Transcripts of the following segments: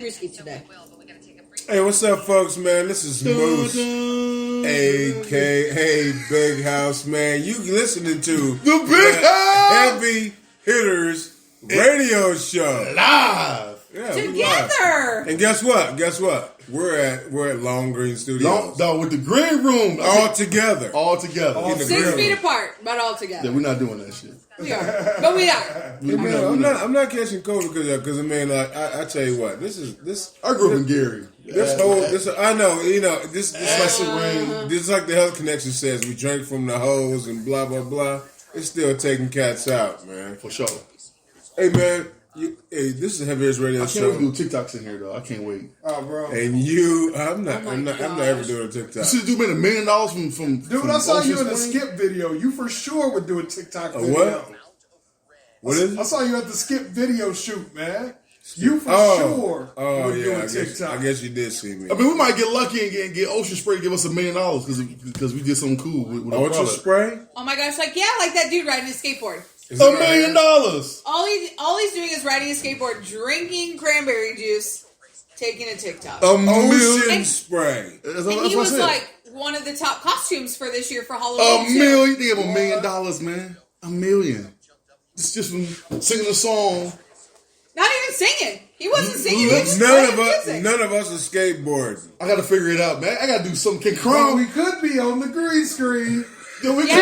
Risky today. Hey, what's up, folks, man? This is Moose, a.k.a. Big House, man. You listening to the Big House Heavy Hitters Radio Show. Live. Yeah, together. And guess what? We're at Long Green Studios. With the green room. All together. 6 feet apart, but all together. Yeah, we're not doing that shit. We are. But we are. Hey, man, I'm not catching COVID because I mean, like, I tell you what, this. I grew up in Gary. I know, this like the Health Connection says, we drink from the hose and blah blah blah. It's still taking cats out, man. For sure. Hey, man. This is Heavy Hitters Radio Show. I can't wait to do TikToks in here though. I can't wait. Oh, bro. And I'm not ever doing a TikTok. You should do $1 million from. Dude, I saw you in a skip video. You for sure would do a TikTok video. What? What is it? I saw you at the skip video shoot, man. You for sure would do a TikTok. I guess you did see me. I mean, we might get lucky and get Ocean Spray to give us $1 million because we did something cool with Ocean Spray? Oh my gosh, like that dude riding his skateboard. $1 million. All he's doing is riding a skateboard, drinking cranberry juice, taking a TikTok. Ocean Spray. And he was like one of the top costumes for this year for Halloween. $1 million. They have $1 million, man. $1 million. It's just from singing a song. Not even singing. He wasn't singing. None of us are skateboarding. I got to figure it out, man. I got to do something. Well, we could be on the green screen. Yeah, we could be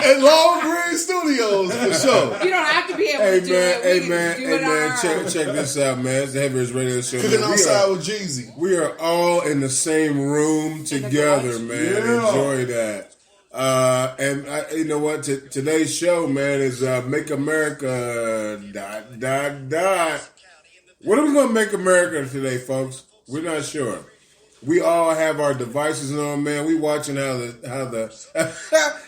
at Long Green Studios for sure. You don't have to be able to do it. Hey man, check this out, man. It's the Heavy Hitters Radio Show. Cooking outside with Jeezy. We are all in the same room together, man. Yeah. Enjoy that. You know what? Today's show, man, is Make America ... What are we going to make America today, folks? We're not sure. We all have our devices on, man. We watching how the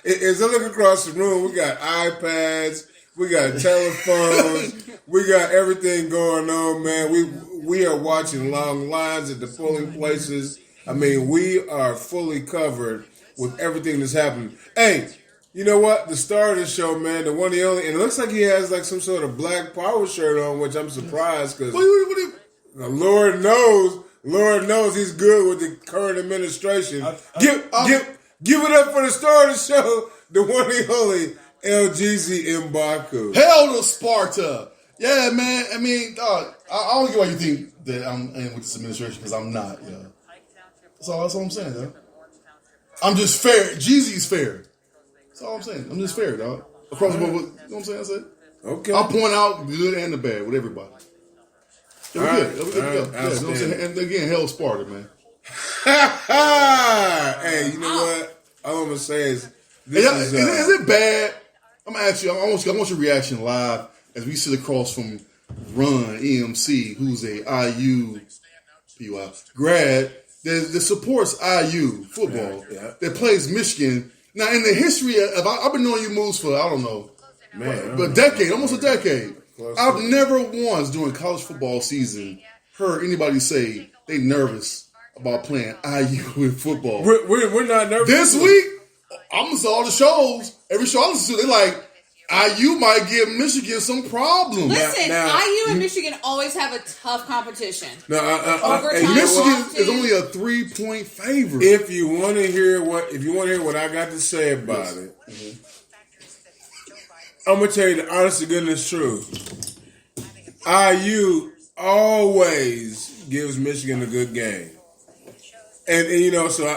as I look across the room, we got iPads, we got telephones, we got everything going on, man. We are watching long lines at the polling places. I mean, we are fully covered with everything that's happening. Hey, you know what? The star of the show, man, the one, the only, and it looks like he has like some sort of Black Power shirt on, which I'm surprised because Lord knows he's good with the current administration. Give it up for the star of the show, the one, the only LGZ Mbaku. Hell to Sparta. Yeah, man. I mean, I don't get why you think that I'm in with this administration because I'm not. Yeah, that's all I'm saying, though. I'm just fair. Jeezy's fair. That's all I'm saying. I'm just fair, dog. Across the board, you know what I'm saying? That's it. Okay. I'll point out the good and the bad with everybody. Yeah, we're good. You know what I'm saying? And again, hell Sparta, man. Hey, you know what? All I'm going to say is, is it bad? I'm going to ask you, I want your reaction live as we sit across from Run EMC, who's a IU grad that supports IU football, that plays Michigan. Now, in the history of, I've been knowing you moves for, I don't know, a decade, almost a decade. I've never once during college football season heard anybody say they nervous about playing IU in football. We're not nervous. This week, I'm going to see all the shows. Every show I listen to, they're like, IU might give Michigan some problems. Listen, IU and Michigan always have a tough competition. Michigan is only a 3-point favorite. If you want to hear what I got to say about it, I'm gonna tell you the honest to goodness truth. IU always gives Michigan a good game, and you know, so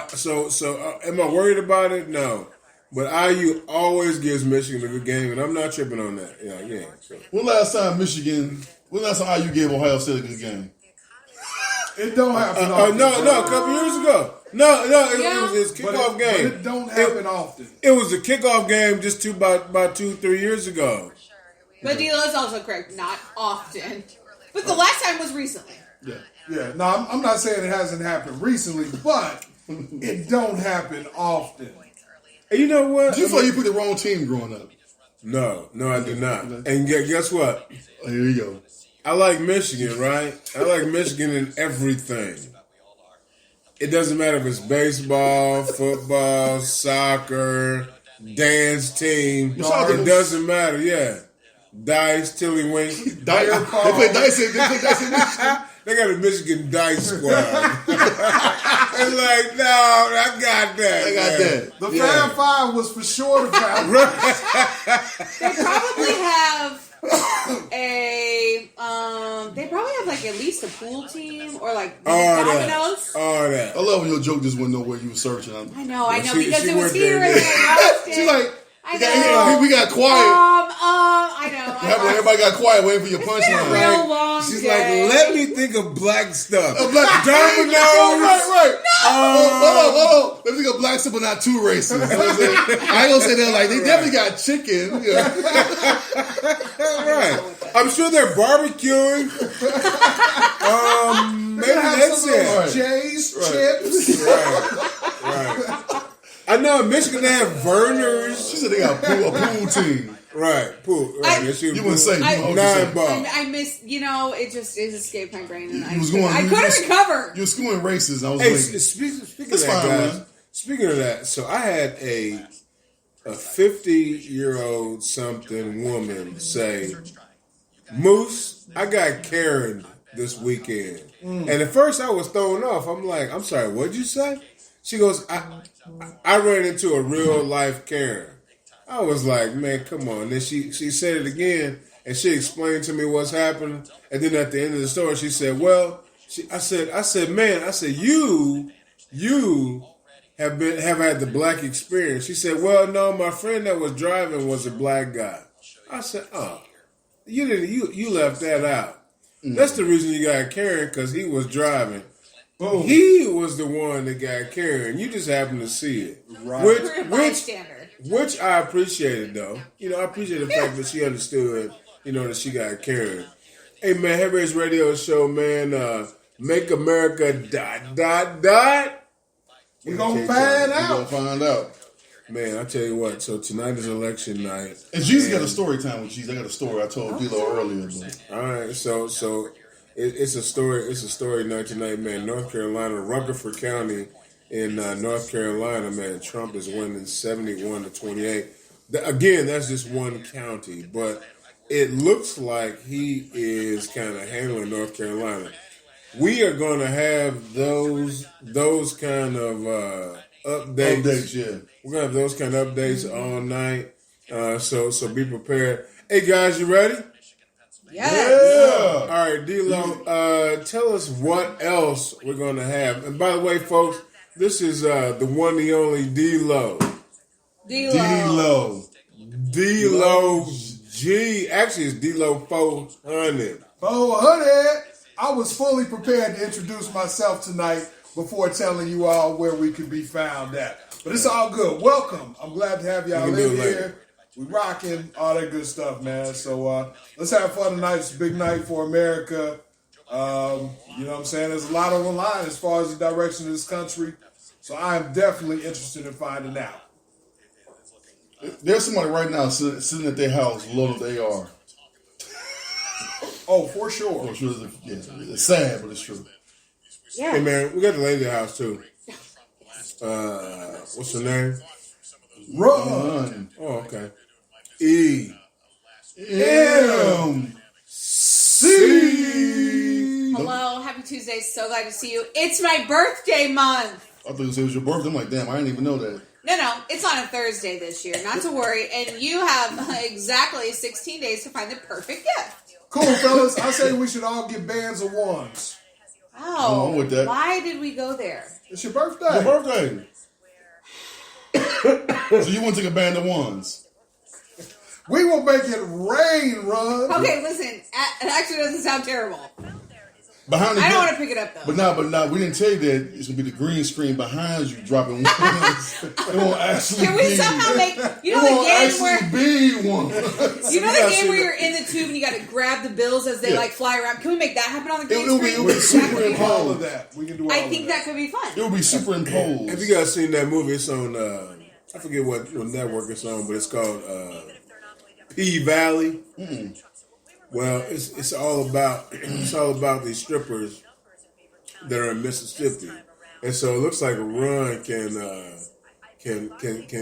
am I worried about it? No. But IU always gives Michigan a good game, and I'm not tripping on that. Yeah. So. When last time IU gave Ohio State a good game? It don't happen often. No, a couple years ago. It was kickoff game. But it don't happen often. It was a kickoff game just about 2-3 years ago. But D'Lo is also correct, not often. But the last time was recently. Yeah. No, I'm not saying it hasn't happened recently, but it don't happen often. And you know what? You thought you picked the wrong team growing up. No, I did not. And guess what? Oh, here you go. I like Michigan, right? I like Michigan in everything. It doesn't matter if it's baseball, football, soccer, dance team. It doesn't matter, yeah. Dice, Tiddlywink. They play dice in Michigan. They got a Michigan Dice squad. It's like, no, I got that. I got that. The Fab Five was for sure the Fab They probably have they probably have like at least a pool team or like dominoes. All that. I love when your joke just went nowhere. You were searching. I know, She because it was went here there. and I lost it. She's like, I know. we got quiet. I know. Everybody got quiet waiting for your It's been a punchline. real long She's day. like, let me think of black stuff. Black Dominoes. Right. Hold on. Let me think of black stuff, but not too racist. You know what I'm saying? I ain't gonna say that like they definitely got chicken. Yeah. Right. I'm sure they're barbecuing. Maybe that's it. Jay's chips. Right. I know in Michigan they have Verners. She said they got a pool team. Right. Pool. Right. You wouldn't say $9. I missed, it escaped my brain and I You couldn't recover. You were schooling racist. I was Hey, like, speaking of That's that, fine, guys. man. Speaking of that, so I had a 50-year-old something woman say, "Moose, I got Karen this weekend." And at first I was thrown off. I'm like, "I'm sorry, what'd you say?" She goes, I ran into a real life Karen. I was like, man, come on. Then she said it again, and she explained to me what's happening. And then at the end of the story, she said, well, I said, man, you have had the black experience. She said, well, no, my friend that was driving was a black guy. I said, oh, you left that out. That's the reason you got Karen, because he was driving. Boom. He was the one that got Karen. You just happened to see it. Right. Which I appreciated, though. I appreciate the fact that she understood, that she got Karen. Hey, man, Heavy Race Radio Show, man. Make America ... We're going to find out. we're going to find out. Man, I tell you what. So tonight is election night. And Jesus got a story time with Jesus. I got a story I told D-Lo earlier. But. All right, so it's a story. It's a story night tonight, man. North Carolina, Rutherford County in North Carolina, man. Trump is winning 71-28. Again, that's just one county, but it looks like he is kind of handling North Carolina. We are going to have those kind of updates. Updates, yeah. We're going to have those kind of updates all night. So be prepared. Hey, guys, you ready? Yes. Yeah. All right, D-Lo, tell us what else we're going to have. And by the way, folks, this is the one, the only D-Lo. D-Lo. D-Lo G. Actually, it's D-Lo 400. 400. I was fully prepared to introduce myself tonight before telling you all where we could be found at. But it's all good. Welcome. I'm glad to have y'all We can do in it later. here. We rocking, all that good stuff, man. So let's have fun tonight. It's a big night for America. You know what I'm saying? There's a lot on the line as far as the direction of this country. So I am definitely interested in finding out. There's somebody right now sitting at their house loaded with AR. Oh, for sure. For sure, it's sad, but it's true. Yeah. Hey, man, we got the lady house, too. What's her name? Run. Oh, okay. E. M. C. Hello, happy Tuesday. So glad to see you. It's my birthday month. I thought you said it was your birthday. I'm like, damn, I didn't even know that. No, it's on a Thursday this year. Not to worry. And you have exactly 16 days to find the perfect gift. Cool, fellas. I say we should all get bands of ones. Oh, I'm with that. why did we go there? It's your birthday. Your birthday. So you want to take a band of ones? We will make it rain, Run. Okay, listen. It actually doesn't sound terrible. Behind the I don't want to pick it up, though. But no, we didn't tell you that it's going to be the green screen behind you dropping ones. It won't actually Can we be. somehow make, It the won't game actually where, be one. the game where you're in the tube and you got to grab the bills as they fly around? Can we make that happen on the green screen? It'll be We can do all of that. We can do all I of think that could be fun. It will be superimposed. Have you guys seen that movie? It's on, I forget what network it's on, but it's called P-Valley. Well, it's all about these strippers that are in Mississippi, and so it looks like a run can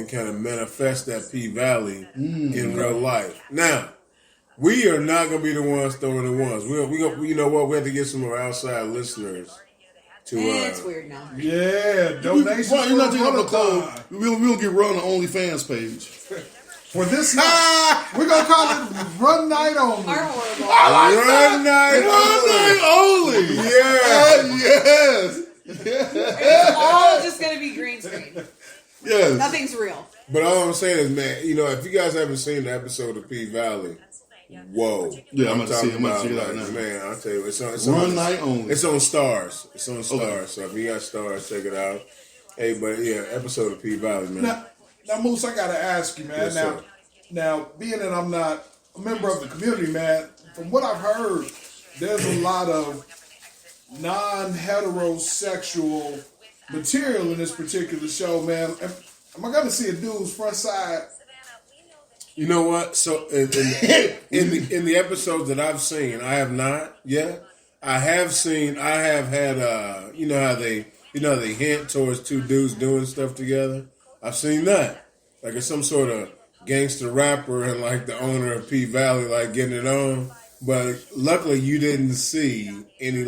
kind of manifest that P Valley in real life. Now, We are not going to be the ones throwing the ones. You know what? We have to get some of our outside listeners to. It's weird now. Yeah, donations. You're not doing no for clothes. We'll get run on the OnlyFans page. For this night, we're gonna call it Run Night Only. Are horrible. Run night only. Yes. It's all just gonna be green screen. Yes. Nothing's real. But all I'm saying is, man, you know, if you guys haven't seen the episode of P Valley, whoa. Yeah, I'm about to see it. I'm about to check it out like, now. Man, I'll tell you, it's Run on night only. It's on Stars. It's on Stars. Okay. So if you got Stars, check it out. Hey, but yeah, episode of P Valley, man. Now, Moose, I gotta ask you, man. Yes, sir. Now, being that I'm not a member of the community, man, from what I've heard, there's a lot of non-heterosexual material in this particular show, man. Am I gonna see a dude's front side? You know what? So in the episodes that I've seen, I have not yet. I have had you know how they hint towards two dudes doing stuff together. I've seen that. Like it's some sort of gangster rapper and like the owner of P Valley like getting it on. But luckily you didn't see any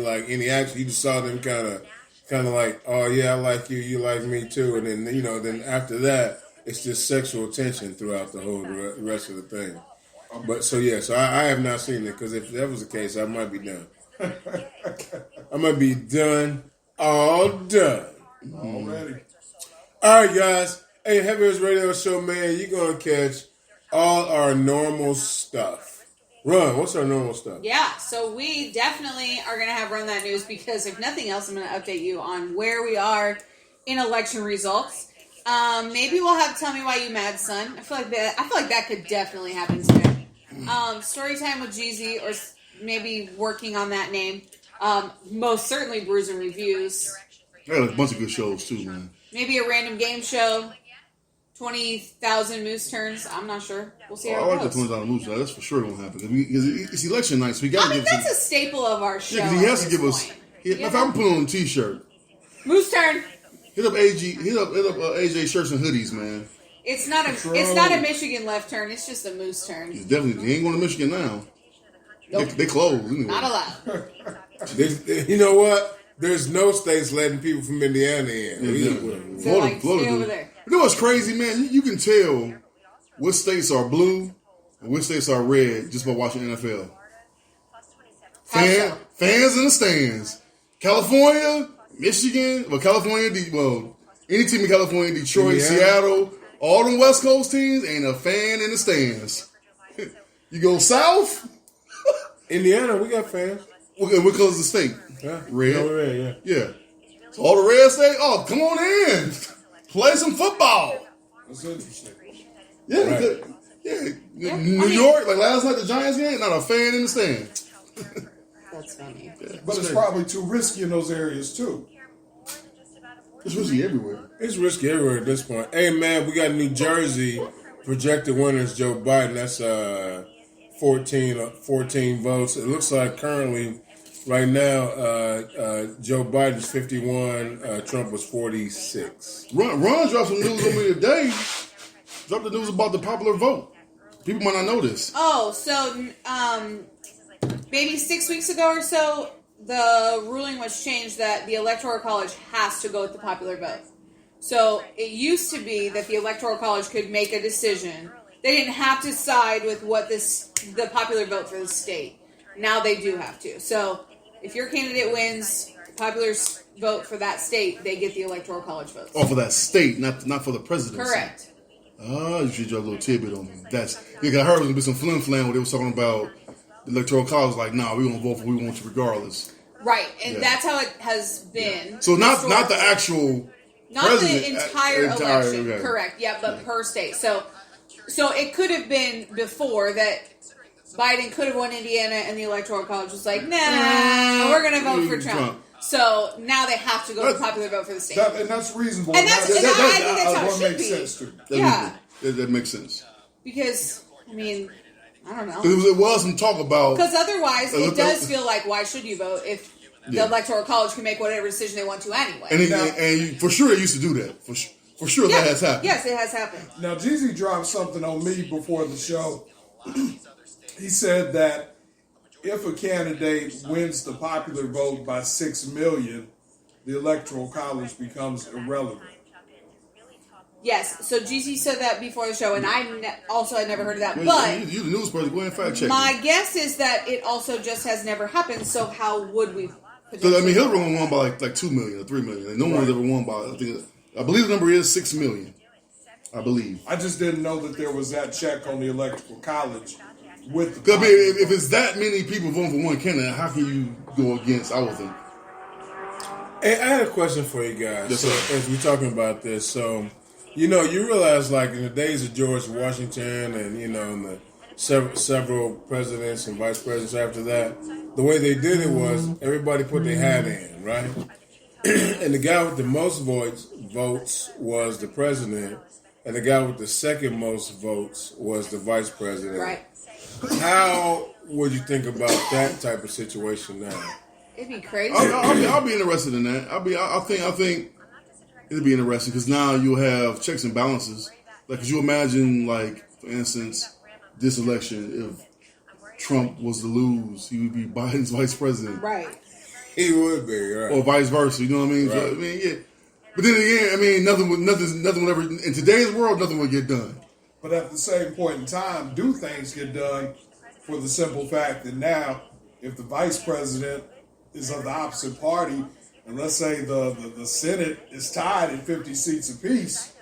action. You just saw them kind of like, oh yeah, I like you, you like me too, and then then after that it's just sexual tension throughout the whole rest of the thing. But so I have not seen it because if that was the case, I might be done. I might be done. Already. All right, guys. Hey, Heavyweights Radio Show, man, you're going to catch all our normal stuff. Run, what's our normal stuff? Yeah, so we definitely are going to have Run That News because if nothing else, I'm going to update you on where we are in election results. Maybe we'll have Tell Me Why You Mad, Son. I feel like that could definitely happen today. Story time with Jeezy, or maybe working on that name. Most certainly Brews and Reviews. I got a bunch of good shows too, man. Maybe a random game show. 20,000 moose turns. I'm not sure. We'll see how I it like goes. the 20,000 moves. That's for sure going to happen because it's election night, so we got to give that's some. a staple of our show. Yeah, because he has to give us. If I'm putting on a T-shirt, moose turn. hit up AJ shirts and hoodies, man. It's not a Michigan left turn. It's just a moose turn. He ain't going to Michigan now. Nope. They closed. Anyway. Not allowed. You know what? There's no states letting people from Indiana in. So stay over there. You know what's crazy, man? You can tell what states are blue and which states are red just by watching NFL. Fans in the stands. California, Michigan, any team in California, Detroit, Indiana. Seattle, all them West Coast teams ain't a fan in the stands. You go south, Indiana, we got fans. what color is the state? Yeah. Red. Yeah. Yeah. So all the red state, come on in. Play some football. That's interesting. Yeah. Right. New York, like last night, the Giants game, not a fan in the stand. That's funny. But it's probably too risky in those areas too. It's risky everywhere. It's risky everywhere at this point. Hey, man, we got New Jersey projected winners, Joe Biden. That's 14 votes. It looks like currently, right now, Joe Biden's 51, Trump was 46. Ron dropped some news on me today. Dropped the news about the popular vote. People might not know this. Oh, so maybe 6 weeks ago or so, the ruling was changed that the Electoral College has to go with the popular vote. So it used to be that the Electoral College could make a decision. They didn't have to side with the popular vote for the state. Now they do have to. So if your candidate wins the popular vote for that state, they get the Electoral College votes. Oh, for that state, not for the presidency. Correct. You should drop a little tidbit on me. I heard there was going to be some flim-flam where they was talking about the Electoral College, like, nah, we going to vote for who we want you regardless. Right, and that's how it has been. So not the actual not president, the entire election. okay. Correct, yeah, but per state. So it could have been before that Biden could have won Indiana and the Electoral College was like, nah, we're going to vote for Trump. So now they have to go with popular vote for the state. And that's reasonable. And I think that's how it should be. Sense to me. That makes sense. Because, I mean, I don't know. It was some talk about... Because otherwise, it does feel like, why should you vote if the Electoral College can make whatever decision they want to anyway? And for sure they used to do that. For sure that has happened. Yes, it has happened. Now, Jeezy dropped something on me before the show. he said that if a candidate wins the popular vote by 6 million, the Electoral College becomes irrelevant. Yes, so GC said that before the show, and I also had never heard of that. Well, But you the news person, go ahead and fact check. my guess is that it also just has never happened. So how would we? So I mean, Hillary won by like 2 million or 3 million. And no one's ever won by. I believe the number is 6 million. I believe. I just didn't know that there was that check on the Electoral College with the. Because I mean, if it's that many people voting for one candidate, how can you go against all of them? Hey, I had a question for you guys. Yes, so, sir. as we're talking about this, so you realize like in the days of George Washington and and the several presidents and vice presidents after that, the way they did it was everybody put their hat in, right? And the guy with the most votes was the president, and the guy with the second most votes was the vice president. Right. How would you think about that type of situation now? It'd be crazy. I'll be interested in that. I think it'd be interesting because now you'll have checks and balances. Like, could you imagine, like, for instance, this election, if Trump was to lose, he would be Biden's vice president. Right. He would be, right? Or vice versa, you know what I mean? Right. So, I mean, yeah. But then again, I mean, nothing would ever, in today's world, nothing would get done. But at the same point in time, do things get done for the simple fact that now, if the vice president is of the opposite party, and let's say the Senate is tied at 50 seats apiece,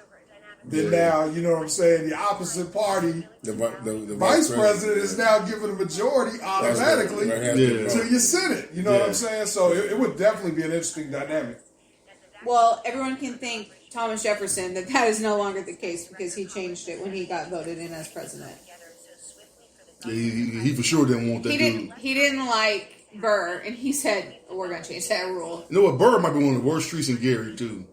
then now, you know what I'm saying, the opposite party, The vice president is now given a majority automatically Yeah. to your Senate. You know what I'm saying? So it would definitely be an interesting dynamic. Well, everyone can thank Thomas Jefferson that is no longer the case because he changed it when he got voted in as president. Yeah, he for sure didn't want that dude. He didn't like Burr, and he said, "We're going to change that rule." You know what? Burr might be one of the worst streets in Gary, too.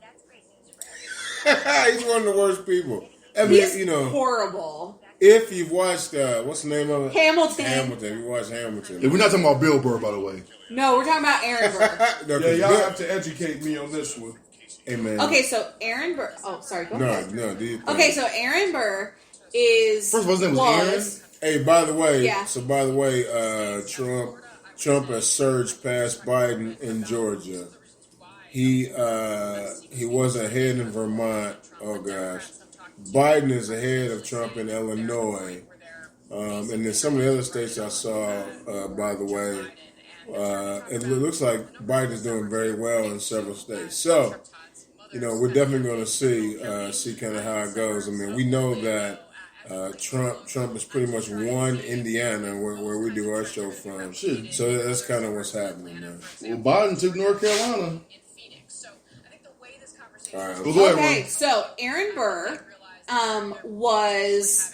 He's one of the worst people. I mean, He's horrible. If you've watched, what's the name of it? Hamilton. You watched Hamilton. And we're not talking about Bill Burr, by the way. No, we're talking about Aaron Burr. No, Yeah, y'all Bill- have to educate me on this one. Hey, man. Okay, so Aaron Burr. Oh, sorry. Go ahead. No. Do you think? Okay, so Aaron Burr is. First of all, his name was Hey, by the way, Yeah. Trump has surged past Biden in Georgia. He was ahead in Vermont. Oh gosh, Biden is ahead of Trump in Illinois, and then some of the other states I saw. By the way, it looks like Biden is doing very well in several states. So, we're definitely going to see kind of how it goes. I mean, we know that. Trump has pretty much won Indiana, where we do our show from. Shit. So that's kind of what's happening there. Well, Biden took North Carolina. All right. Well, go ahead, Okay, Ron. so Aaron Burr was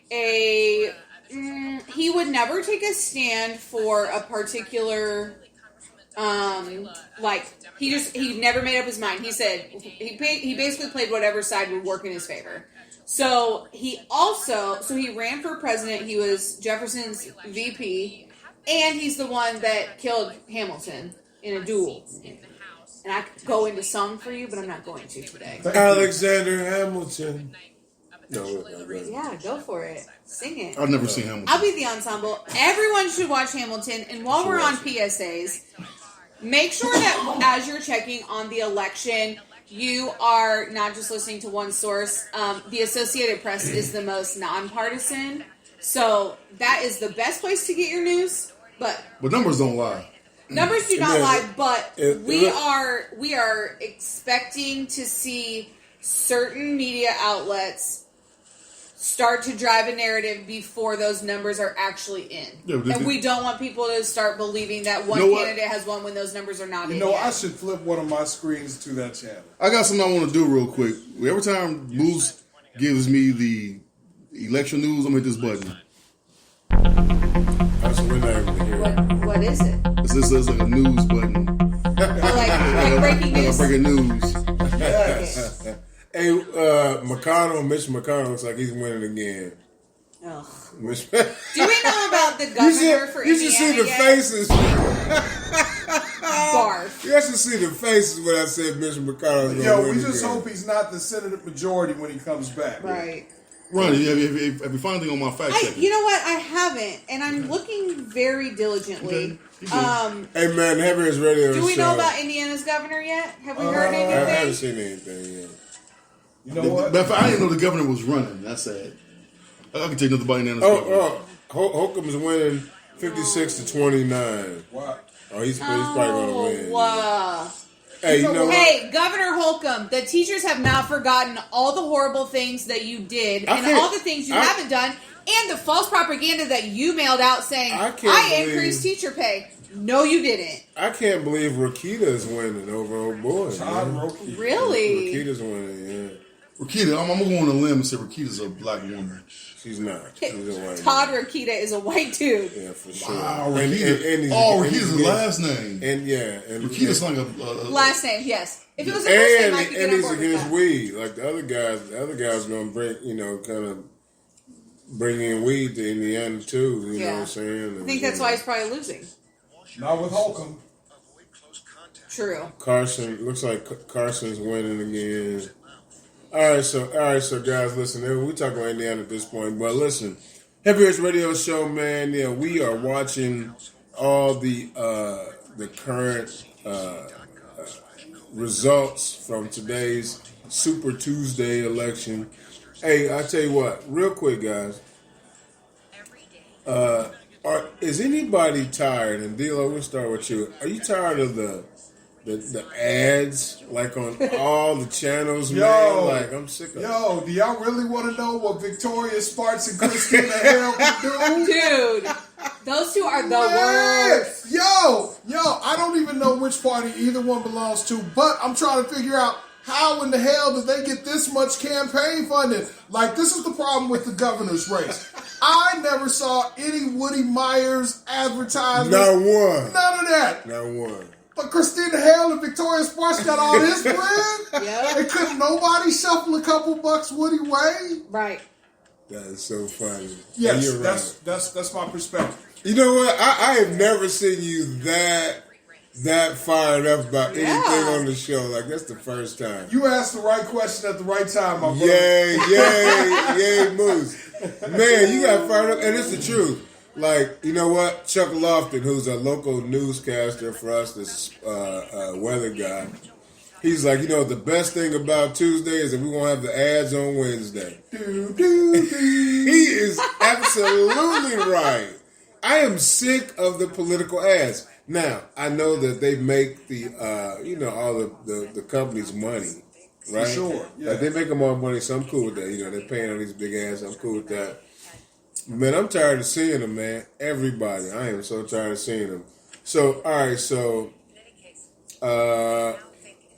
he would never take a stand for a particular he never made up his mind. He said he basically played whatever side would work in his favor. So he ran for president. He was Jefferson's VP, and he's the one that killed Hamilton in a duel. And I could go into song for you, but I'm not going to today. Alexander Hamilton. No, Yeah, go for it. Sing it. I've never seen Hamilton. I'll be the ensemble. Everyone should watch Hamilton. And while we're on PSAs, make sure that as you're checking on the election, you are not just listening to one source. The Associated Press is the most nonpartisan. So that is the best place to get your news. But numbers don't lie. numbers do not lie, but we look- are expecting to see certain media outlets start to drive a narrative before those numbers are actually in. Yeah, and we don't want people to start believing that one candidate has won when those numbers are not in You know, yet. I should flip one of my screens to that channel. I got something I want to do real quick. Every time Moose gives me the election news, I'm going to hit this button. That's we're not even here. What is it? It's like a news button. Like breaking Like news? breaking news. Yes. Hey, Mitch McConnell looks like he's winning again. Ugh. Mitch- Do we know about the governor for you should see Indiana the yet? faces. Barf. You should see the faces when I said Mitch McConnell's going to Yo, win we just again. hope he's not the Senate majority when he comes back. Right. Ronnie, have you found anything on my fact checking? You know what? I haven't, and I'm looking very diligently. Hey man, the Heavy Hitters Radio Do we Show. know about Indiana's governor yet? Have we heard I anything? haven't seen anything yet. You know what? But I didn't know the governor was running. That's sad. I can take nothing about Indiana's governor. Holcomb's winning 56-29. Wow. Oh, he's probably going to win. Wow. Hey, you know what? Hey, Governor Holcomb, the teachers have not forgotten all the horrible things that you did and all the things you haven't done and the false propaganda that you mailed out saying, I increased teacher pay. No, you didn't. I can't believe Rakita is winning over old boy. Really? Rakita's winning, yeah. Rakita, I'm going to go on a limb and say Rakita's a black woman. She's not. She's a white Todd Rakita is a white dude. Yeah, for sure. Wow, Rakita. Rakita's the last name. And yeah. And Rakita's like a last name, yes. If it was a first name, I could get and on he's board with against that. weed. Like the other guys going to bring, kind of bring in weed to Indiana too. You know what I'm saying? I think that's why he's probably losing. Not with Holcomb. True. Carson, looks like Carson's winning again. All right, so guys, listen, we talking about Indiana at this point, but listen, Heavy Hitters Radio Show, man. Yeah, we are watching all the current results from today's Super Tuesday election. Hey, I tell you what, real quick, guys. Is anybody tired? And D'Lo, we'll start with you. Are you tired of the ads, like on all the channels, man? Like, I'm sick of it. Do y'all really want to know what Victoria Sparks and Christina Hale can do? Dude, those two are the worst. I don't even know which party either one belongs to, but I'm trying to figure out how in the hell did they get this much campaign funding? Like, this is the problem with the governor's race. I never saw any Woody Myers advertisements. Not one. None of that. Not one. But Christina Hale and Victoria Sparks got all this bread. Yep. And couldn't nobody shuffle a couple bucks Woody way? Right. That is so funny. Yes, You're right. that's my perspective. You know what? I have never seen you that fired up about anything on the show. Like, that's the first time. You asked the right question at the right time, my brother. Yay, Moose. Man, you got fired up. And it's the truth. Like, you know what? Chuck Lofton, who's a local newscaster for us, this weather guy, he's like, the best thing about Tuesday is that we won't have the ads on Wednesday. He is absolutely right. I am sick of the political ads. Now, I know that they make the, all the companies money, right? For sure, yeah. Like, they make them all money, so I'm cool with that. They're paying on these big ads, I'm cool with that. Man, I'm tired of seeing them, man. Everybody. I am so tired of seeing them. So, all right, so,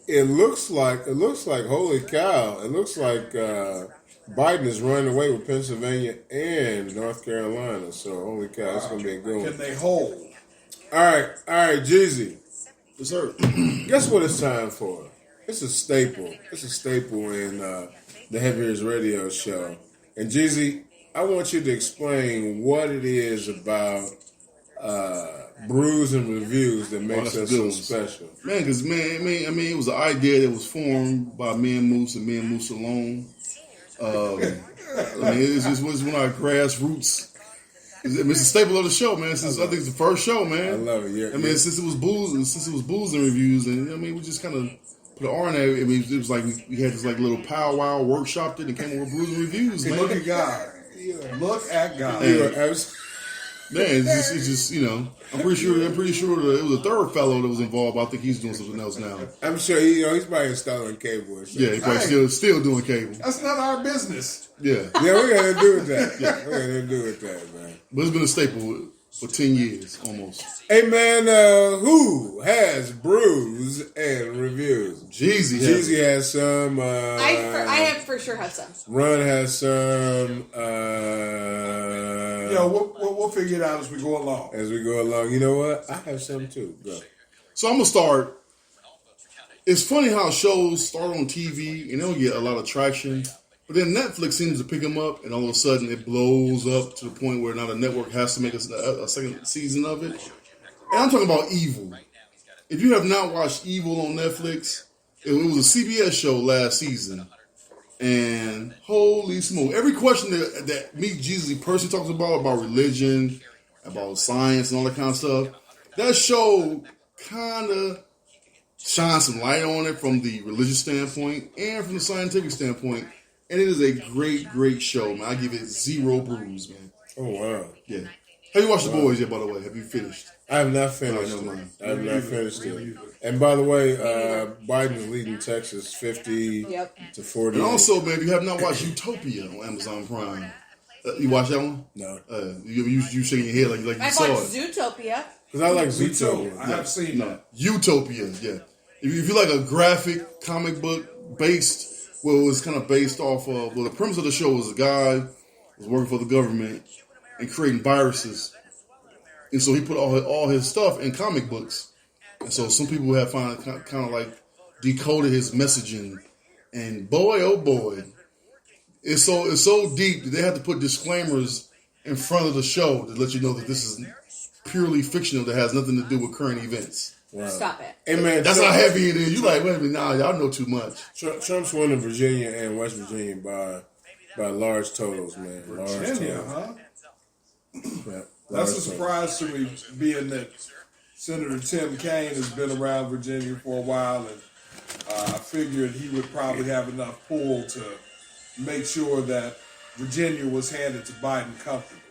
it looks like, holy cow, it looks like Biden is running away with Pennsylvania and North Carolina. So, holy cow, it's going to be a good one. Can they hold? All right, Jeezy. Yes, sir. Guess what it's time for? It's a staple. It's a staple in the Heavy Hitters Radio Show. And Jeezy, I want you to explain what it is about brews and reviews that makes us so special. Man, because, it was an idea that was formed by me and Moose and me and Moose alone. It's just one of our grassroots. It's a staple of the show, man. Since I think it's the first show, man. I love it. Yeah, since it was booze and reviews, and we just kind of put an R in there. It was like we had this like little powwow workshop that came up with brews and reviews, man. Look at God. Look at God. Man, it's just I'm pretty sure it was a third fellow that was involved. I think he's doing something else now. I'm sure he's probably installing cable. Or something. Yeah, he's probably still doing cable. That's not our business. Yeah, we got to do with that. Yeah, we got to do with that, man. But it's been a staple for 10 years almost. Hey man, who has brews and reviews? Jeezy has some. I have for sure have some. Ron has some. We'll figure it out as we go along. You know what? I have some too. Go. So I'm gonna start. It's funny how shows start on TV and they'll get a lot of traction. But then Netflix seems to pick them up, and all of a sudden it blows up to the point where now the network has to make a second season of it. And I'm talking about Evil. If you have not watched Evil on Netflix, it was a CBS show last season. And holy smoke, every question that me, Jesus, personally talks about religion, about science and all that kind of stuff, that show kind of shines some light on it from the religious standpoint and from the scientific standpoint. And it is a great, great show, man. I give it 0 brews, man. Oh, wow. Yeah. Have you watched The Boys yet, by the way? Have you finished? I have not finished No, it. I have not finished it. And by the way, Biden's leading Texas 50 to 40. And also, man, if you have not watched Utopia on Amazon Prime, you watch that one? No. You shaking your head like you I've saw watched it. Zootopia. Because I like Me too. Zootopia. I have seen that. Utopia, yeah. If you like a graphic comic book based, well, it was kind of based off of, well, the premise of the show was a guy was working for the government and creating viruses. And so he put all his stuff in comic books. And so some people have kind of like decoded his messaging. And boy, oh boy, it's so deep that they have to put disclaimers in front of the show to let you know that this is purely fictional, that has nothing to do with current events. Wow. Stop it. Hey, man, That's how heavy it is. You like, wait a minute, nah, y'all know too much. Trump's winning Virginia and West Virginia by large totals, man. Large Virginia, totals. huh? Yeah, That's large a surprise to me, being that Senator Tim Kaine has been around Virginia for a while, and I figured he would probably have enough pull to make sure that Virginia was handed to Biden comfortably.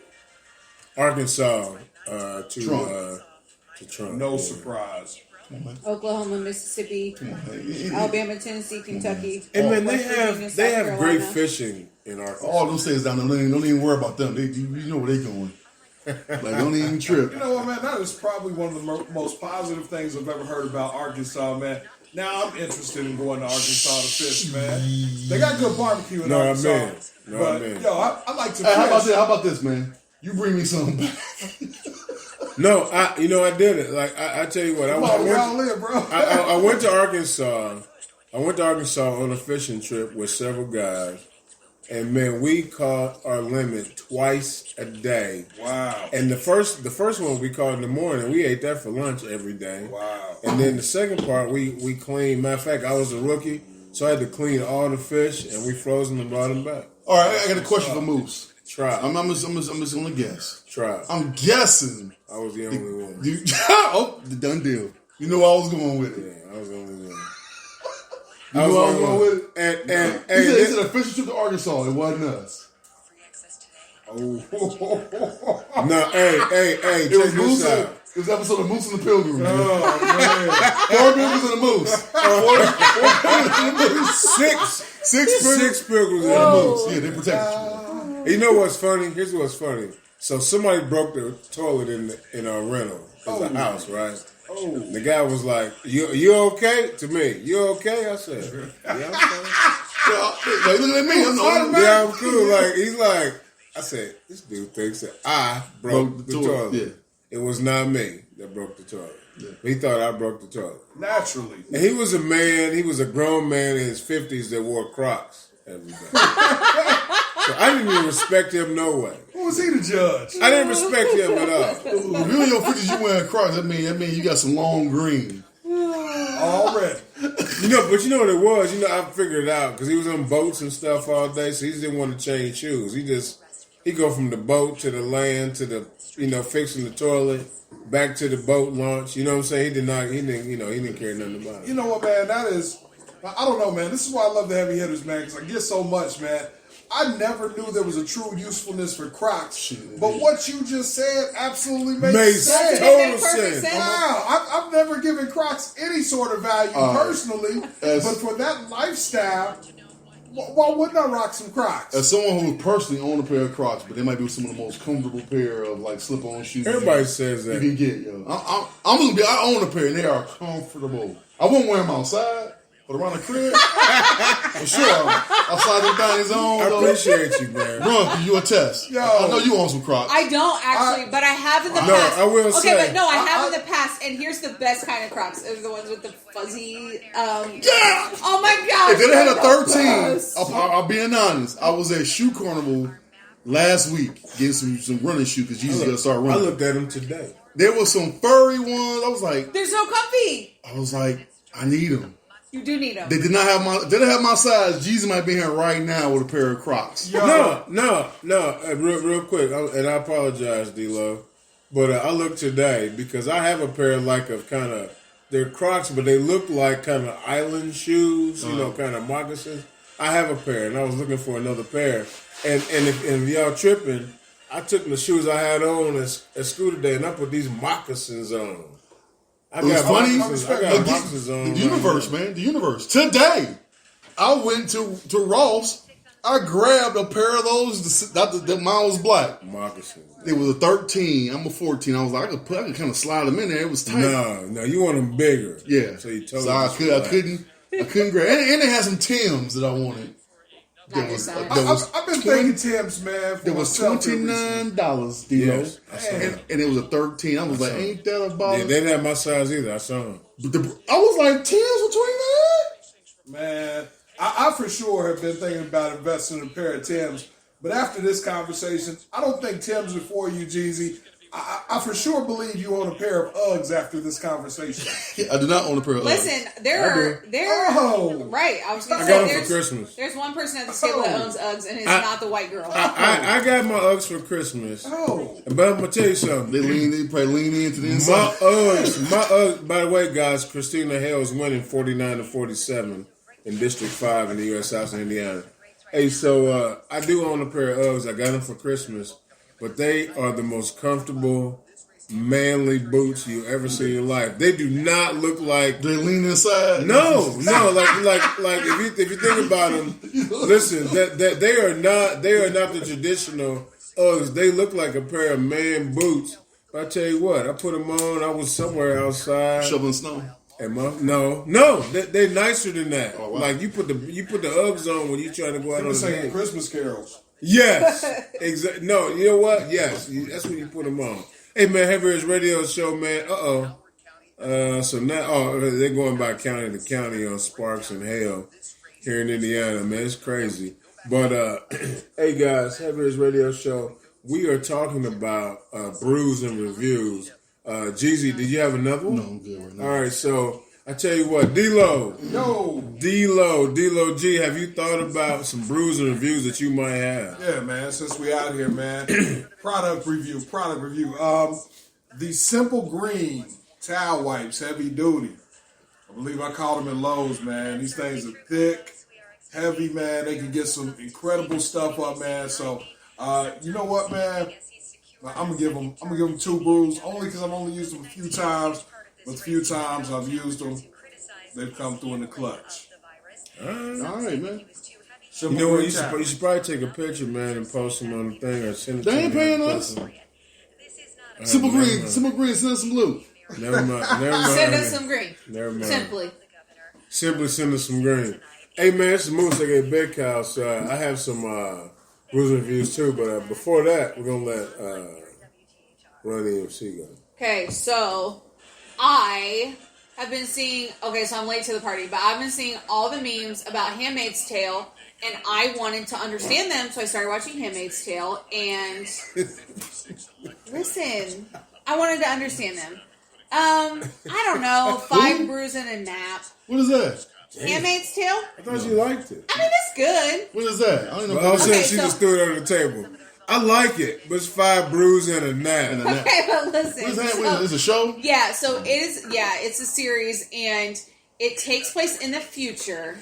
Arkansas to Trump. No Yeah. surprise. Oklahoma, Mississippi, Alabama, Tennessee, Kentucky. And man, West Virginia, they South have great Carolina. fishing in Arkansas. All those states down there, don't even worry about them. You know where they going. Like, don't even trip. You know what, man? That is probably one of the most positive things I've ever heard about Arkansas, man. Now I'm interested in going to Arkansas to fish, man. They got good barbecue in Arkansas. Man. Yo, I like to Hey, fish. how about this, man? You bring me some back. No, I did it. Like I tell you what, Come on, we all live, bro. I went to Arkansas. I went to Arkansas on a fishing trip with several guys, and man, we caught our limit twice a day. Wow. And the first one we caught in the morning. We ate that for lunch every day. Wow. And then the second part we cleaned. Matter of fact, I was a rookie, so I had to clean all the fish, and we froze them and brought them back. All right, I got a question for Moose. Try. I'm just gonna guess. Try. I'm guessing. I was the only one. The done deal. You know I was going with it. Yeah, I was the only one. You know I was going with it. And He said a fishing trip to Arkansas. It wasn't us. no, hey, It check was this Moose. out. It was episode of Moose and the Pilgrim. Man. Oh, man. 4 pilgrims and a moose. 4 pilgrims. Six pilgrims in a and a moose. moose. Yeah, they protected you. You know what's funny? Here's what's funny. So somebody broke the toilet in our rental. It's a house, right? Oh. The guy was like, "You okay?" To me, "You okay?" I said, "Yeah, I'm fine." Like, look at me. Yeah, I'm cool. Like he's like, I said, "This dude thinks that I broke the toilet." Yeah. It was not me that broke the toilet. Yeah. He thought I broke the toilet. Naturally. And he was a man. He was a grown man in his 50s that wore Crocs every day. So I didn't even respect him no way. Who was he to judge? I didn't respect him at all. If you in your 50s, you wearing Crocs, that mean you got some long green. Already. But you know what it was? I figured it out because he was on boats and stuff all day, so he just didn't want to change shoes. He go from the boat to the land to the, fixing the toilet, back to the boat launch. You know what I'm saying? He didn't care nothing about it. You know what, man? That is, I don't know, man. This is why I love the heavy hitters, man, because I get so much, man. I never knew there was a true usefulness for Crocs, but what you just said absolutely makes sense. Total sense. Wow, I've never given Crocs any sort of value personally, but for that lifestyle, why wouldn't I rock some Crocs? As someone who personally owned a pair of Crocs, but they might be some of the most comfortable pair of like slip-on shoes. Everybody says that. You can get, yo. I own a pair and they are comfortable. I wouldn't wear them outside, but around the crib, for sure. Outside the dining zone. I appreciate you, man. Run, you a test. Yo. I know you own some Crocs. I don't actually, but I have in the No, past. I will okay, say- but no, I have in the past, and here's the best kind of Crocs. They're the ones with the fuzzy. Yeah! Oh my god! If they had a they're the 13, best. I'll be honest. I was at Shoe Carnival last week getting some running shoes because Jesus got to start I running. looked at him today. There was some furry ones. I was like, They're so comfy. I need them. You do need them. They did not have my. They didn't have my size. Jesus might be here right now with a pair of Crocs. No. Real quick, and I apologize, D-Lo, but I looked today because I have a pair of kind of they're Crocs, but they look like kind of island shoes, kind of moccasins. I have a pair, and I was looking for another pair. And if y'all tripping, I took the shoes I had on at school today, and I put these moccasins on. I got moccasins on. The universe, man. The universe. Today, I went to Ross. I grabbed a pair of those. That mine was black. Moccasins. It was a 13. I'm a 14. I was like, I could kind of slide them in there. It was tight. No, you want them bigger. Yeah. So you told me. I couldn't grab. And they had some Timbs that I wanted. I've been thinking Timbs, man. There was $29, D-Lo. Yes, and it was a 13. I was like, ain't that about? Yeah, they didn't have my size either. I saw them. I was like, Timbs for $29? Man, I for sure have been thinking about investing in a pair of Timbs. But after this conversation, I don't think Timbs are for you, Jeezy. I for sure believe you own a pair of Uggs after this conversation. I do not own a pair of Uggs. Listen, there. Right. I was going to I say got them for Christmas. There's one person at this table that owns Uggs, and it's not the white girl. I got my Uggs for Christmas. Oh, but I'm gonna tell you something. They probably lean into the inside. My Uggs. By the way, guys, Christina Hale's winning 49-47 in District 5 in the U.S. House in Indiana. Hey, so I do own a pair of Uggs. I got them for Christmas. But they are the most comfortable, manly boots you ever see in your life. They do not look like they lean inside. No, like if you think about them, listen, that they are not the traditional Uggs. They look like a pair of man boots. But I tell you what, I put them on. I was somewhere outside shoveling snow. And no, they're nicer than that. Oh, wow. Like you put the Uggs on when you're trying to go out on the day. Christmas carols. Yes, exactly. No, you know what? Yes, that's when you put them on. Hey man, HHRS radio show, man. So now, they're going by county to county on Sparks and Hale here in Indiana, man. It's crazy. But hey guys, HHRS radio show. We are talking about brews and reviews. Jeezy, did you have another one? No, I'm good right now. All right, so I tell you what, D-Lo. Yo. D-Lo G, have you thought about some brews and reviews that you might have? Yeah, man, since we out here, man. Product review. The Simple Green towel wipes, heavy duty. I believe I called them in Lowe's, man. These things are thick, heavy, man. They can get some incredible stuff up, man. So, you know what, man? I'm gonna give them 2 brews, only because I've only used them a few times. But the few times I've used them, they've come through in the clutch. All right, man. You know what? You should probably take a picture, man, and post them on the thing or send it to me. They ain't paying us. Simple Green, send us some loot. Never mind. Send us some green. Never mind. Simply send us some green. Hey, man, it's the Moose. I get Big House. I have some brews reviews too, but before that, we're gonna let Run EMC go. Okay, so I have been seeing. Okay, so I'm late to the party, but I've been seeing all the memes about Handmaid's Tale, and I wanted to understand them, so I started watching Handmaid's Tale. And listen, I wanted to understand them. I don't know. 5 brews and a nap. What is that? Handmaid's Tale? I thought you liked it. I mean, it's good. What is that? I don't know. Well, I was saying she just threw it on the table. I like it, but it's 5 brews and a nap. Okay, but listen. What is that? So, is it a show? Yeah, so it is. Yeah, it's a series, and it takes place in the future.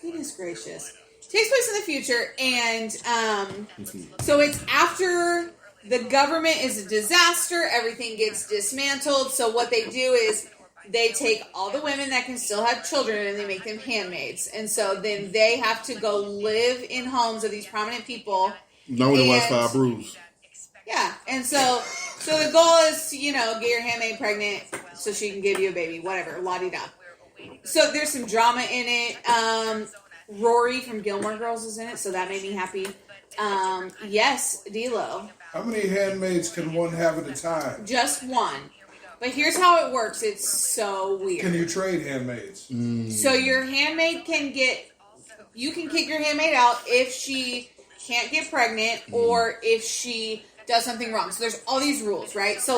Goodness gracious. It takes place in the future, and so it's after the government is a disaster, everything gets dismantled, so what they do is they take all the women that can still have children and they make them handmaids. And so then they have to go live in homes of these prominent people. No one likes 5 brews. Yeah, and so the goal is to, get your handmaid pregnant so she can give you a baby, whatever, la-di-da. So there's some drama in it. Rory from Gilmore Girls is in it, so that made me happy. Yes, D-Lo. How many handmaids can one have at a time? Just one. But here's how it works. It's so weird. Can you trade handmaids? So your handmaid you can kick your handmaid out if she can't get pregnant or if she does something wrong. So there's all these rules, right? So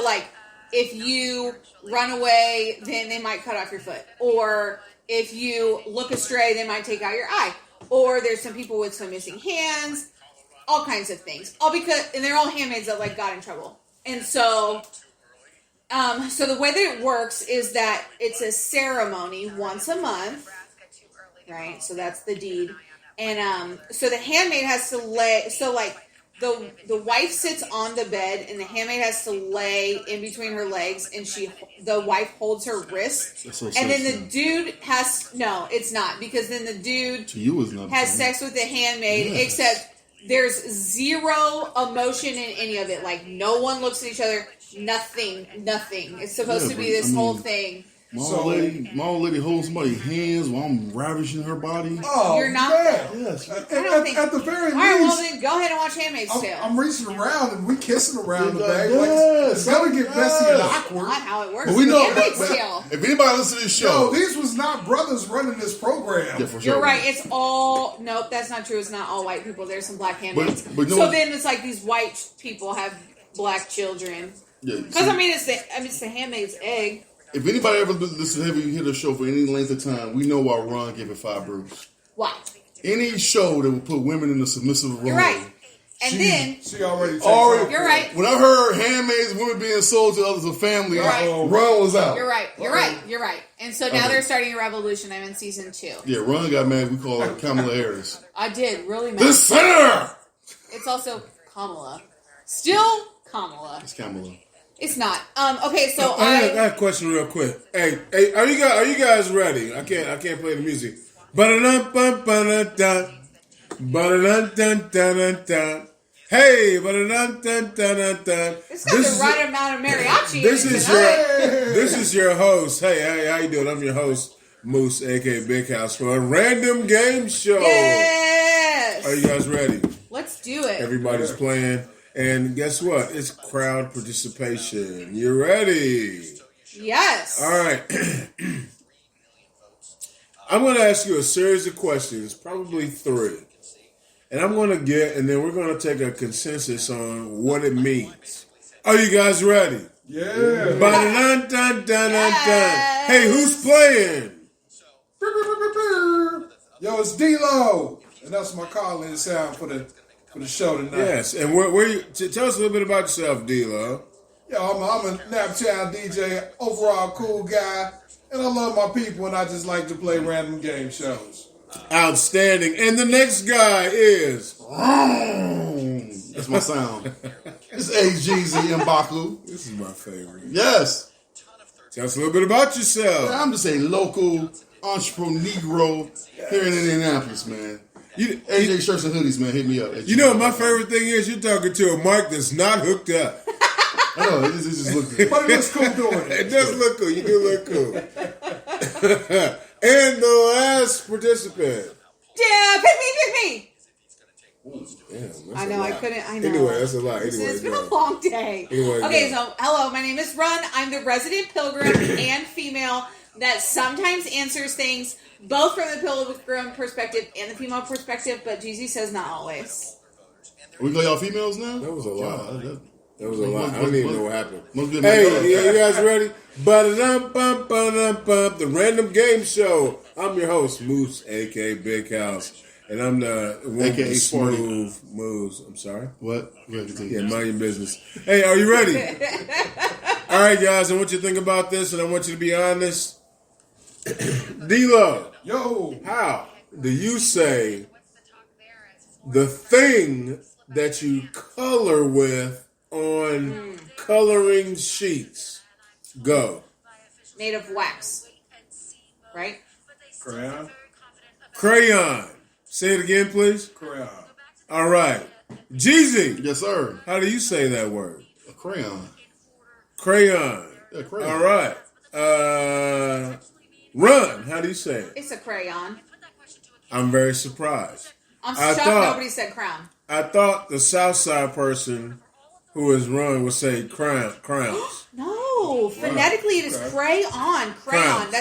if you run away, then they might cut off your foot. Or if you look astray, they might take out your eye. Or there's some people with some missing hands. All kinds of things. All because, and they're all handmaids that like got in trouble. And so, so the way that it works is that it's a ceremony once a month, right? So that's the deed. And so the handmaid has to lay. So like the wife sits on the bed, and the handmaid has to lay in between her legs, and the wife holds her wrist. So and then the dude has it's not, because then the dude to you is not has sex with the handmaid, except there's zero emotion in any of it. Like, no one looks at each other. Nothing. It's supposed to be this whole thing. My old lady holds somebody's hands while I'm ravishing her body. Oh, You're not. man. Yes. At the very All right, well least, then go ahead and watch Handmaid's Tale. I'm reaching around and we kissing around the bag. Yes. It's gonna get messy and awkward. Not how it works. But we know, Handmaid's Tale. if anybody listens to this show, No, these was not brothers running this program. yeah, for sure. You're right. It's all nope. That's not true. It's not all white people. There's some black handmaids. But no so one- then it's like these white people have black children. Yeah, Because it's the handmaid's egg. if anybody ever listen to Heavy Hitter show for any length of time, we know why Ron gave it 5 Bruce. Why? Any show that would put women in a submissive role. You're right. And then She already. you're right. When I heard handmaids, women being sold to others of family, You're right. Ron was out. You're right. You're right. And so now they're starting a revolution. I'm in season 2. Yeah, Ron got mad. We call her Kamala Harris. I did really mad. The senator! It's also Kamala. Still Kamala. It's Kamala. It's not. Okay, so I got a question real quick. Hey, are you guys ready? I can't play the music. Ba-da-dum-bum-ba-da-dum. Ba-da-dum-dum-dum-dum-dum. Hey, ba-da-dum-dum-dum-dum-dum. It's got the right amount of mariachi. This in it is tonight. this is your host. Hey, how you doing? I'm your host, Moose, aka Big House, for a random game show. Yes. Are you guys ready? Let's do it. Everybody's playing, and guess what? It's crowd participation. You ready? Yes. All right. I'm going to ask you a series of questions, probably 3. And I'm going to and then we're going to take a consensus on what it means. Are you guys ready? Yeah. Ba-da-dun-dun-dun-dun-dun. Hey, who's playing? Yo, it's D-Lo, and that's my calling sound for the show tonight. Yes, and where you, tell us a little bit about yourself, D-Lo. Yo, I'm a Naptown DJ, overall cool guy, and I love my people, and I just like to play random game shows. Outstanding. And the next guy is... That's my sound. It's AGZ Mbaku. This is my favorite. Yes. Tell us a little bit about yourself. I'm just a local entrepreneur Negro here in Indianapolis, man. AJ Shirts and Hoodies, man. Hit me up. You know, my favorite thing is you're talking to a mic that's not hooked up. I know, it just looks good. But it looks cool doing It it. does look cool. You do look cool. And the last participant. Yeah, pick me. Damn, I know, I couldn't. I know. Anyway, that's a lot. Anyway, It's been go. a long day. Anyway, Okay, go. so hello, my name is Run. I'm the resident pilgrim and female that sometimes answers things both from the pilgrim perspective and the female perspective, but Jeezy says not always. We got y'all females now? That was a lot. God, That was a lot. I don't even know what happened. Must be a Hey, man. you guys ready? Ba-da-dum-bum-ba-dum-bum. The Random Game Show. I'm your host, Moose, a.k.a. Big House. And I'm the one with AKA the Sparty. smooth moves. I'm sorry? What? Yeah, mind your business. Hey, are you ready? All right, guys, I want you to think about this, and I want you to be honest. D-Lo, Yo, how do you say the thing that you color with on coloring sheets? Go. Made of wax. Right? crayon, Crayon. Say it again, please. crayon. All right. Jeezy, Yes, sir. how do you say that word? A crayon. Crayon. Yeah, crayon. All right. Run. How do you say it? It's a crayon. I'm very surprised. I'm I shocked thought- nobody said crown. I thought the Southside person who is run would say crowns. No, phonetically it is crayon. Crayon. Crowns.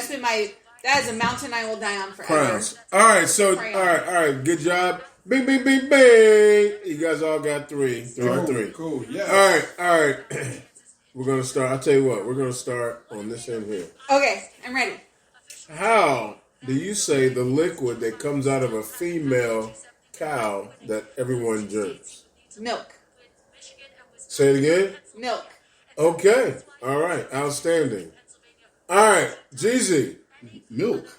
That is a mountain I will die on forever. Crowns. All right, so Crayon. all right. Good job. Bing, bing, bing, bing. You guys all got 3. There are 3. Cool, yeah. All right. We're gonna start. I'll tell you what. We're gonna start on this end here. Okay, I'm ready. How do you say the liquid that comes out of a female cow that everyone drinks? Milk. Say it again. Milk. Okay. All right. Outstanding. All right. Jeezy. Milk.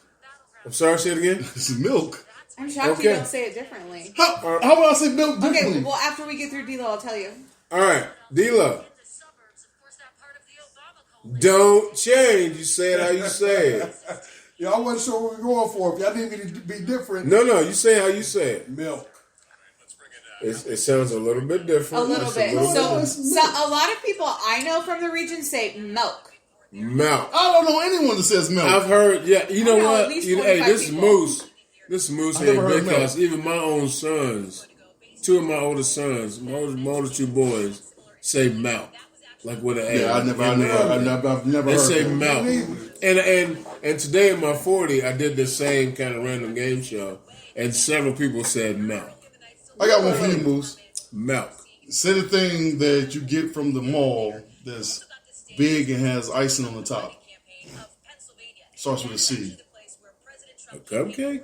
I'm sorry. Say it again. This is milk. I'm shocked Okay. you don't say it differently. How would I say milk differently? Okay, well, after we get through D-Lo, I'll tell you. All right. D-Lo. Don't change. You say it how you say it. Yeah, I wasn't sure what we were going for. If y'all need me to be different, No, you say how you say it. milk. It sounds a little bit different. A little It's bit. different. So a lot of people I know from the region say milk. Milk. I don't know anyone that says milk. I've heard. Yeah, you know I know at what? least Hey, 25 this people. Moose. This Moose I've here never heard because milk. even my own sons, two of my older sons, my older two boys, say milk. Like with an A. Yeah, I've never They heard say that. milk. And today in my 40, I did the same kind of random game show, and several people said milk. I got one for you, Moose. Milk. Say the thing that you get from the mall that's big and has icing on the top. Starts with a C. A cupcake?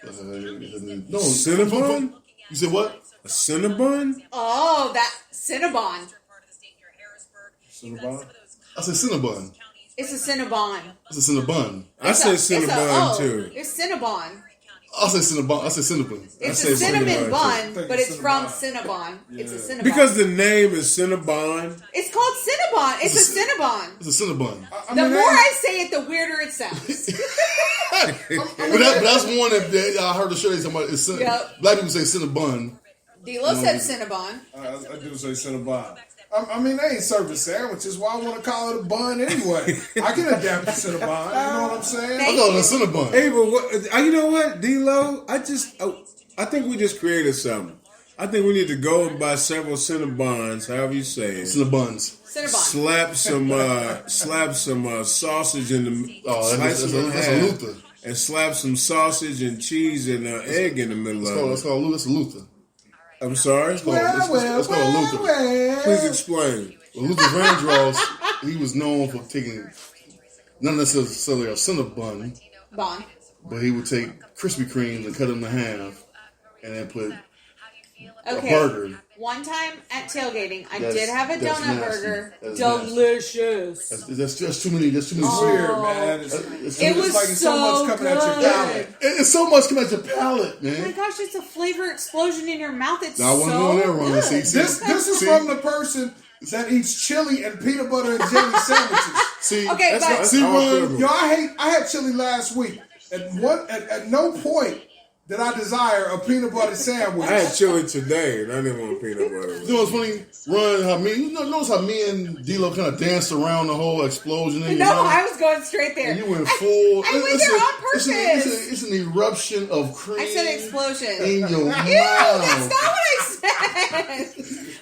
No, Cinnabon? You said what? A Cinnabon? Oh, that Cinnabon. Cinnabon? I said Cinnabon. It's a Cinnabon. I said Cinnabon. I say It's a Cinnabon O. too. It's Cinnabon. I said Cinnabon. I said Cinnabon. It's say a cinnamon Cinnabon, bun, too. but it's from Cinnabon. Cinnabon. It's a Cinnabon. Because the name is Cinnabon. It's called Cinnabon. It's a Cinnabon. It's a Cinnabon. The more I say it, the weirder it sounds. But that's one that I heard the show they talking about. It's Yep. Black people say Cinnabon. D-Lo said Cinnabon. I do say Cinnabon. I mean, they ain't serving sandwiches. Why I want to call it a bun anyway? I can adapt to Cinnabon. You know what I'm saying? I call it a Cinnabon. Hey, but you know what, D-Lo? I think we just created something. I think we need to go and buy several Cinnabons, however you say it. Cinnabons. Cinnabon. Slap some sausage in the Oh, slice that's them in a half, Luther. and slap some sausage and cheese and egg in the middle That's of it. called Luther. I'm sorry. It's called Luther. Please explain. Well, Luther Vandross, he was known for taking not necessarily a Cinnabon, Bon. but he would take Krispy Kremes and cut them in half, and then put a Okay. burger. One time at tailgating, I That's- did have a that's donut nasty. burger. That's Delicious. That's just too many. That's too many. It's weird, man. It's It was like it's so so much coming at your good. palate. It's so much coming at your palate, Oh my man. gosh, it's a flavor explosion in your mouth. It's Now, I wasn't so going there, Ron. good. See, This is See? from the person that eats chili and peanut butter and jelly sandwiches. See, Okay, That's but not- see, all Ron. criminal. Yo, I had chili last week. At no point did I desire a peanut butter sandwich. I had chili today, and I didn't want peanut butter. You know what's funny? Ron, notice how me and D-Lo kind of danced around the whole explosion in your no, mouth? I was going straight there. And you went full. I went there on purpose. It's an eruption of cream. I said explosion. in your mouth. Ew, that's not what I said.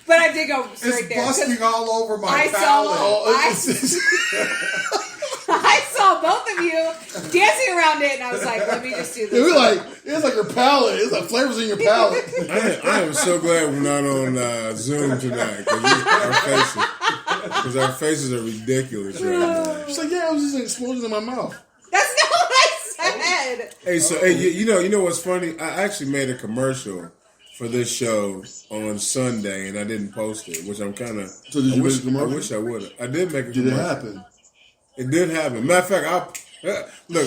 But I did go straight It's there. 'cause busting all over my I saw- palate. Oh, it's- I saw both of you dancing around it, and I was like, "Let me just do It this." was like it's like your palate. It's like flavors in your palate. I am so glad we're not on Zoom tonight because our faces are ridiculous right now. She's like, yeah, it was just an explosion in my mouth. That's not what I said. Hey, so you know what's funny? I actually made a commercial for this show on Sunday, and I didn't post it, which I'm kind of. So did you make a I commercial? wish I would have. I did make a Did it commercial. happen? It did happen. Matter of fact,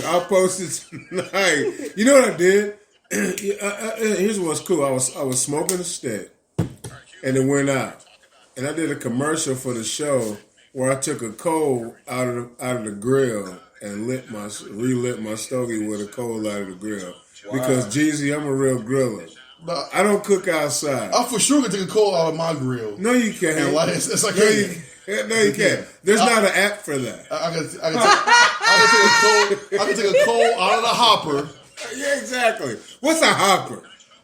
I'll post it tonight. You know what I did? Here's what's cool. I was smoking a stick, and it went out. And I did a commercial for the show where I took a coal out of the grill and relit my stogie with a coal out of the grill. Because Jeezy, I'm a real griller. No, I don't cook outside. I for sure could take a coal out of my grill. No, you can't. And like, it's like no, you can't. There's not an app for that. I can take a coal out of the hopper. Yeah, exactly. What's a hopper?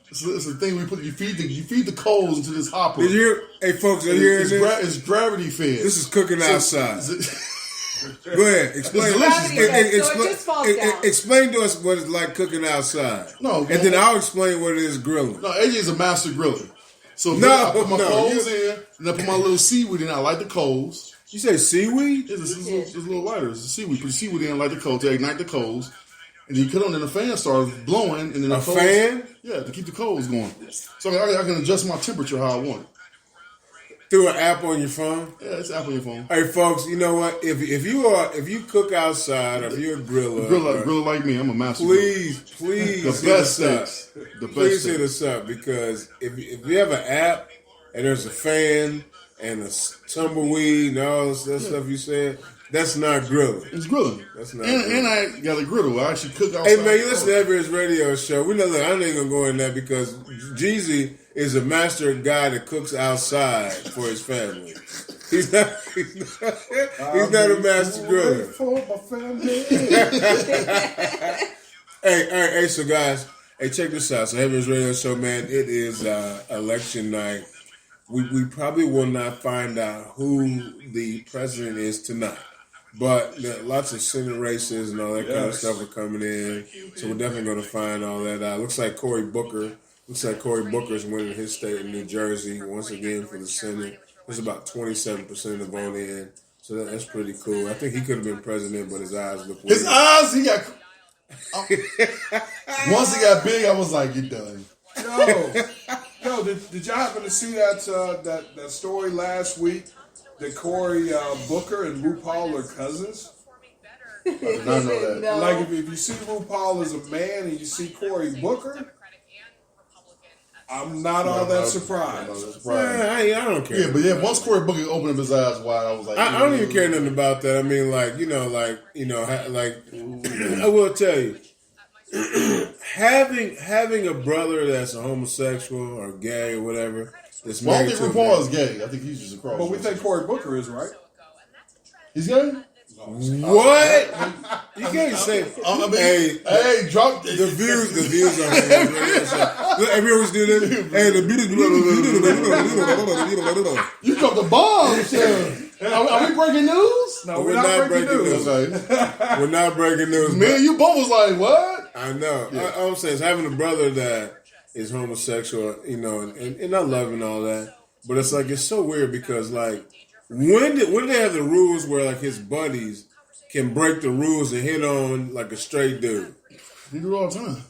It's a thing we put. You feed the coals into this hopper. Did you, hey folks, are you hearing this? It's gravity fed. This is cooking outside. Go ahead, explain. It's delicious. So it just falls down. Explain to us what it's like cooking outside. No, and then I'll explain what it is grilling. No, AJ is a master griller. So No, I put my no, coals in. And I put my little seaweed in. I like the coals. You say seaweed? It's a little lighter. It's a seaweed. Put the seaweed in, like the coals, to ignite the coals. And then you cut on, and the fan starts blowing. And then the coals, fan? Yeah, to keep the coals going. So I can adjust my temperature how I want it. Through an app on your phone? Yeah, it's an app on your phone. Hey, folks, you know what? If you cook outside, or if you're a griller, Griller like me, I'm a master. please the hit best us up. steaks. The Please best hit steaks. us up, because if you have an app and there's a fan and a tumbleweed and all that stuff you said, that's not grilling. It's grilling. That's not and grilling. I got a griddle. I actually cook outside. Hey man, you listen to Everett's radio show. We know. Look, I ain't gonna go in that because Jeezy is a master guy that cooks outside for his family. He's not a master griller. For my family. Hey, so guys, hey, check this out. So Everett's radio show, man, it is election night. We probably will not find out who the president is tonight. But lots of Senate races and all that kind of stuff are coming in. So we're definitely going to find all that out. Looks like Cory Booker's winning his state in New Jersey once again for the Senate. There's about 27% of the vote in. So that's pretty cool. I think he could have been president, but his eyes look weird. His eyes, he got... Once he got big, I was like, you're done. Yo, did y'all happen to see that story last week that Cory Booker and RuPaul are cousins? I did not know that. No. Like if you see RuPaul as a man and you see Cory Booker, I'm not all that surprised. I don't care. Yeah, but once Cory Booker opened up his eyes wide, I was like, I don't even care nothing about that. I mean, I will tell you, having a brother that's a homosexual or gay or whatever that's Well, I married don't to think a RuPaul is gay. I think he's just a cross. But we think Cory Booker is, right? He's gay? what? You can't say. Hey, drop The views on here. Look, we always do this. Hey, You dropped the bomb, shit. Are we breaking news? No, we're not breaking news. Okay. We're not breaking news. Man, you both was like, what? I know. Yeah. All I'm saying is having a brother that is homosexual, and I love and all that, but it's like it's so weird because like when did they have the rules where like his buddies can break the rules and hit on like a straight dude? You do it all the time.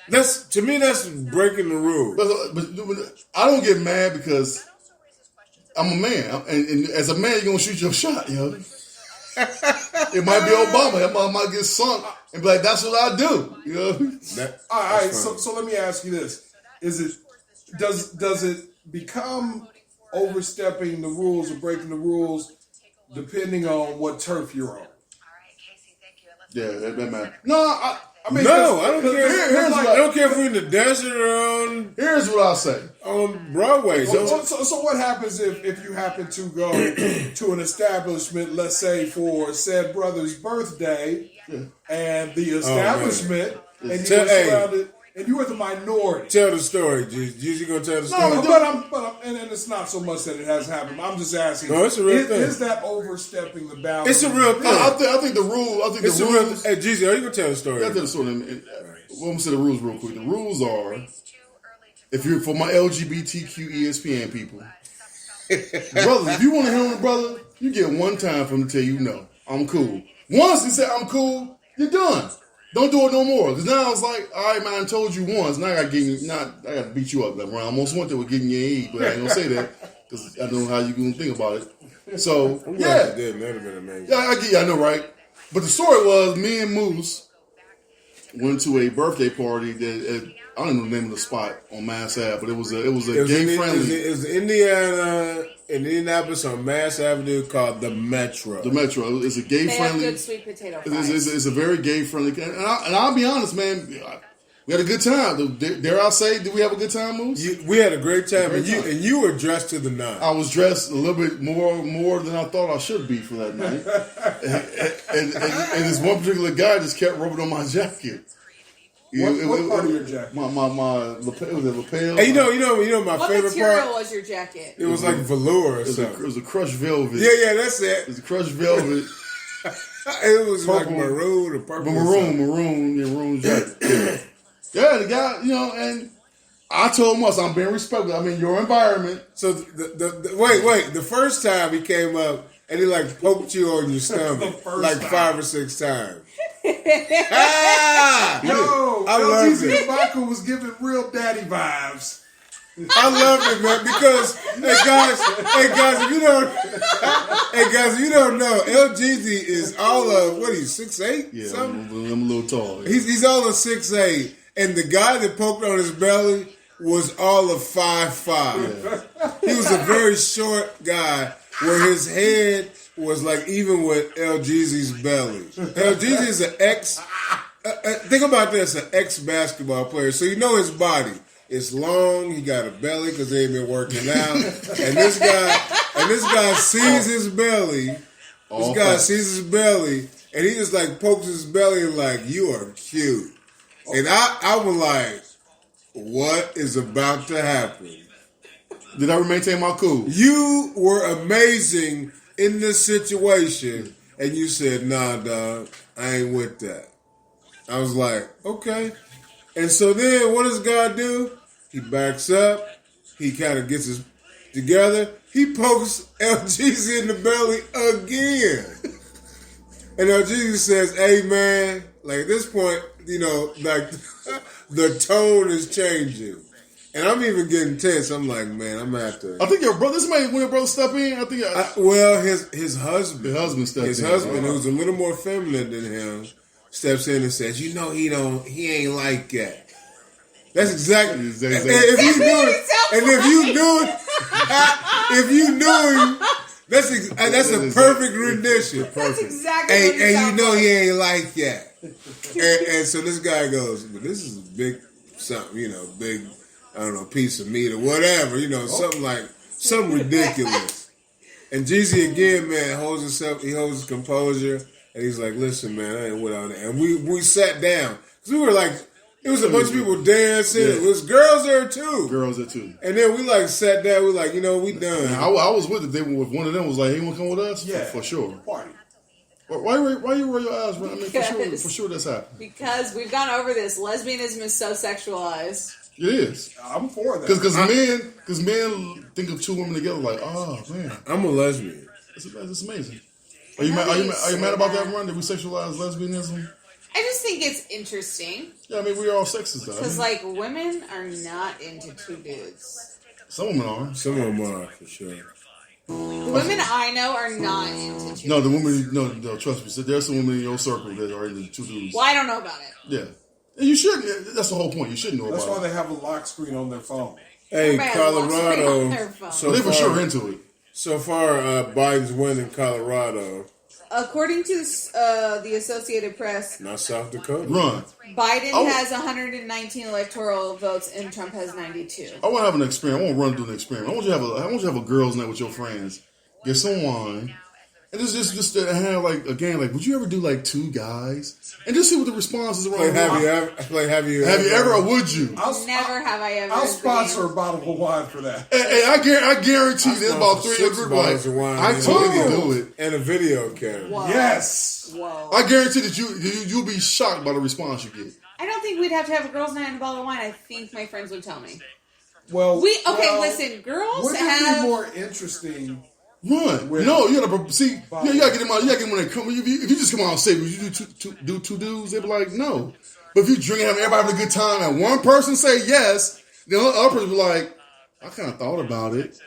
That's breaking the rules. But I don't get mad because I'm a man, and as a man, you're gonna shoot your shot, yo. It might be Obama. That might get sunk and be like, "That's what I do," you know. All right. So let me ask you this: does it become overstepping the rules or breaking the rules depending on what turf you're on? Yeah, that matters. No, I mean, No, I don't care. Here's I don't care if we're in the desert or here's what I'll say. on Broadway. So what happens if you happen to go to an establishment, let's say for said brother's birthday, and the establishment, and you were surrounded, and you were the minority? Tell the story, Gigi. You gonna tell the story? No, but and it's not so much that it has happened. I'm just asking. No, it's a real thing. Is that overstepping the boundary? It's a real thing. I think the rule. I think It's the a real. rules. Hey, Gigi, are you gonna tell the story? I tell the story. Well, I'm gonna say the rules real quick. The rules are, if you're for my LGBTQ ESPN people, brothers, if you want to hit on a brother, you get one time for him to tell you no, I'm cool. Once he said I'm cool, you're done. Don't do it no more. Because now it's like, all right, man, I told you once. Now I got to beat you up. Like, I almost went there with getting your E, but I ain't gonna say that because I know how you gonna think about it. So I'm glad yeah, you did. That'd have been amazing. I know, right? But the story was, me and Moose went to a birthday party that I don't know the name of the spot on Mass Ave, but it was a gay friendly. It was in Indianapolis on Mass Avenue called the Metro. The Metro. It's a gay They friendly. have good sweet potato fries. It's a very gay friendly. And I'll be honest, man. We had a good time. Dare I say, did we have a good time, Moose? We had a great time, Great time. and you were dressed to the nines. I was dressed a little bit more than I thought I should be for that night. and this one particular guy just kept rubbing on my jacket. What part of your jacket? My lapel. Was it lapel? Hey, you know my What favorite material part? was your jacket? It was like velour or It something. was a crushed velvet. Yeah, that's It it. was a crushed velvet. It was like Purple. maroon or purple. Maroon jacket. Yeah, the guy, and I told him, I'm being respectful. I'm in your environment. So wait. The first time he came up and he like poked you on your stomach like time. 5 or 6 times. Yo, I loved LGZ it. Michael was giving real daddy vibes. I loved it, man, because hey guys, if you don't know, LGZ is all of what he's 6'8"? Yeah, something? I'm a little tall. Yeah. He's all of 6'8", and the guy that poked on his belly was all of 5'5". He was a very short guy, where his head was like even with LGZ's belly. LGZ is an ex. Think about this: an ex-basketball player, so you know his body. It's long. He got a belly because they ain't been working out. And this guy sees his belly. Sees his belly, and he just like pokes his belly and like, you are cute. And I was like, what is about to happen? Did I maintain my cool? You were amazing in this situation, and you said, nah, dog, I ain't with that. I was like, okay. And so then what does God do? He backs up. He kind of gets his together. He pokes LGZ in the belly again. And LGZ says, hey, man, like at this point, you know, like the tone is changing. And I'm even getting tense. I'm like, man, I'm going to have to. I think your brother, this man, when your brother step in, I think. Well, his husband. The husband stepped in. His husband, who's a little more feminine than him, steps in and says, you know, he ain't like that. That's exactly. If you knew him, that's a perfect rendition. That's exactly. And you know he ain't like that. And so this guy goes, well, this is a big something, you know, big, I don't know, piece of meat or whatever, you know, something ridiculous. And Jeezy again, man, holds his composure, and he's like, listen, man, I ain't with all that. And we sat down, because we were like, it was a bunch of people dancing. Yeah. It was girls there too. And then we like sat down. We like, you know, we done. Man, I was with it. They with one of them was like, "Hey, you want to come with us?" Yeah, for sure. Party. Why you roll your eyes? Man? I mean, for sure that's happening. Because we've gone over this. Lesbianism is so sexualized. It is. I'm for that. Because men think of two women together like, oh man, I'm a lesbian. It's amazing. Are you mad about that run? Did we sexualize lesbianism? I just think it's interesting. Yeah, I mean, we're all sexist, though. Because, like, women are not into two dudes. Some women are. Some of them are, for sure. The women I know are not into two No, the dudes. women, no, trust me. There's some women in your circle that are into two dudes. Well, I don't know about it. Yeah. And you should. That's the whole point. You shouldn't know That's about why it. they have a lock screen on their phone. Hey, Everybody has lots of screen on Colorado. their phone. So They're for far, sure into it. So far, Biden's winning Colorado. According to the Associated Press, Not South Dakota. Run. Biden has 119 electoral votes and Trump has 92. I want to have an experiment. I want to run through an experiment. I want you to have a girls' night with your friends. Get some wine. And just to have like a game. Like, would you ever do like two guys? And just see what the responses are. Have you ever or would you? Never have I ever. I'll sponsor a bottle of wine for that. Hey, I guarantee there's about 300 bottles of wine. I totally do it. And a video camera. Whoa. Yes. Whoa. I guarantee that you'll be shocked by the response you get. I don't think we'd have to have a girls' night and a bottle of wine. I think my friends would tell me. Well, listen, girls wouldn't have. it be more interesting? Run. No, you gotta see. You gotta get them out. You gotta get them when they come. If you just come out and say, "Would you do two dudes?" They be like, "No." But if you drink and everybody having a good time, and one person say yes, the other person be like, "I kind of thought about it."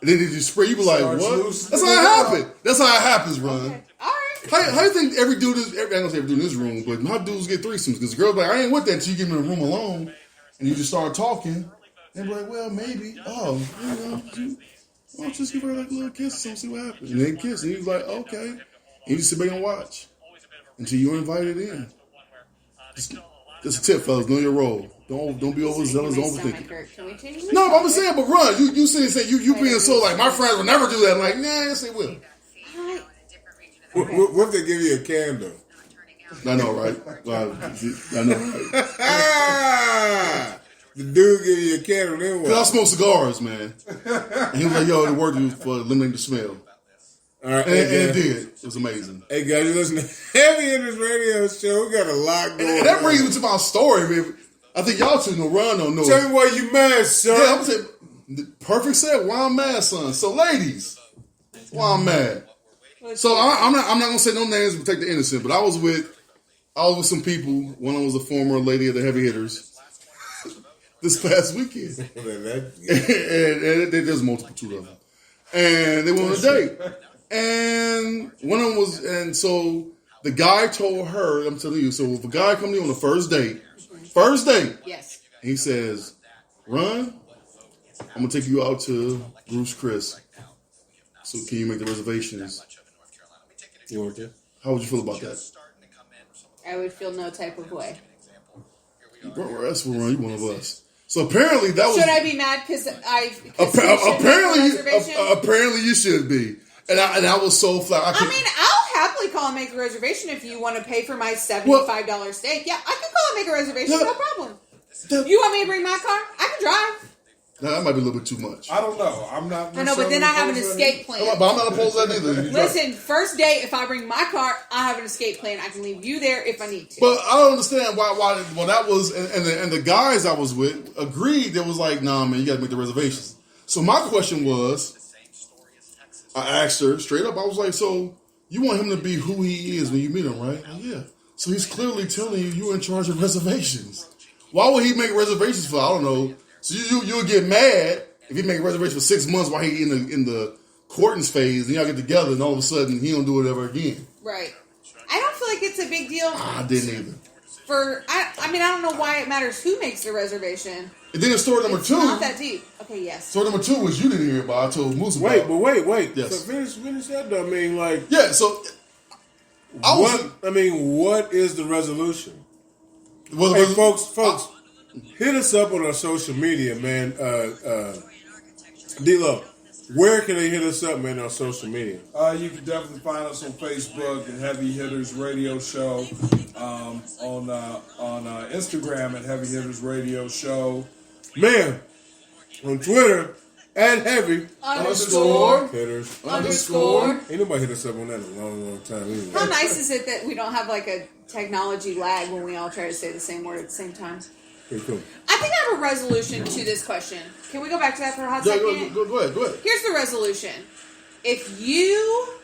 And then you spray. You be like, "What?" That's how it happens. That's how it happens, Ron. Okay. All right. How you think every dude is? I don't say every dude in this room, but how dudes get threesomes? Because girls be like, "I ain't with that." Until you get them in a room alone, and you just start talking. They be like, "Well, maybe." Oh, why don't you just give her like a little kiss and see what happens? And then kiss. And he was like, okay. And you just sit back and watch until you're invited in. Just a tip, fellas. Know your role. Don't be overzealous. Don't overthink it. Can we change this? No, I'm just saying, but run. You sitting saying you being so like, my friends would never do that. I'm like, nah, yes, they will. What if they give you a candle? I know, right? I know, right? The dude give you a candle, then what? Cause I smoke cigars, man. And he was like, yo, it worked for eliminating the smell. All right, And it did. It was amazing. Hey, guys, you listen to Heavy in this radio show. We got a lot going on. And that brings me to my story, man. I I think y'all two know. Ron don't know. Tell me why you mad, son. Yeah, I'm saying. Perfect said, why I'm mad, son. So, ladies, why I'm mad. So I'm not gonna say no names and protect the innocent, but I was with some people. One of them was a former lady of the Heavy Hitters this past weekend, and there's multiple two of them, and they went on a date, and one of them was, and so the guy told her, I'm telling you, so if a guy comes to you on the first date, yes, he says, "Run, I'm gonna take you out to Bruce Chris. So can you make the reservations?" You want that? How would you feel about that? I would feel no type of way. That's what Ron, you one of us. So apparently that was. Should I be mad because Apparently you should be. And I was so flat. I mean, I'll happily call and make a reservation if you want to pay for my $75 steak. Yeah, I can call and make a reservation, no problem. You want me to bring my car? I can drive. No, that might be a little bit too much. I don't know. I'm not. I know, but then I have an escape plan. But I'm not opposed to that either. Listen, first date, if I bring my car, I have an escape plan. I can leave you there if I need to. But I don't understand why well, that was, and the guys I was with agreed. They was like, nah, man, you got to make the reservations. So my question was, I asked her straight up, I was like, so you want him to be who he is when you meet him, right? Like, yeah. So he's clearly telling you you're in charge of reservations. Why would he make reservations for, I don't know, so you'll get mad if he make a reservation for 6 months while he in the courting phase, and y'all get together, and all of a sudden he don't do it ever again. Right. I don't feel like it's a big deal. I didn't either. I mean, I don't know why it matters who makes the reservation. And then story number two. Not that deep. Okay, yes. Story number two was you didn't hear about. I told Moose about. Wait. Yes. So finish that though. I mean, like, yeah. So what is the resolution? Well, hey, folks, hit us up on our social media, man. D-Lo, where can they hit us up, man, on social media? You can definitely find us on Facebook at Heavy Hitters Radio Show, on Instagram at Heavy Hitters Radio Show. Man, on Twitter at Heavy _ Hitters _ Ain't nobody hit us up on that in a long time. Anyway. How nice is it that we don't have like a technology lag when we all try to say the same word at the same time? Pretty cool. I think I have a resolution to this question. Can we go back to that for a hot second? Go ahead. Here's the resolution. If you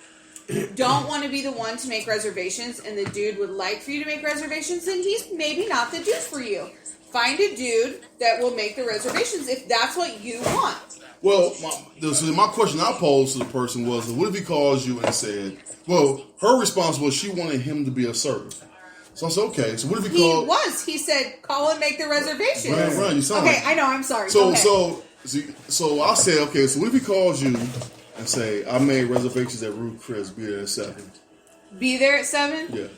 don't want to be the one to make reservations and the dude would like for you to make reservations, then he's maybe not the dude for you. Find a dude that will make the reservations if that's what you want. Well, my question I posed to the person was, what if he calls you and said, well, her response was she wanted him to be assertive. So I said, okay. So what if he called? He said, call and make the reservations. Right. You sound okay, like, I know. I'm sorry. So I said, okay. So what if he calls you and say, I made reservations at Ruth Chris, be there at 7. Be there at 7? Yeah.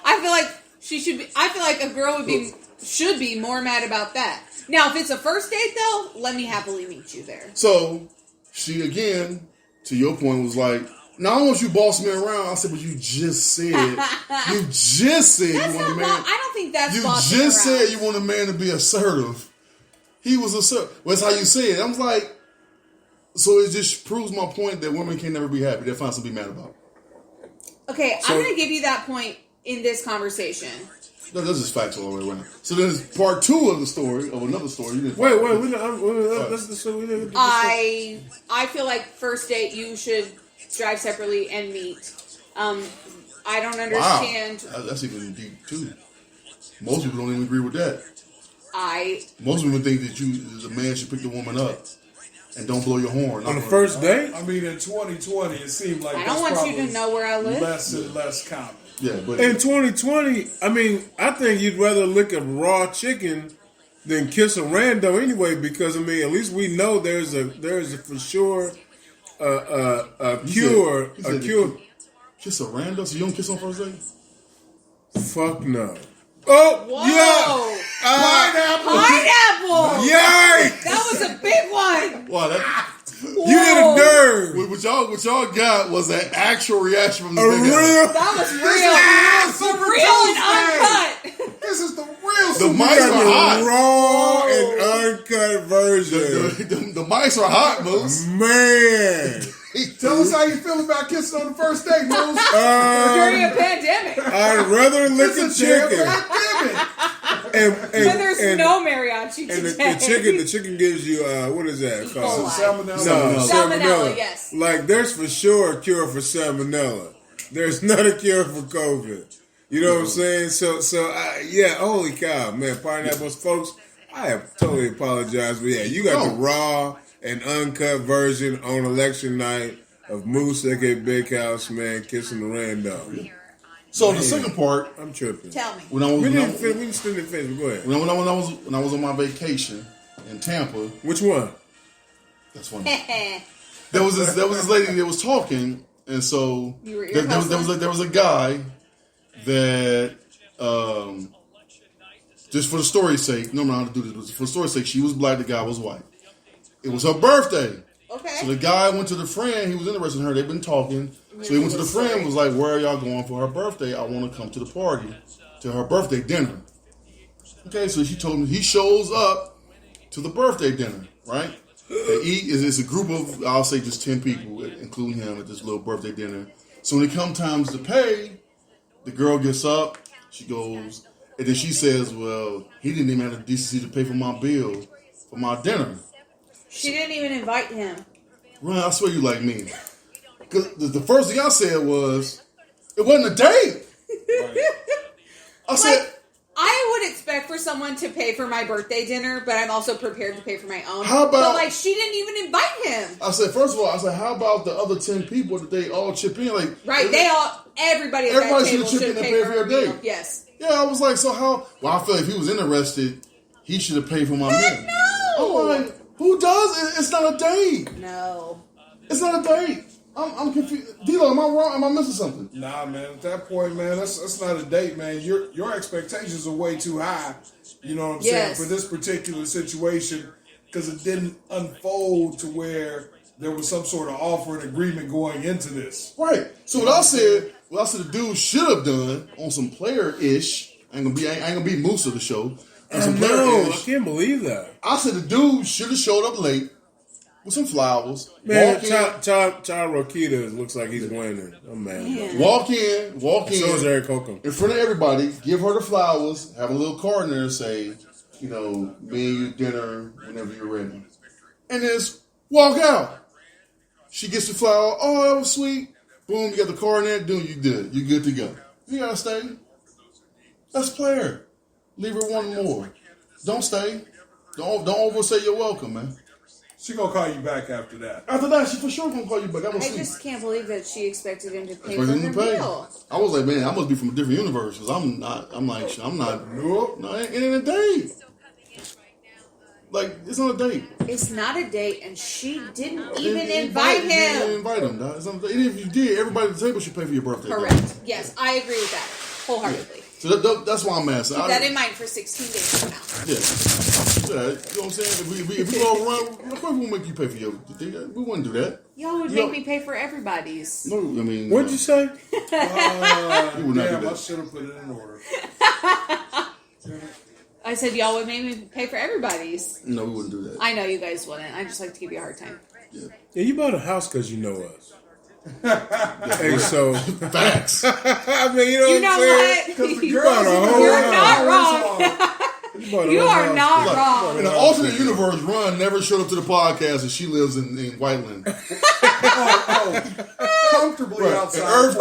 I feel like she should be. I feel like a girl should be more mad about that. Now, if it's a first date, though, let me happily meet you there. So she again, to your point, was like, "Now I want you bossing me around." I said, "But you just said, That's you want a man." I don't think that's you bossing just around. said you want a man to be assertive. He was assertive. Well, that's how you say it. I was like, so it just proves my point that women can never be happy. They find something to be mad about. Okay, I'm going to give you that point in this conversation. No, that's just facts all the way around. So then it's part 2 of the story, of another story. Wait, I feel like first date you should drive separately and meet. I don't understand. Wow. That's even deep too. Most people don't even agree with that. Most people think that the man should pick the woman up and don't blow your horn on the first date. I mean, in 2020, it seemed like I don't want you to know where I live. Less and less common. Yeah, but in 2020, I mean, I think you'd rather lick a raw chicken than kiss a rando anyway, because I mean, at least we know there's a for sure a cure. Kiss a rando? So you don't kiss on first date? Fuck no. Oh, whoa. Yeah! Pineapple! Yikes! That was a big one! Wow, you hit a nerve! What y'all got was an actual reaction from the big real. That was real. Real and uncut. This is the real. The mice are hot. Raw and uncut version. The mice are hot, Moose. Man. Tell us how you feel about kissing on the first date, Moose. During a pandemic. I'd rather lick a chicken. But there's no mariachi And today. the chicken gives you what is that called? Salmonella. No, Salmonella, yes. Like there's for sure a cure for salmonella. There's not a cure for COVID. You know what I'm saying? So yeah, holy cow, man, pineapples, folks. I have totally apologized, but yeah, you got the raw and uncut version on election night of Moose aka Big House, man, kissing the rain dog. So the second part, I'm tripping. Tell me. We didn't finish. Go ahead. When I was on my vacation in Tampa. Which one? That's funny. there was this lady that was talking, and so there was a guy that just for the story's sake, no matter how to do this, for the story's sake, she was black, the guy was white. It was her birthday. Okay. So the guy went to the friend, he was interested in her, they've been talking. So he went to the friend and was like, where are y'all going for her birthday? I want to come to the party, to her birthday dinner. Okay, so she told him he shows up to the birthday dinner, right? They eat, it's a group of, I'll say just 10 people, including him at this little birthday dinner. So when it comes times to pay, the girl gets up, she goes, and then she says, well, he didn't even have the decency to pay for my bill for my dinner. She didn't even invite him. Ryan, I swear you like me. Because the first thing I said was, it wasn't a date. I said, I would expect for someone to pay for my birthday dinner, but I'm also prepared to pay for my own. How about? But she didn't even invite him. I said, first of all, how about the other 10 people that they all chip in? Like, right? Everybody at that table should have paid for your date. Yes. Yeah, I was like, so how? Well, I feel like if he was interested, he should have paid for my meal. No. I'm like, who does it? It's not a date. No. It's not a date. I'm confused. D-Lo, am I wrong? Am I missing something? Nah, man. At that point, man, that's not a date, man. Your expectations are way too high. You know what I'm saying, for this particular situation, because it didn't unfold to where there was some sort of offer and agreement going into this. Right. So what I said the dude should have done on some player-ish. I ain't gonna be Moose of the show. I can't believe that. I said the dude should have showed up late with some flowers. Man, Child Rokita looks like he's winning. I'm mad. Man. Walk in. So is Eric Holcomb. In front of everybody, give her the flowers, have a little card in there and say, me and you dinner whenever you're ready. And just walk out. She gets the flower. Oh, that was sweet. Boom, you got the card in there. Dude, you good. You good to go. You gotta stay. That's player. Leave her one more. Don't stay. Don't overstay your welcome, man. She gonna call you back after that. After that, she for sure gonna call you back. I just can't believe that she expected him to pay for her meal. I was like, man, I must be from a different universe because I'm not. Nope. No, it ain't a date. Like, it's not a date. It's not a date, and she didn't even invite him. Didn't invite him, dog. Even if you did, everybody at the table should pay for your birthday. Correct. Dog. Yes, I agree with that wholeheartedly. Yeah. So that's why I'm asking. Keep that in mind for 16 days from now. Yeah. You know what I'm saying? If we all run, of course we'll make you pay for your. We wouldn't do that. Y'all would make me pay for everybody's. No, I mean. What'd you say? You would not do that. I should have put it in order. I said y'all would make me pay for everybody's. No, we wouldn't do that. I know you guys wouldn't. I just like to give you a hard time. Yeah, you bought a house because you know us. Hey, so facts. I mean, you know what? What? You bought a whole You're not wrong. You are not wrong. In an alternate universe, Ron never showed up to the podcast, and she lives in Whiteland. Comfortably outside. Earth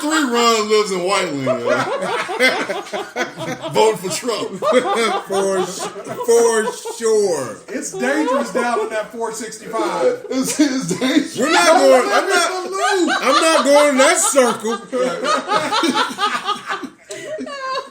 3, Ron lives in Whiteland. Vote for Trump. for sure. It's dangerous down in that 465. It's dangerous. We're not going. I'm not going in that circle.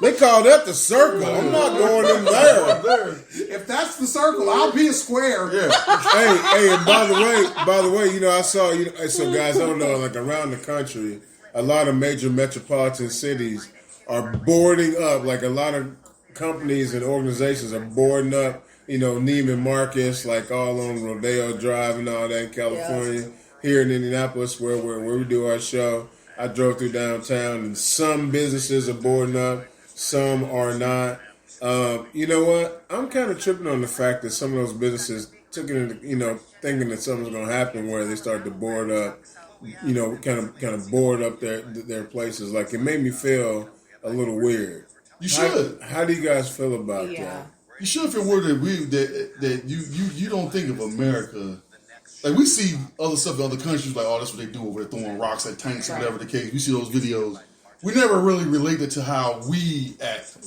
They call that the circle. I'm not going in there. If that's the circle, I'll be a square. Yeah. Hey, and by the way, I saw, so guys don't know, like around the country, a lot of major metropolitan cities are boarding up, like a lot of companies and organizations are boarding up, Neiman Marcus, like all on Rodeo Drive and all that in California. Yeah. Here in Indianapolis, where we do our show, I drove through downtown, and some businesses are boarding up, some are not. You know what? I'm kind of tripping on the fact that some of those businesses took it into, thinking that something's going to happen where they start to board up, kind of board up their places. Like, it made me feel a little weird. You should. How do you guys feel about that? You should feel worried that you don't think of America. Like, we see other stuff in other countries, like, oh, that's what they do over there, throwing rocks at tanks or whatever the case. We see those videos. We never really relate it to how we act,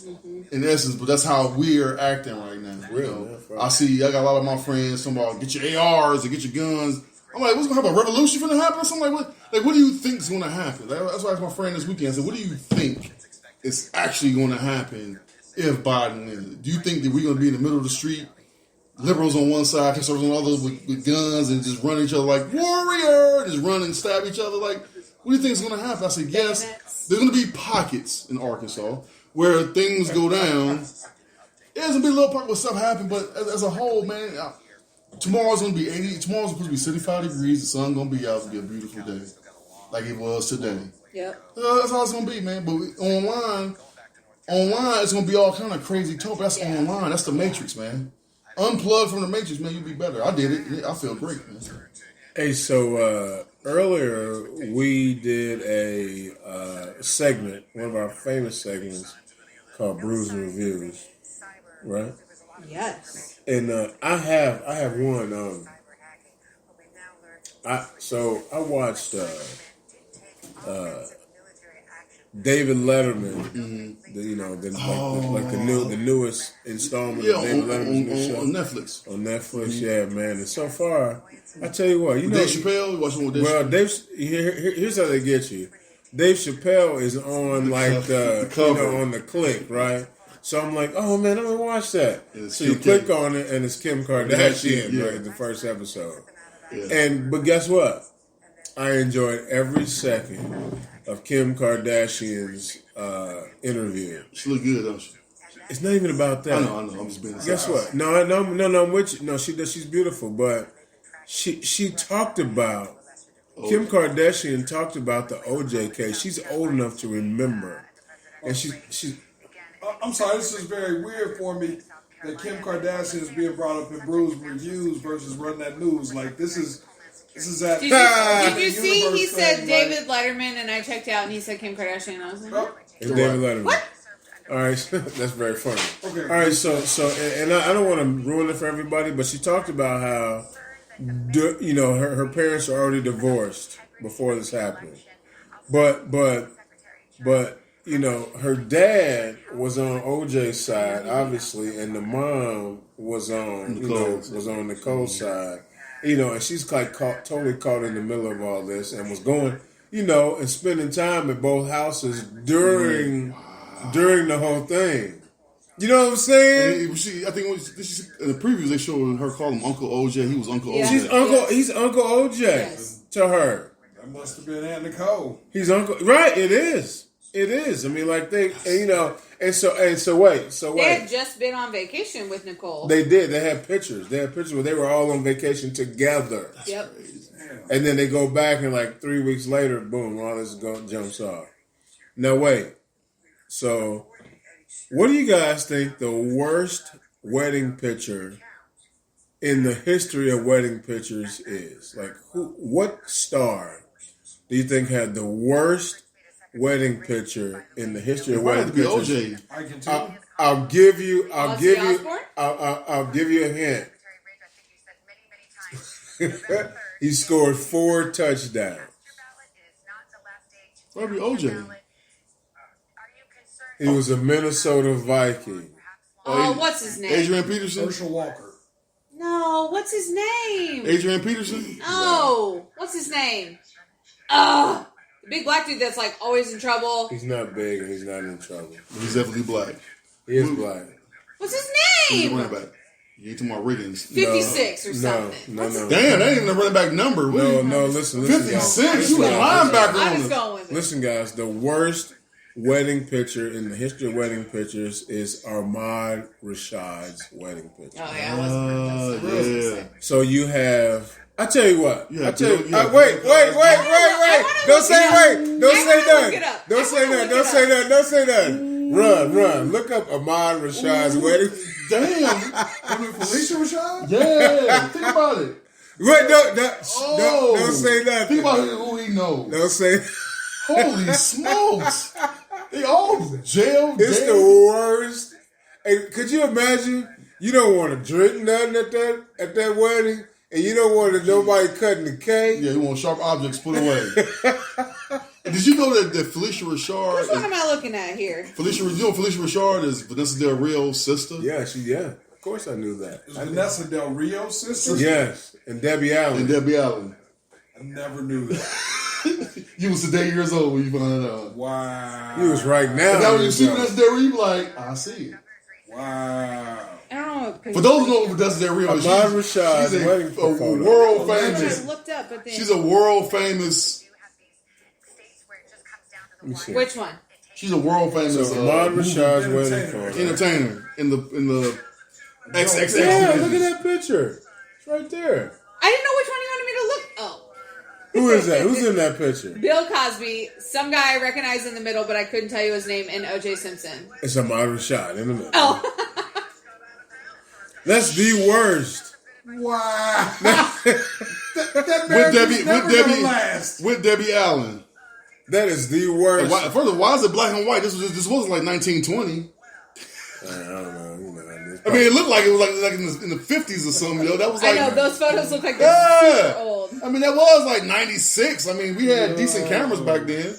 in essence, but that's how we're acting right now. Really? I got a lot of my friends, some about get your ARs and get your guns. I'm like, what's going to happen? A revolution going to happen or something? What do you think is going to happen? That's why I asked my friend this weekend. I said, what do you think is actually going to happen if Biden wins? Do you think that we're going to be in the middle of the street, liberals on one side, conservatives on the other with guns and just run each other like warrior, just run and stab each other? Like, what do you think is going to happen? I said, yes, there's going to be pockets in Arkansas where things go down. There's going to be a little part where stuff happen, but as a whole, man, tomorrow's going to be 80. Tomorrow's supposed to be 75 degrees. The sun's going to be out. It's going to be a beautiful day, like it was today. Yep. That's how it's going to be, man. But online, it's going to be all kind of crazy talk. That's online. That's the Matrix, man. Unplug from the Matrix, man. You'll be better. I did it. I feel great, man. Hey, so earlier we did a segment, one of our famous segments, called Brews and Reviews, right? Yes. And I have one. I watched David Letterman, the newest installment of David Letterman's new show on Netflix. On Netflix, yeah, man. And so far, I tell you what, Dave Chappelle, watching with Dave. Well, here's how they get you. Dave Chappelle is on the cover. on the click, right? So I'm like, oh man, I'm gonna watch that. So you Kim click on it, and it's Kim Kardashian, right? The first episode. Yeah. But guess what? I enjoyed every second of Kim Kardashian's interview. She look good, don't she? It's not even about that. I know. I'm just being. Guess what? No, I'm with you. No, she does. She's beautiful, but she talked about Kim Kardashian talked about the OJ case. She's old enough to remember, and she's. I'm sorry, this is very weird for me that Kim Kardashian is being brought up in Brews Reviews versus Run That News. Like, this is that. Did you see? universe He said thing, David Letterman, and I checked out, and he said Kim Kardashian. And I was like, It's David Letterman. What? All right, that's very funny. Okay. All right, so and I don't want to ruin it for everybody, but she talked about how, her parents are already divorced before this happened, but her dad was on OJ's side, obviously, and the mom was on Nicole's side. And she's like totally caught in the middle of all this, and was going, and spending time at both houses during the whole thing. You know what I'm saying? I think in the previews they showed her call him Uncle OJ. He was Uncle OJ. He's Uncle OJ to her. That must have been Aunt Nicole. He's Uncle. Right? It is. It is. I mean, like they, and so wait. They had just been on vacation with Nicole. They did. They had pictures. They had pictures where they were all on vacation together. Yep. And then they go back, and like 3 weeks later, boom, all this jumps off. Now wait. So, what do you guys think the worst wedding picture in the history of wedding pictures is? Like, what star do you think had the worst wedding picture in the history of wedding pictures? OJ. I can tell. I'll give you a hint. He scored 4 touchdowns. Probably OJ. He was a Minnesota Viking. Oh, what's his name? Adrian Peterson. Herschel Walker. No, what's his name? Adrian Peterson. No, what's his name? The big black dude that's like always in trouble. He's not big and he's not in trouble. He's definitely black. He is black. What's his He's a name? running back. You ain't talking about Riggins. 56 or something. No. Damn, that ain't even a running back number. No, listen. 56? You a linebacker I on was it. going with it. Listen, guys, the worst wedding picture in the history of wedding pictures is Ahmad Rashad's wedding picture. Oh, yeah. Yeah. So you have... I tell you what. Yeah, wait. Don't say nothing. Run. Look up Ahmad Rashad's wedding. Damn. Felicia Rashad? Yeah. Think about it. Wait, don't say nothing. Think about who he knows. Don't say... Holy smokes. They all jail. It's the worst. Hey, could you imagine? You don't want to drink nothing at that wedding, and you don't want nobody cutting the cake. Yeah, you want sharp objects put away. Did you know that Felicia Rashard? Which one am I looking at here? Felicia Rashard is Vanessa Del Rio's sister. Yeah, of course I knew that. Is Vanessa Del Rio's sister? Yes, and Debbie Allen. I never knew that. You was today years old when you found that out. Wow. He was right now. And now when you see Vanessa Del Rio, you be like, I see it. Wow. I don't know. For those who know Vanessa Del Rio, she's a world famous. I looked up, but then She's a world famous. Let me see. which one? She's a world famous Ahmad Rashad's wedding photo. entertainer in the XXX. Yeah, look at that picture. It's right there. I didn't know which one you wanted me to look. Oh. Who is that? Who's in that picture? Bill Cosby, some guy I recognized in the middle, but I couldn't tell you his name, and O.J. Simpson. It's Ahmad Rashad in the middle. Oh. That's the worst. Wow. that marriage is never gonna last. With Debbie Allen. That is the worst. Further, why is it black and white? This wasn't like 1920. I don't know. I mean, it looked like it was like in the 50s or something. That was like, I know, those photos look like they're super old. I mean, that was like 96. I mean, we had decent cameras back then.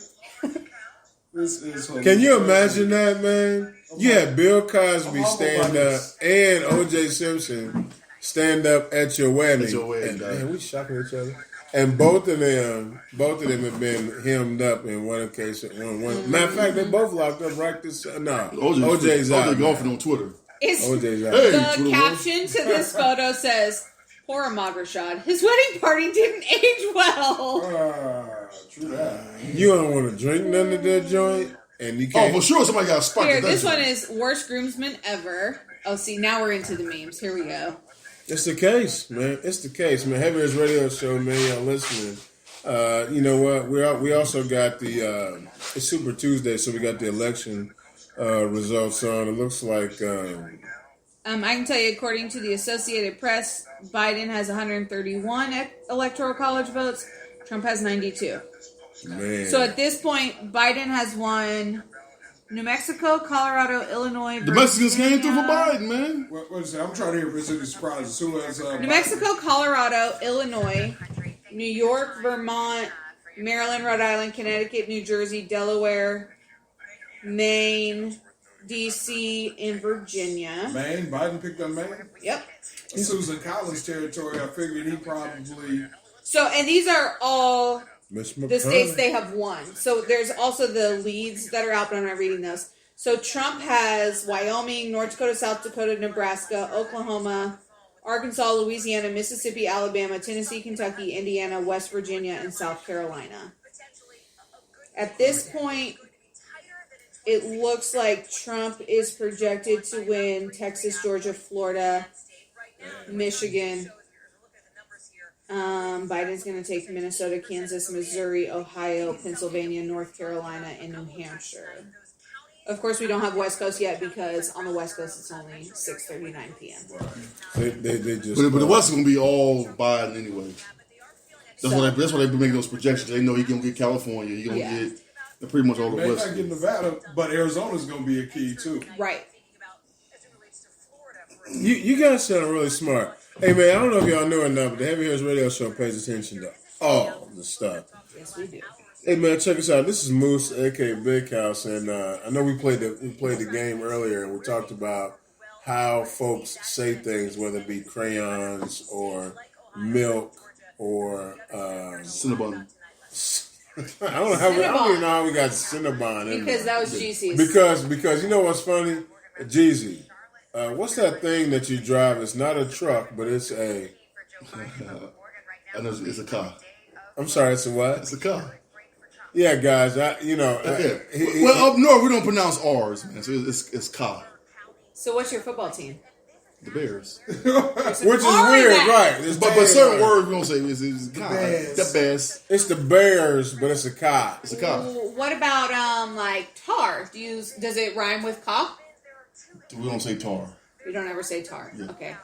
This is hilarious. Can you imagine that, man? You had Bill Cosby stand up and O.J. Simpson stand up at your wedding. And, man, we shocking each other. And both of them have been hemmed up in one case. Matter of fact, they both locked up right this. No, OJ's out. OJ golfing on Twitter. OJ's out. The caption to this photo says, "Poor Ahmad Rashad. His wedding party didn't age well." True that. You don't want to drink none of that joint, and you can't. Oh, for sure, somebody got spiked. Here, this one is worst groomsman ever. Oh, see, now we're into the memes. Here we go. It's the case, man. It's the case, man. Heavy Hitters Radio Show, man. Y'all listening. You know what? We also got the it's Super Tuesday, so we got the election results on. It looks like I can tell you, according to the Associated Press, Biden has 131 electoral college votes. Trump has 92. man. So at this point, Biden has won New Mexico, Colorado, Illinois, The Mexicans came through for Biden, man. What is that? I'm trying to hear if there's any surprises. Who has New Mexico, Colorado, Illinois, New York, Vermont, Maryland, Rhode Island, Connecticut, New Jersey, Delaware, Maine, D.C., and Virginia. Maine? Biden picked up Maine? Yep. That's Susan Collins territory. I figured he probably... So, and these are all Miss the McConnell. states they have won. So there's also the leads that are out, but I'm not reading those. So Trump has Wyoming, North Dakota, South Dakota, Nebraska, Oklahoma, Arkansas, Louisiana, Mississippi, Alabama, Tennessee, Kentucky, Indiana, West Virginia, and South Carolina. At this point, it looks like Trump is projected to win Texas, Georgia, Florida, Michigan. Biden's going to take Minnesota, Kansas, Missouri, Ohio, Pennsylvania, North Carolina, and New Hampshire. Of course, we don't have West Coast yet because on the West Coast it's only 6:39 p.m. They just. But the West is going to be all Biden anyway. That's why they've been making those projections. They know he's going to get California. He's going to get pretty much all the May West. not get Nevada, but Arizona's going to be a key, too. Right. You guys sound really smart. Hey, man, I don't know if y'all know or not, but the Heavy Hitters Radio Show pays attention to all the stuff. Yes, we do. Hey, man, check us out. This is Moose, a.k.a. Big House, and I know we played the game earlier, and we talked about how folks say things, whether it be crayons or milk or Cinnabon. I don't even know how we got Cinnabon in Because there. that was Jeezy's. Because you know what's funny? Jeezy. What's that thing that you drive? It's not a truck, but it's a... I know it's a car. I'm sorry, it's a what? It's a car. Yeah, guys, well, up north, we don't pronounce R's, man. So it's car. So what's your football team? The Bears. which is weird, right? But certain words we don't say is car. Bears. The Bears. It's the Bears, but it's a car. It's a car. What about like tar? Does it rhyme with cock? We don't say tar. We don't ever say tar. Yeah. Okay.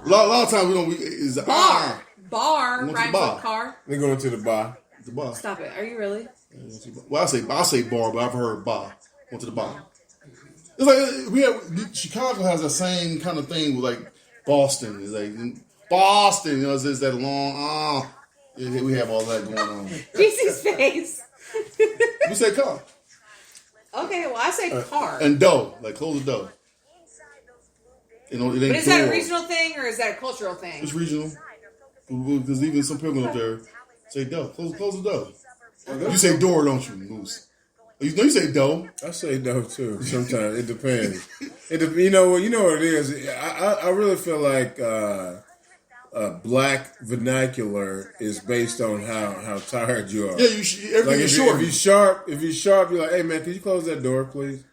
A lot of times we don't. Is Bar. Bar What's rhymes bar? with car. They're going to the bar. The bar. Stop it. Are you really? Well, I say bar, but I've heard bar. went to the bottom. It's like Chicago has the same kind of thing with like Boston. It's like Boston, it's that long. We have all that going on. GC's face. We say car Okay, well I say car. and dough, like close the dough. It ain't But is that a door. regional thing or is that a cultural thing? It's regional because even some people up there say dough. Close the dough. You say door, don't you, Moose? You say dough. I say no too. Sometimes it depends. You know what it is. I really feel like black vernacular is based on how tired you are. Yeah, everything Like is short. if you're sharp, you're like, hey man, can you close that door, please?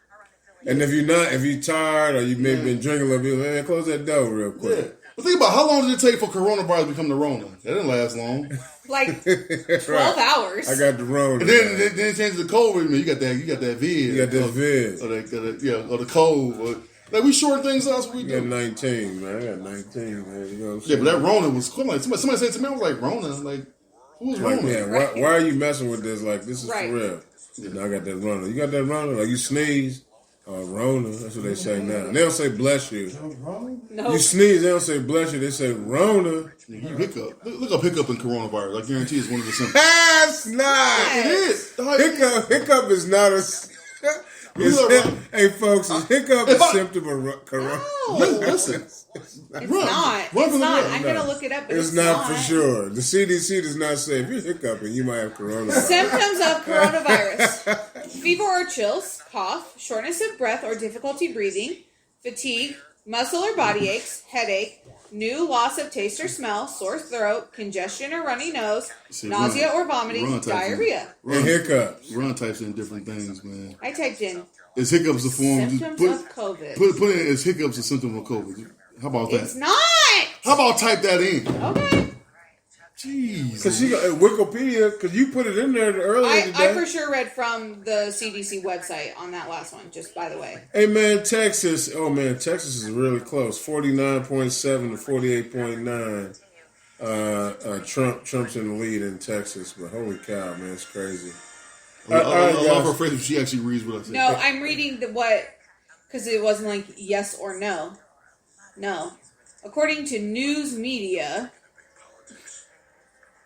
And if you're tired or you maybe been drinking a little bit, man, close that door real quick. Yeah. But think about how long did it take for coronavirus to become the Rona? That didn't last long. Like 12 hours. I got the Rona. And then it changed to the COVID. Man, you got that vid. You got this vid. Or the cold. Like we short things out, so we You got do. 19, man. I got 19, man. You know what I'm Yeah, saying? but that Rona was cool. Like somebody said to me, I was like, Rona? Like, who was Like, Rona? yeah, why are you messing with this? Like, this is Right. for real. Now I got that Rona. You got that Rona? Like, you sneeze. Rona. That's what they say now. They don't say bless you. No. You sneeze, they don't say bless you. They say Rona. You hiccup. Look up hiccup and coronavirus. I guarantee it's one of the symptoms. That's not. It is. Hiccup is not a. Hey folks, hiccup is a symptom of corona. Listen. It's Run. not. Run It's from the not. run. I'm going to look it up, but It's not for sure. The CDC does not say if you're hiccuping, you might have coronavirus. Symptoms of coronavirus: fever or chills, cough, shortness of breath or difficulty breathing, fatigue, muscle or body aches, headache, new loss of taste or smell, sore throat, congestion or runny nose, nausea or vomiting, diarrhea. And hiccups. Run types in different things, man. I typed in Is hiccups a form? symptoms of COVID. Put in as hiccups a symptom of COVID. How about that? It's not. How about type that in? Okay. Jeez. Because Wikipedia, because you put it in there earlier today. I for sure read from the CDC website on that last one, just by the way. Hey man, Texas. Oh man, Texas is really close. 49.7 to 48.9. Trump's in the lead in Texas, but holy cow, man, it's crazy. I love her phrase if she actually reads what I say. No, I'm reading because it wasn't like yes or no. No. According to news media,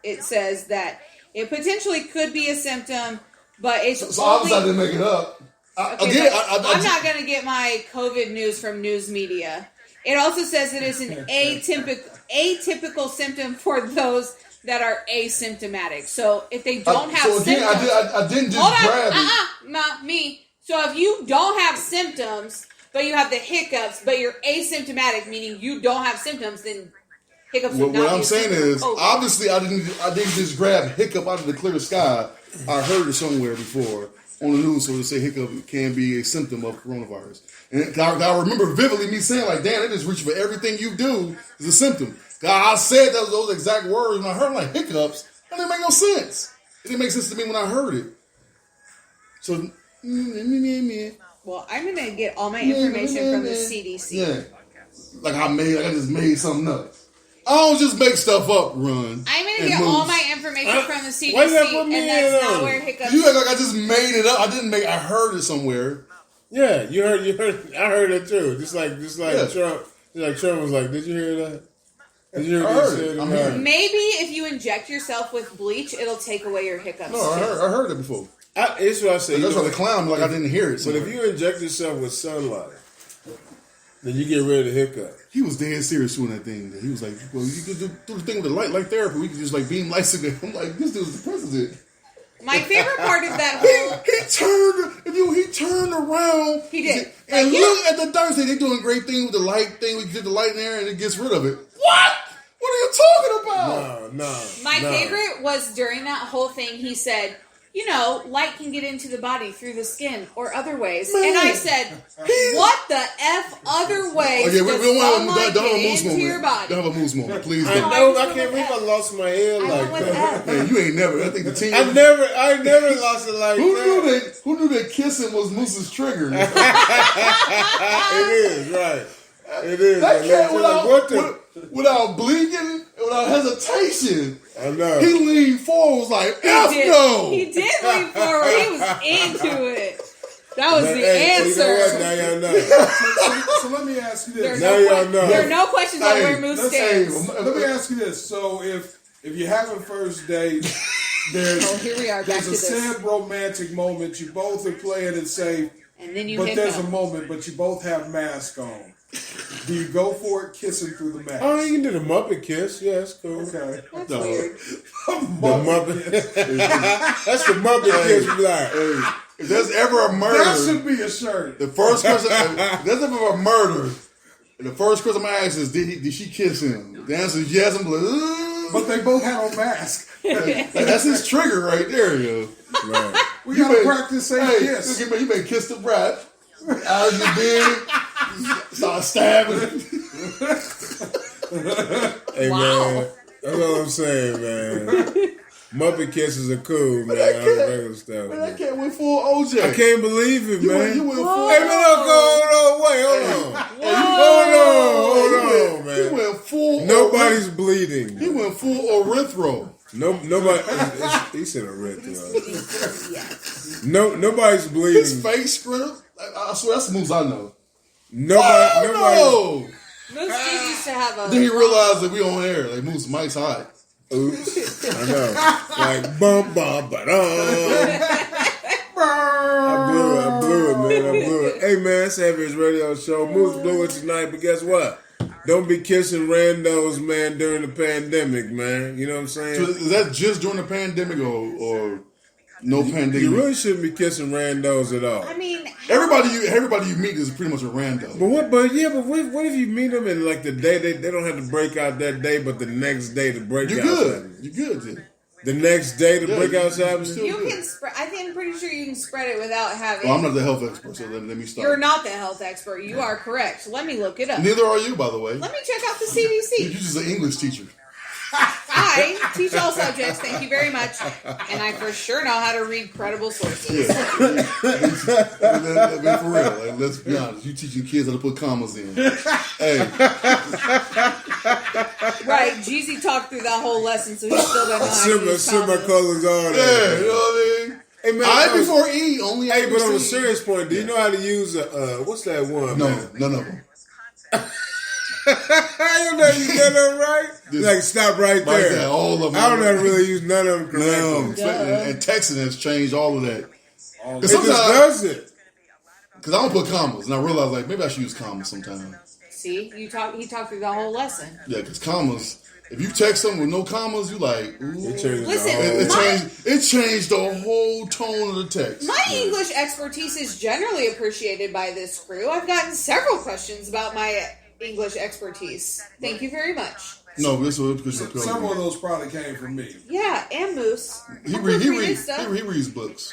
it says that it potentially could be a symptom, but it's So obviously I didn't make it up. Okay, I'm not going to get my COVID news from news media. It also says it is an atypical symptom for those that are asymptomatic. So if they don't have symptoms, I didn't just grab it. Not me. So if you don't have symptoms, but you have the hiccups, but you're asymptomatic, meaning you don't have symptoms, then hiccups. What I'm saying is, obviously, I didn't just grab hiccup out of the clear sky. I heard it somewhere before on the news, so they say hiccup can be a symptom of coronavirus. And I remember vividly me saying, like, damn, they just reach for everything you do is a symptom. I said those exact words, and I heard like hiccups. That didn't make no sense. It didn't make sense to me when I heard it. So, well, I'm going to get all my information from the CDC. Yeah. Like I just made something up. I don't just make stuff up, Run. I'm going to get all my information from the CDC, why did that put me and that's in not on? where hiccups. You act like I just made it up. I heard it somewhere. Yeah, you heard. I heard it too. Just like Yeah. Trump. Trump was like, "Did you hear that? Did you hear I what heard he it. said?" I mean, Maybe if you inject yourself with bleach, it'll take away your hiccups. No, I heard it before. It's what I say. That's why the clown like I didn't hear it. But if you inject yourself with sunlight, then you get rid of the hiccup. He was dead serious doing that thing. He was like, "Well, you could do the thing with the light therapy. We could just like beam lights in there." I'm like, "This dude's the president." My favorite part of that whole He turned around. He did. And Like, look at the Thursday. They're doing a great thing with the light thing. We did the light in there and it gets rid of it. What? What are you talking about? No. My favorite was during that whole thing, he said, you know, light can get into the body through the skin or other ways. Man. And I said, what the F other ways Okay, we does don't sunlight have a get moose into your moment. body? Don't have a moose moment. Please I don't. know. I can't believe I lost my head I like went with that. F. Man, you ain't never. I think the team. I never lost it like that. Who knew that kissing was Moose's trigger? It is right. It is. That Man. cat Like, without blinking, without hesitation. I know. He leaned forward, was like, F no! He did lean forward. He was into it. That was the You know what? answer. Now y'all know. So let me ask you this. Now y'all know. There are no questions on where Moose stands. Let me ask you this. So if you have a first date, Here we are, back there's to a this. sad romantic moment. You both are playing it safe, And then you but hit there's a them. moment, but you both have masks on. Do you go for it, kissing through the mask? Oh, you can do the Muppet kiss. Yeah, that's cool. Okay. That's No. weird. The Muppet. That's the Muppet kiss. Be like, Hey, if there's ever a murder, That should be a shirt. the first question, if there's ever a murder, the first question I'm gonna ask is, did she kiss him? The answer is yes. I'm like, ugh. But they both had on masks. Like, that's his trigger right there, yo. right. We gotta practice saying Hey, kiss. look at me, you may kiss the brat out of your beard, start stabbing. Hey, Wow. man. That's all I'm saying, man. Muppet kisses are cool, man. I I can't- regular stuff. Man, I Man. can't went full OJ. I can't believe it, You man. went, you went full. Hey, man, hold on, wait, hold on, He man. went full. Nobody's bleeding. He went full erythro. Nobody. He said a red nobody's bleeding. His face screwed. I swear that's the moves I know. Nobody. No. Moose G used to have a. Then he realized that we on air. Like moves, Mike's hot. Oops. I know. Like bum bum ba I blew it, man. I blew it. Hey, man, Savage Radio Show. Moose blew it tonight, but guess what? Don't be kissing randos, man, during the pandemic, man. You know what I'm So saying? is that just during the pandemic or no pandemic? You really shouldn't be kissing randos at all. I mean, Everybody you meet is pretty much a rando. But what if you meet them and like the day they don't have to break out that day, but the next day the breakout's You're good. happening. You're good then. The next day the Yeah, breakout's you're happening. still you good. can spread. I'm pretty sure you can spread it without having. Well, I'm not the health expert, so let me start. You're not the health expert. You are correct. Let me look it up. Neither are you, by the way. Let me check out the You're CDC. just an English teacher. I teach all subjects. Thank you very much. And I for sure know how to read credible sources. Yeah. I mean, for real. Like, let's be honest. You teaching kids how to put commas in. Hey, Right. Jeezy talked through that whole lesson, so he still don't know how to use commas. Semicolons all yeah, you that. know what I mean? Hey, man, I before E, only Hey, but on a ABC. serious point, do you know how to use what's that one? No, man? none of them. I don't know if you done them right. Like stop right Right there. there, all of them. I don't ever really use none of them correctly. And texting has changed all of that. It Because just does it. I don't put commas, and I realized like maybe I should use commas sometime. See, he talked through the whole lesson. Yeah, because commas. If you text them with no commas, you like, ooh. It changes Listen, the whole. It changed the whole tone of the text. My English expertise is generally appreciated by this crew. I've gotten several questions about my English expertise. Thank you very much. No, this was because you're Several of those probably came from me. Yeah, and Moose. he Appropriate reads stuff. he reads books.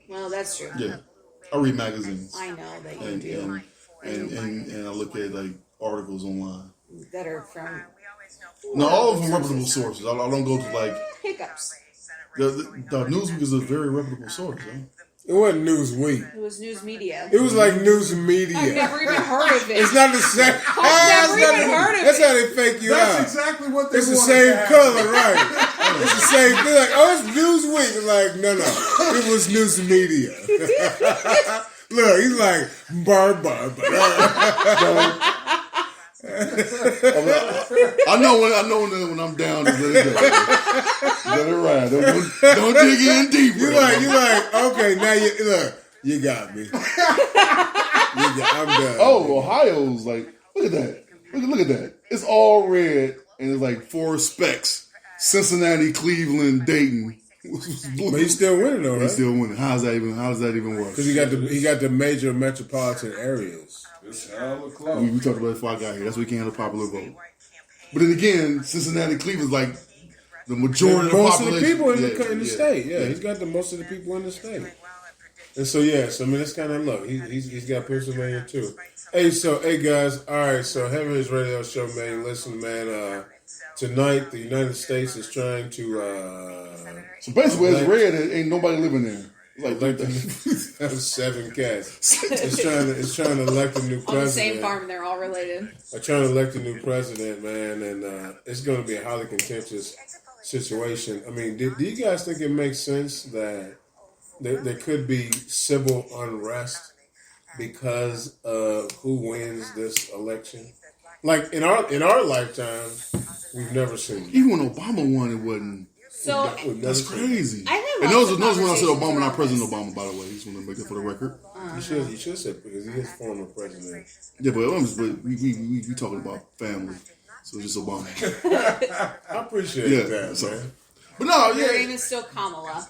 Well, that's true. Yeah, I read magazines. I know that you and, do. and I look at like articles online. That are from No, all of them reputable sources. I don't go to like hiccups. the Newsweek is a very reputable source. Huh? It wasn't Newsweek. It was news media. It was like news media. I've never even heard of it. It's not the same. I've never even heard of That's it. how they fake you That's out. exactly what they It's the wanted same to have. color, right? It's the same thing. Like, oh, it's Newsweek. It's like, no. It was news media. Look, he's like, bar. I know when I'm down to let it go. Let it ride. Don't dig in deeper. You like, okay, now you got me. I'm done. Oh, Ohio's like, look at that. Look at that. It's all red and it's like 4 specks. Cincinnati, Cleveland, Dayton. But he's still winning though, He's right? still winning. How does that even work? Because he got the major metropolitan areas. It's hella close. We talked about it before I got here. That's where he can have a popular vote. But then again, Cincinnati, Cleveland's like the majority Most of of the the population. people in the state. Yeah, he's got the most of the people in the state. And so yes, I mean it's kind of look. He's got Pennsylvania too. Hey guys, all right. So Heaven's Radio Show, man. Listen, man. Tonight the United States is trying to. So basically, it's red. And ain't nobody living there. It's like that was 7 cats. It's trying to elect a new president. On the same farm, they're all related. They're trying to elect a new president, man, and it's going to be a highly contentious situation. I mean, do you guys think it makes sense that there could be civil unrest because of who wins this election. Like in our lifetime, we've never seen it. Even when Obama won, it wasn't. So That's crazy. I had And lots those of when I said conversations Obama, not around President this. Obama, by the way. He's want to make that for the record. You should have said because he is former president. Yeah, but we talking about family, so just Obama. I appreciate that, so. man. But no, Your yeah. name is still Kamala.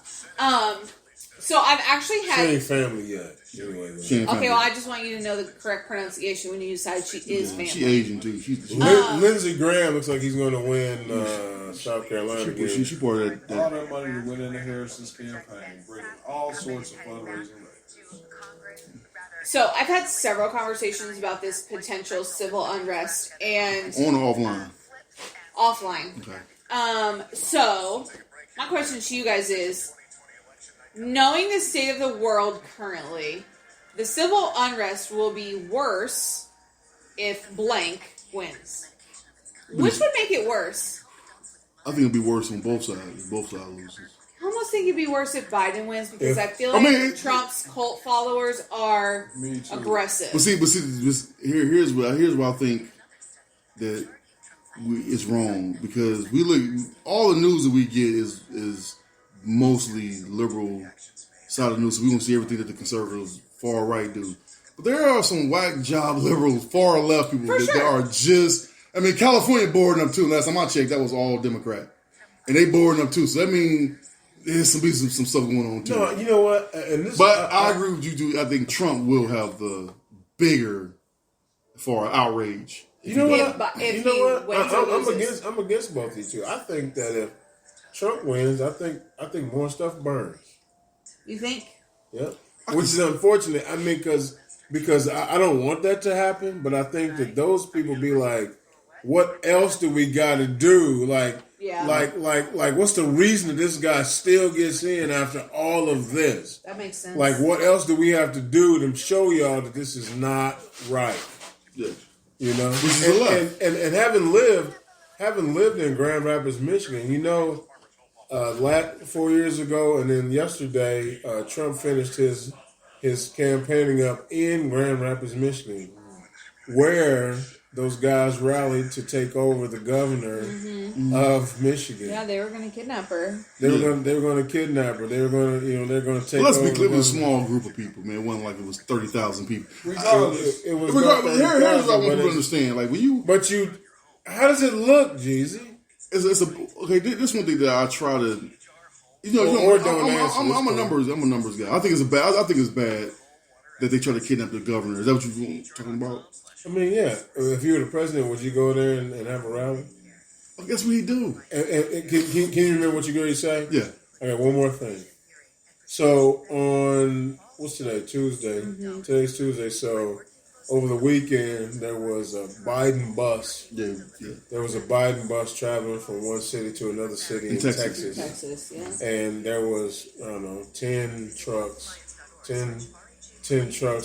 So I've actually She had. ain't family yet. Anyway, She ain't Okay, family. well, I just want you to know the correct pronunciation when you decide she is family. She Asian too. Lindsey Graham looks like he's going to win South Carolina. She part of that. All that money to win in the Harrison's campaign, bringing all sorts of fundraising. So I've had several conversations about this potential civil unrest and On or offline? offline. Okay. So my question to you guys is, knowing the state of the world currently, the civil unrest will be worse if blank wins. Which would make it worse? I think it'll be worse on both sides. If both sides loses. I almost think it'd be worse if Biden wins because I feel I like mean, Trump's cult followers are Me too. aggressive. But see, here's what I think that it's wrong because we look all the news that we get is mostly liberal side of the news. So we don't see everything that the conservatives far right do. But there are some whack job liberals, far left people that are just. I mean, California boarding up too. Last time I checked, that was all Democrat, and they boarding up too. So that means there's some stuff going on too. No, you know what? But I agree with you, dude. I think Trump will have the bigger for outrage. You know what? If You know he what? wins or loses. I'm against both these two. I think that if Trump wins, I think more stuff burns. You think? Yep. Which is unfortunate. I mean, because I don't want that to happen, but I think that those people be like, what else do we got to do? Like, what's the reason that this guy still gets in after all of this? That makes sense. Like, what else do we have to do to show y'all that this is not right? Yeah. You know, Which is a lot. and having lived in Grand Rapids, Michigan, you know, 4 years ago, and then yesterday, Trump finished his campaigning up in Grand Rapids, Michigan, where those guys rallied to take over the governor of Michigan. Yeah, they were going to kidnap her. They were going to kidnap her. They were going to, they're going to take. Well, let's over be clear. It the was a governor. small group of people, man. It wasn't like it was 30,000 people. Regardless, It was. Here's what I want 30,000, people to understand. Like when you, But how does it look, Jeezy? it's okay. This one thing that I try to, Or don't answer I'm a this numbers guy. I think it's bad that they try to kidnap the governor. Is that what you're talking about? I mean, yeah. If you were the president, would you go there and have a rally? I guess what he do. And can you remember what you going to say? Yeah. I got one more thing. So on what's today? Tuesday. Today's Tuesday. So over the weekend there was a Biden bus. Yeah. There was a Biden bus traveling from one city to another city in Texas. Texas, yeah. And there was 10 trucks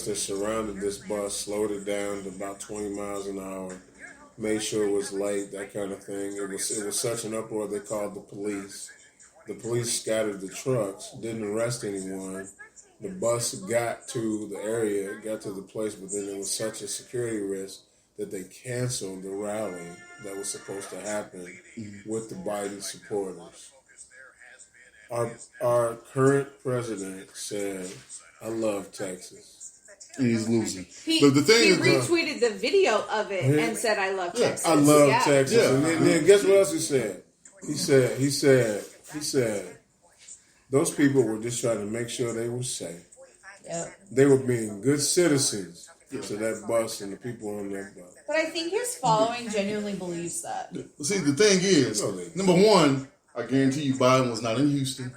that surrounded this bus, slowed it down to about 20 miles an hour, made sure it was late, that kind of thing. It was such an uproar they called the police. The police scattered the trucks, didn't arrest anyone. The bus got to the area, got to the place, but then there was such a security risk that they canceled the rally that was supposed to happen with the Biden supporters. Our current president said, I love Texas. And he's losing. He is, retweeted the video of it and said, I love Texas. I love Yeah. Texas. Yeah. And then guess what else he said? He said, those people were just trying to make sure they were safe. Yep. They were being good citizens to that bus and the people on that bus. But I think his following genuinely believes that. See, the thing is, number one, I guarantee you Biden was not in Houston.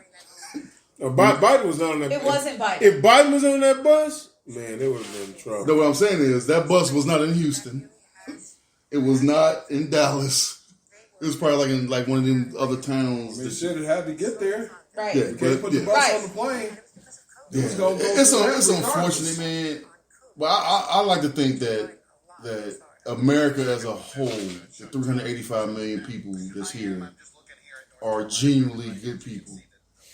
No, Biden was not on that bus. It wasn't Biden. If Biden was on that bus, man, they would have been in trouble. No, what I'm saying is that bus was not in Houston. It was not in Dallas. It was probably in one of them other towns. they said it had to get there. Right. Yeah, You can't put the bus on the plane. It was gonna go It's regardless. unfortunate, man. But I like to think that America as a whole, the 385 million people that's here, are genuinely good people.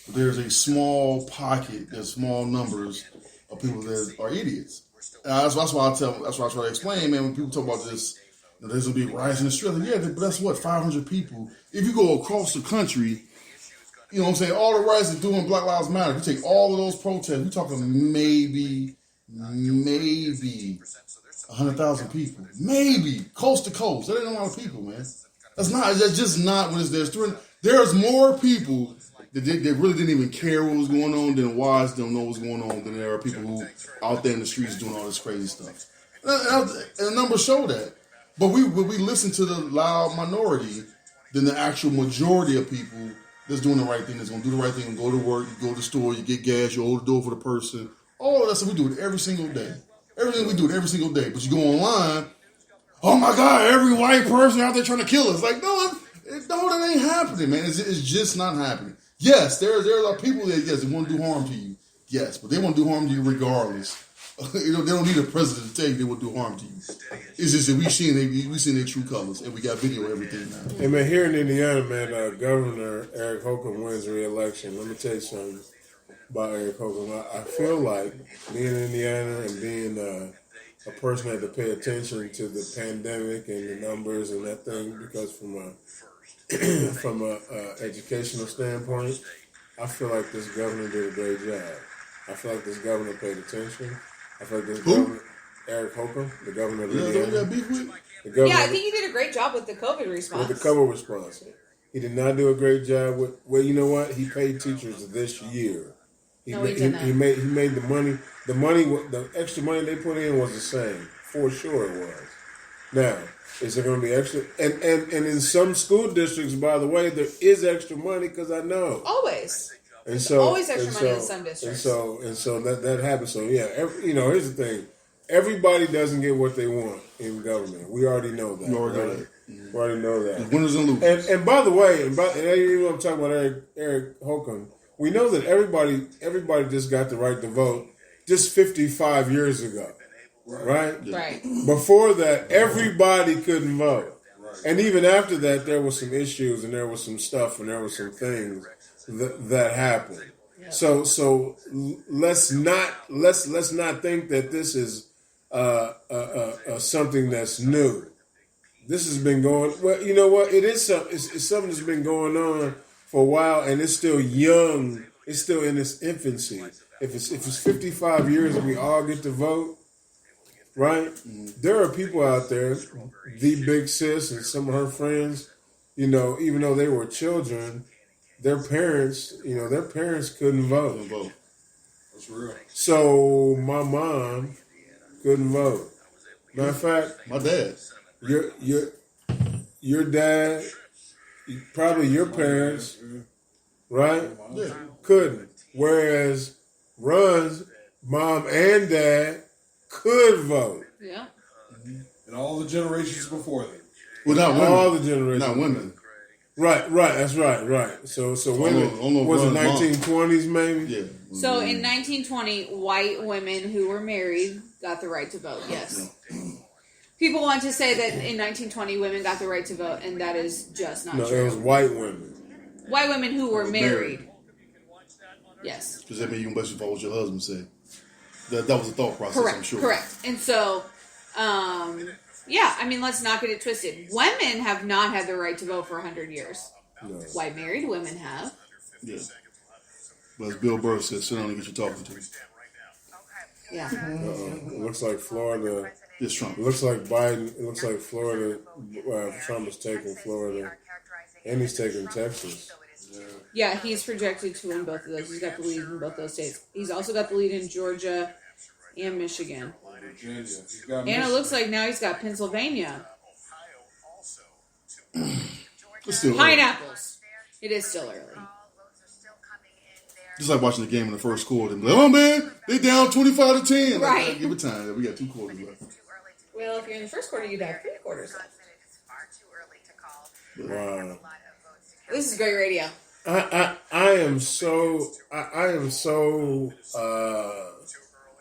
There's a small pocket, there's small numbers of people that are idiots. That's why I try to explain, man, when people talk about this, there's going to be riots in Australia. Yeah, but that's what, 500 people. If you go across the country, you know what I'm saying, all the riots that doing Black Lives Matter, if you take all of those protests, we're talking maybe 100,000 people. Maybe, coast to coast. That ain't a lot of people, man. That's just not what it's there. There's more people that really didn't even care what was going on than wise don't know what's going on than there are people who out there in the streets doing all this crazy stuff. And the numbers show that. But we listen to the loud minority than the actual majority of people that's doing the right thing, that's going to do the right thing, and go to work, you go to the store, you get gas, you hold the door for the person. All of that stuff, we do it every single day. Everything we do it every single day. But you go online, oh my God, every white person out there trying to kill us. Like, no, that ain't happening, man. It's just not happening. Yes, there are people that, yes, they want to do harm to you. Yes, but they want to do harm to you regardless. They don't need a president to tell you they will do harm to you. It's just that we seen their true colors, and we got video of everything now. Hey, man, here in Indiana, man, Governor Eric Holcomb wins re-election. Let me tell you something about Eric Holcomb. I feel like being in Indiana and being a person that had to pay attention to the pandemic and the numbers and that thing, because from a educational standpoint, I feel like this governor did a great job. I feel like this governor paid attention. I feel like this governor, Eric Holcomb, the governor of Indiana. Yeah, I think he did a great job with the COVID response. With the COVID response. He did not do a great job with, well, you know what? He paid teachers this year. He made the money. The extra money they put in was the same. For sure it was. Now, is there going to be extra? And in some school districts, by the way, there is extra money, because I know. Always. And so, always extra money in some districts. And so that happens. So yeah, here's the thing: everybody doesn't get what they want in government. We already know that. We already know that. Winners and losers. And by the way, and you know I'm talking about Eric Holcomb. We know that everybody just got the right to vote just 55 years ago, right? Right. Before that, everybody couldn't vote, and even after that, there was some issues and there was some stuff and there was some things that happened. Yeah. So let's not think that this is something that's new. This has been going. Well, you know what? It's something that's been going on for a while, and it's still young. It's still in its infancy. If it's 55 years and we all get to vote, right? Mm-hmm. There are people out there, the Big Sis and some of her friends, even though they were children, their parents couldn't vote. That's real. So my mom couldn't vote. Matter of fact, my dad, your dad, probably your parents, right? Yeah. Couldn't. Whereas Run's mom and dad could vote. Yeah. And all the generations before them. Well, not women. All the generations. Not women. Right. That's right. So women, was it 1920s maybe? Yeah. So in 1920, white women who were married got the right to vote, yes. People want to say that in 1920 women got the right to vote, and that is just not true. No, it was white women. White women who were married. Yes. Because that means you can basically follow what your husband said. That was the thought process, correct, I'm sure. Correct. And so, let's not get it twisted. Women have not had the right to vote for 100 years. No. White married women have. Yeah. But as Bill Burr said, sit down and get you talking to. Yeah. It looks like Florida. It's Trump. It looks like Biden. It looks like Florida. Trump is taking Florida, and he's taking Texas. Yeah, he's projected to win both of those. He's got the lead in both those states. He's also got the lead in Georgia and Michigan. Virginia. And it looks like now he's got Pennsylvania. Pineapples. It is still early. Just like watching the game in the first quarter. And be like, oh man, they down 25-10. Right. Like, give it time. We got 2 quarters left. Well, if you're in the first quarter, you'd have 3 quarters left. Wow. This is great radio. I am so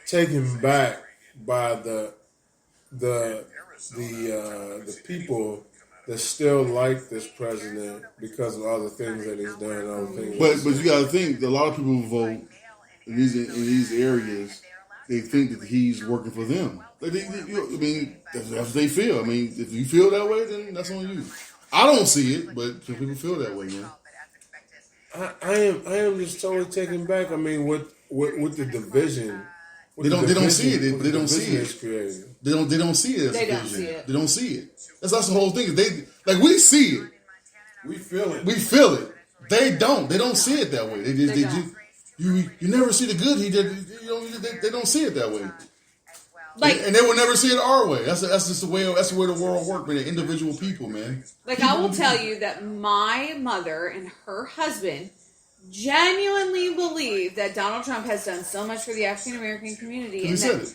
taken back by the people that still like this president because of all the things that he's done, all the things. But you got to think, a lot of people who vote in these areas, they think that he's working for them. Like I mean, that's what they feel. I mean, if you feel that way, then that's on you. I don't see it, but some people feel that way, man. I am just totally taken back. I mean, with the division. They don't see it. They don't see it. They don't see it as They a don't vision. see it. They don't see it. That's the whole thing. We see it. We feel it. We feel it. They don't. They don't see it that way. You never see the good he did. They don't see it that way. And they will never see it our way. That's just the way. That's the way the world works, man. They're individual people, man. I will tell you that my mother and her husband genuinely believe that Donald Trump has done so much for the African American community. He said it.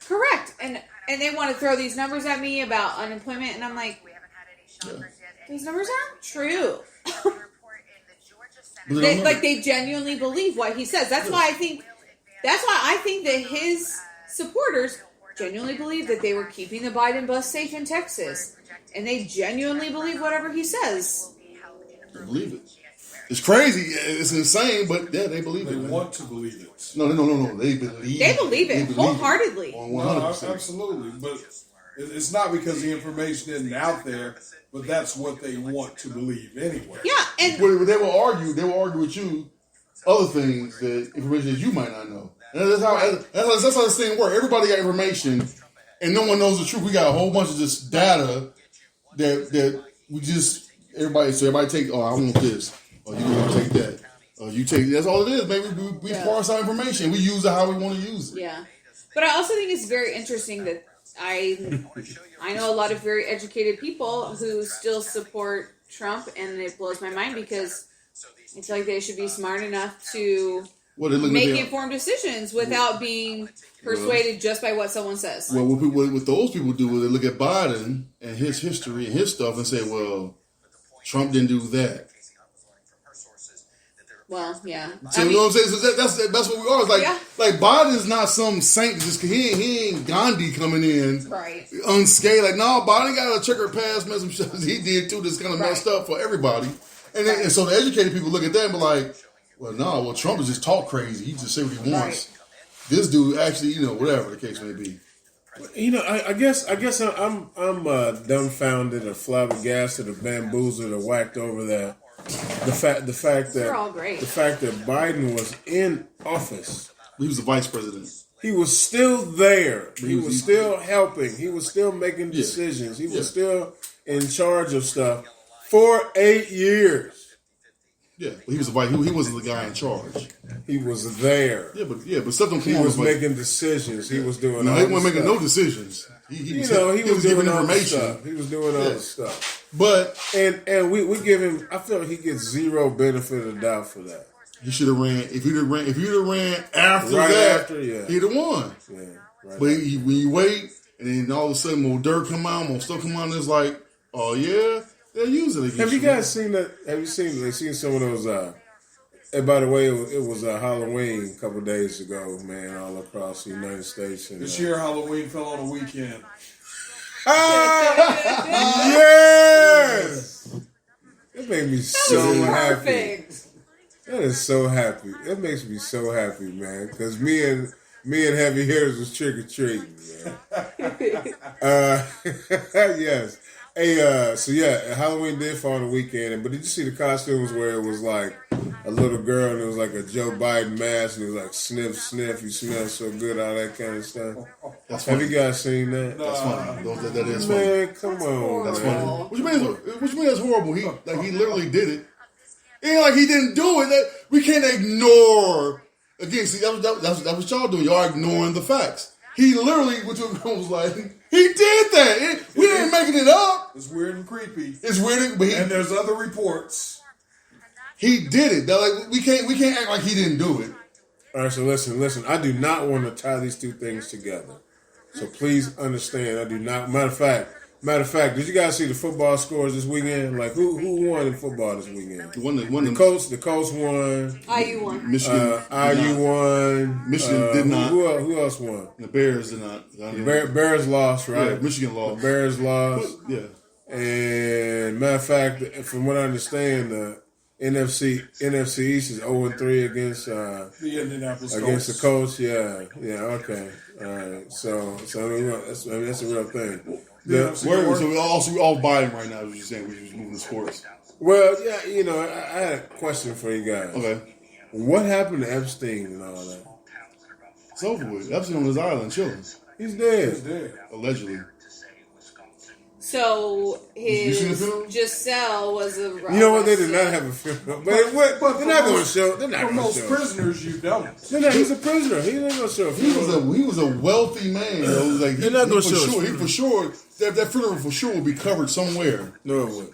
Correct. And they want to throw these numbers at me about unemployment, and I'm like, these numbers aren't true. They genuinely believe what he says. That's why I think that his supporters genuinely believe that they were keeping the Biden bus safe in Texas, and they genuinely believe whatever he says. They believe it. It's crazy. It's insane, but yeah, they believe They it. want to believe it. No. They believe. They believe it wholeheartedly. 100%. Absolutely. But it's not because the information isn't out there, but that's what they want to believe anyway. Yeah, and But they will argue. They will argue with you other things, that information that you might not know. And that's how this thing works. Everybody got information, and no one knows the truth. We got a whole bunch of just data that we just everybody take. Oh, I want this. Oh, you want to take that. Oh, you take. That's all it is, baby. We parse our information. We use it how we want to use it. yeah, but I also think it's very interesting that I know a lot of very educated people who still support Trump, and it blows my mind because I feel like they should be smart enough to make informed decisions without being persuaded just by what someone says. Well, what those people do is they look at Biden and his history and his stuff and say, well, Trump didn't do that. Well, yeah. So you know what I'm saying? So that's what we are. It's like Biden's not some saint. Just he ain't Gandhi coming in unscathed. Like, no, Biden got a checkered past, man. Some shit he did too. That's kind of messed up for everybody. And so the educated people look at that and be like, well, Trump is just talk crazy. He just say what he wants. Right. This dude actually, whatever the case may be. I guess I'm dumbfounded or flabbergasted or bamboozled or whacked over that. The fact that they're all great. The fact that Biden was in office, he was the vice president. He was still there. He was still helping. He was still making decisions. He was still in charge of stuff for 8 years. Yeah, but he was the vice. He wasn't the guy in charge. He was there. Yeah, but stuff don't come. He was making decisions. He was doing. No, he wasn't making no decisions. He was giving information. He was doing all this stuff. But and we give him. I feel like he gets zero benefit of the doubt for that. He should have ran. If he'd have ran after he'd have won. Yeah, right. But when you wait, and then all of a sudden more dirt come out, more stuff come out, and it's like, oh yeah, they'll use it again. Have you guys seen that? Have you seen some of those? And by the way, it was Halloween a couple of days ago, man, all across the United States. And, this year Halloween fell on a weekend. Yes! It made me so happy. Perfect. That is so happy. It makes me so happy, man. Because me and Heavy Hitters was trick or treating, man. Yes. Hey, Halloween did fall on the weekend, but did you see the costumes where it was like a little girl and it was like a Joe Biden mask and it was like sniff, sniff, you smell so good, all that kind of stuff? Have you guys seen that? That's funny. That is funny. Man, come on. That's funny. What you mean that's horrible? He literally did it. It ain't like he didn't do it. We can't ignore. Again, see, that's what y'all doing. Y'all ignoring the facts. He literally, which was like, he did that. We ain't making it up. It's weird and creepy. It's weird, and there's other reports. He did it. Like we can't act like he didn't do it. All right, so listen. I do not want to tie these two things together. So please understand, I do not. Matter of fact, did you guys see the football scores this weekend? Like who won in football this weekend? The Colts won. IU won. Michigan. IU won. Michigan did not. Who else won? The Bears did not. The Bears lost, right? Yeah, Michigan lost. The Bears lost. Yeah. And matter of fact, from what I understand, the NFC East is 0-3 against The Indianapolis against the Colts. Colts. Yeah, okay. All right. So that's a real thing. So we all Biden right now. As you're saying, we're just moving to sports. Well, yeah, I had a question for you guys. Okay. What happened to Epstein and all that? It's over with. Epstein on his island chilling. He's dead. He's dead. Allegedly. So You seen the his funeral? Giselle was a. You know what? They did not have a funeral, but they're not going to show. They're not For going to most show. prisoners, you don't. They're not, he's a prisoner. He's not going to show. A He funeral. was a wealthy man. It was like They're not gonna for show sure. his He for sure that funeral for sure will be covered somewhere. No, it wouldn't.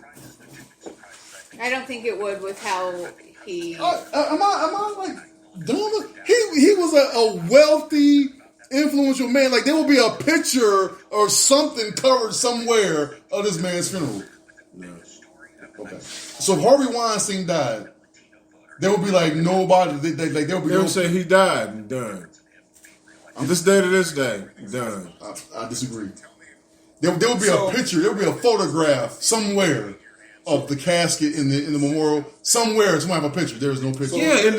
I don't think it would with how he. Am I like doing it? He was a wealthy, influential man. Like there will be a picture or something covered somewhere of this man's funeral. No. Okay. So if Harvey Weinstein died, there will be like nobody. Like there will be. They would say he died and done. On this day to this day, done. I disagree. There will be a picture. There will be a photograph somewhere of the casket in the memorial. Somewhere, someone have a picture. There is no picture. Yeah, in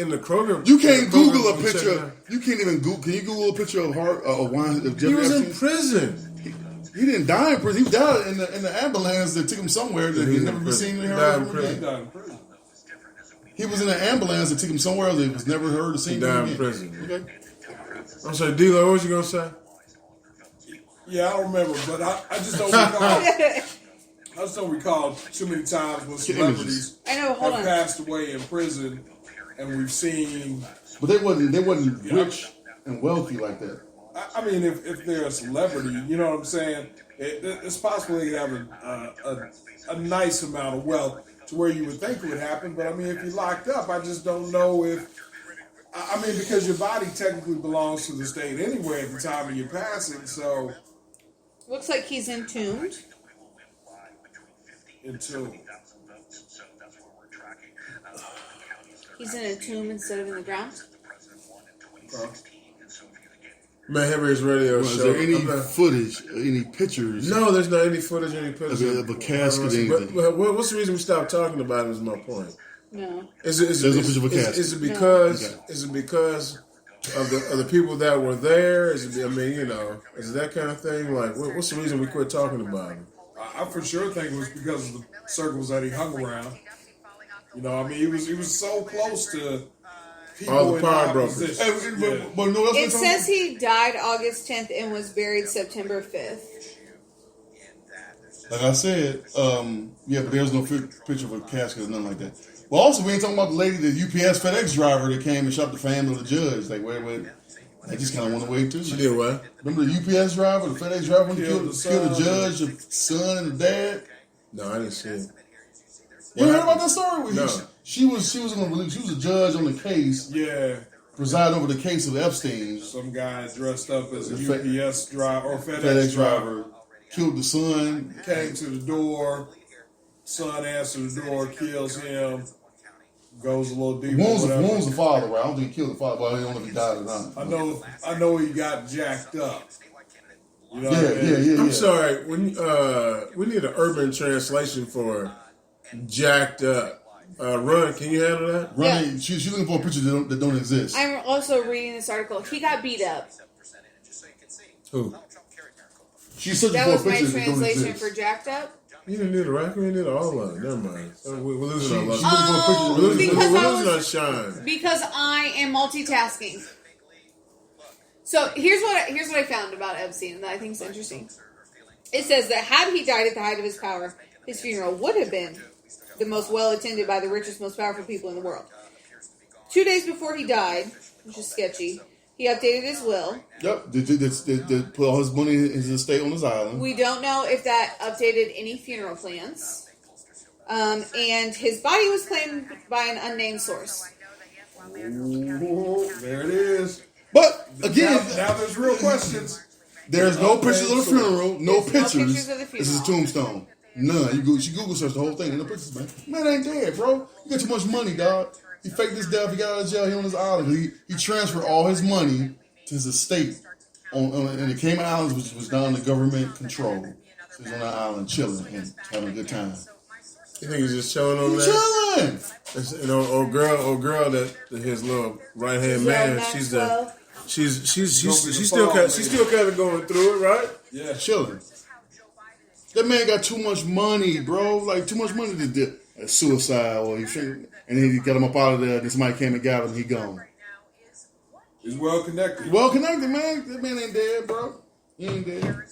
the Kroger. You can't Kroger, Google a you check it picture. out. You can't even Google. Can you Google a picture of Weinstein? Of He Jeffrey was in Epstein? prison. He didn't die in prison. He died in the ambulance that took him somewhere that He he'd was never in been prison. seen or He heard died of in prison. He again. died in prison. He was in an ambulance that took him somewhere that was never heard or seen. He died in again. prison. Okay. I'm sorry, D-Lo, what was you gonna say? Yeah, I don't remember, but I just don't recall. I just don't recall too many times when celebrities I know. Hold have on. passed away in prison, and we've seen. But they wasn't rich and wealthy like that. I mean, if they're a celebrity, you know what I'm saying? It's possible they could have a nice amount of wealth to where you would think it would happen. But I mean, if you're locked up, I just don't know if. I mean, because your body technically belongs to the state anyway at the time of your passing, so. Looks like he's entombed. Entombed. He's in a tomb instead of in the ground. Man, Henry's radio Is show. there any I'm not- footage, any pictures? No, there's not any footage, any pictures Of a casket or anything. But what's the reason we stopped talking about it? Is my point. No. Is There's no picture of a casket. Is it because? Okay. Is it because of the people that were there? Is it? I mean, is it that kind of thing? Like, what's the reason we quit talking about it? I for sure think it was because of the circles that he hung around. You know, I mean, he was so close to people All the in power opposition. brokers. Hey, but no, that's It says he died August 10th and was buried September 5th. like I said, but there's no picture of a casket or nothing like that. Well, also, we ain't talking about the lady, the UPS FedEx driver that came and shot the family of the judge. Like, wait. I just kind of went away too. She did what? Remember the UPS driver, the FedEx driver, when he Killed killed the the son. judge, the son, and the dad? No, I didn't see it. You heard about that story? No. She was a judge on the case, Yeah, presiding over the case of Epstein. some guy dressed up as a The UPS driver or FedEx, FedEx driver driver killed the son. came to the door. Son answers the door, kills him. Goes a little deeper. whatever. Wounds the father, right? I don't think he killed the father, but I don't know if he died or not. I know he got jacked up. You know Yeah, what I mean? yeah. I'm sorry. We need an urban translation for jacked up. Run, can you handle that? Ronnie, Yeah. she's looking for a picture that don't exist. I'm also reading this article. He got beat up. Who? She's searching That for a was my picture that don't translation exist. for jacked up. You didn't need a record. You need all of it. Never mind. We're losing our She's luck. looking for a picture that We're don't losing, exist. because we're I losing our was- shine. Because I am multitasking. So here's what I found about Epstein that I think is interesting. It says that had he died at the height of his power, his funeral would have been the most well attended by the richest, most powerful people in the world. 2 days before he died, which is sketchy, he updated his will. Yep, they put all his money in his estate on his island. We don't know if that updated any funeral plans. And his body was claimed by an unnamed source. Ooh, there it is. But again, Now there's real questions. there's no pictures of the funeral, no There's no pictures. pictures of the This is a funeral. tombstone. None. She Google searched the whole thing. No pictures, man. Man ain't dead, bro. You got too much money, dog. He faked his death. He got out of jail. He on his island. He transferred all his money to his estate on the Cayman Islands, which was down to government control. He's on that island chilling and having a good time. You think he's just chilling over there? Chilling. You know, old girl that his little right hand man. She's still kind of going through it, right? Yeah. Chilling. That man got too much money, bro. Like too much money to do suicide, or and then he got him up out of there. Then somebody came and got him. He gone. He's well connected. Well connected, man. That man ain't dead, bro. He ain't dead.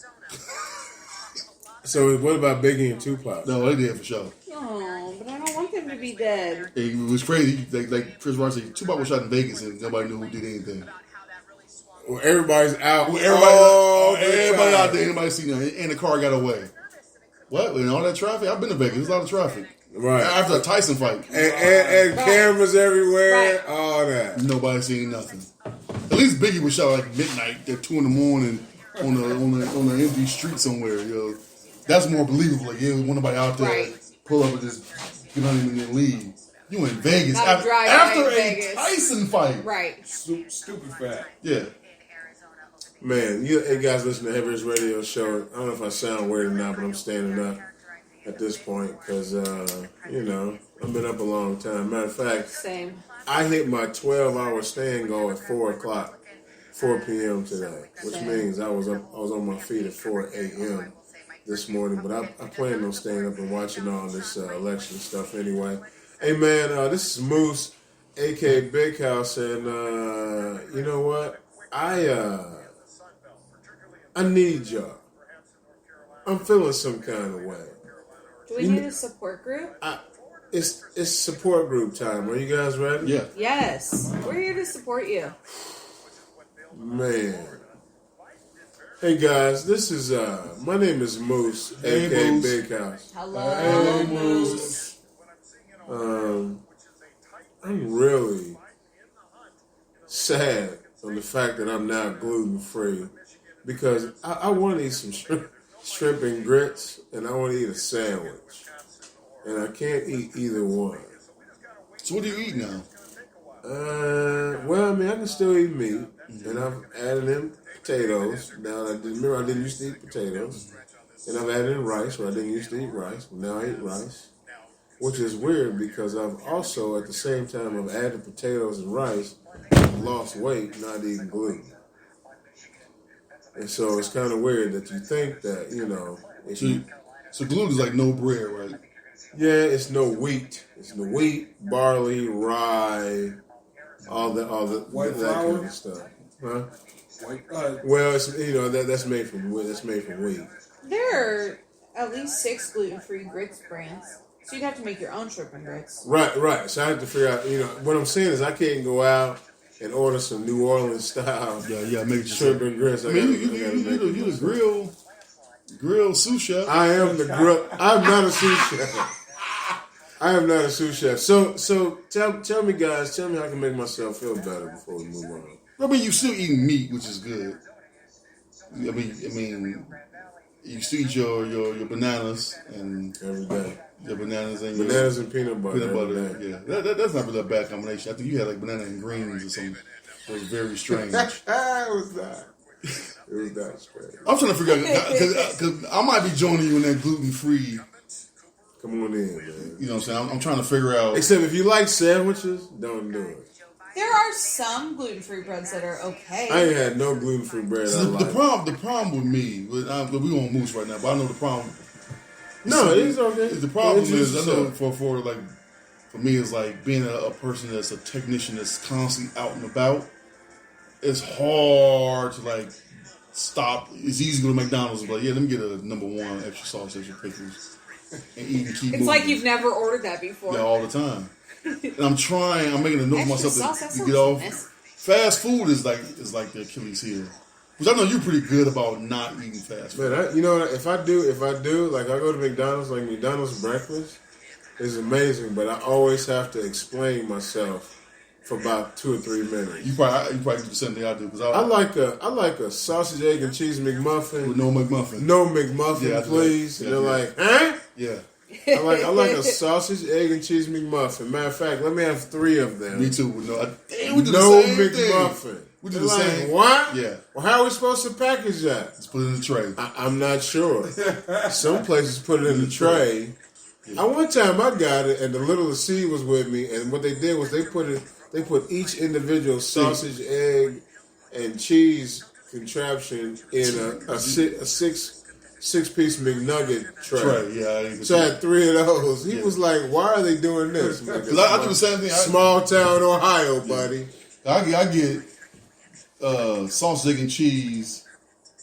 So what about Biggie and Tupac? No, they did for sure. No, but I don't want them to be dead. It was crazy. Like Chris Rock said, Tupac was shot in Vegas and nobody knew who did anything. Well, everybody's out. Everybody out there. Anybody seen that? And the car got away. What? And all that traffic? I've been to Vegas. There's a lot of traffic. Right. After a Tyson fight. And cameras everywhere. Right. All that. Nobody seen nothing. At least Biggie was shot like midnight at 2 a.m. on the empty street somewhere. Yo, that's more believable. Like, yeah, nobody out there Right. pull up and just get on him and then leave. You in Vegas Not after, drive after by a Vegas. Tyson fight. Right. Stupid fact. Yeah. Man, hey guys, listen to Heavy's radio show. I don't know if I sound weird or not, but I'm standing up at this point because, you know, I've been up a long time. Matter of fact, Same. I hit my 12-hour stand goal at 4 p.m. today, which means I was on my feet at 4 a.m. this morning. But I plan on staying up and watching all this election stuff anyway. Hey man, this is Moose, aka Big House, and you know what? I need y'all. I'm feeling some kind of way. Do we need a support group? It's support group time. Are you guys ready? Yeah. Yes. We're here to support you. Man. Hey guys, this is my name is Moose, Hey, aka Moose. Big House. Hello, Moose. I'm really sad on the fact that I'm now gluten free because I want to eat some shrimp and grits, and I want to eat a sandwich, and I can't eat either one. So what do you eat now? Well, I mean, I can still eat meat, and I've added in potatoes. Now, I didn't used to eat potatoes, and I've added in rice, where I didn't used to eat rice. But now I eat rice, which is weird because I've also, at the same time, I've added potatoes and rice, lost weight, not eating gluten. And so it's kind of weird that you think that, you know, if So gluten is like no bread, right? yeah, it's no wheat. It's no wheat, barley, rye, all the White that flour? kind of stuff. Huh? White, Well, it's that's made from wheat. There are at least 6 gluten-free grits brands. So you'd have to make your own shrimp and grits. Right. So I have to figure out. You know, what I'm saying is I can't go out and order some New Orleans style Yeah, make it shrimp and grits. I mean, you the grill sous chef. I am the grill. I'm not a sous chef. I am not a sous chef. So tell me, guys. Tell me how I can make myself feel better before we move on. I mean, you still eating meat, which is good. I mean, you still eat your bananas and Every day, your bananas and bananas and peanut butter. peanut every butter. day. Yeah, that's not really a bad combination. I think you had like banana and greens or something. It was very strange. It was not. It was not strange. I'm trying to figure out because I might be joining you in that gluten free. Come on in, man. You know what I'm saying? I'm trying to figure out. Except if you like sandwiches, don't do it. There are some gluten-free breads that are okay. I ain't had no gluten-free bread. See, I like. the problem with me, we on Moose right now, but I know the problem. No, it's okay. The problem Introduce is, I know yourself. for me, is like being a person that's a technician that's constantly out and about. It's hard to like stop. It's easy to go to McDonald's and be like, yeah, let me get a #1 extra sauce, extra pickles, and eat and keep It's moving. like you've never ordered that before. Yeah, all the time. And I'm making a note of Extra myself sauce, that to sounds get off. nice. Fast food is like the Achilles heel. Which I know you're pretty good about not eating fast food. Man, you know what? If I do, like I go to McDonald's, like McDonald's breakfast is amazing, but I always have to explain myself for about 2 or 3 minutes. You probably do the same thing I do because I like a sausage, egg, and cheese McMuffin. with no McMuffin. No McMuffin, Yeah, I do please. that. And Yeah, they're yeah. like, huh? Yeah, I like a sausage, egg, and cheese McMuffin. Matter of fact, let me have 3 of them. me too. We do No the same McMuffin. thing. We did They're the like, same. what? Yeah. Well, how are we supposed to package that? Let's put it in the tray. I'm not sure. Some places put it in the tray. One time I got it, and the little C was with me, and what they did was they put each individual sausage, egg, and cheese contraption in a six-piece McNugget tray. Yeah. So I had 3 of those. He was like, "Why are they doing this?" Because I do the same thing. Small town Ohio, buddy. I get sausage, egg, and cheese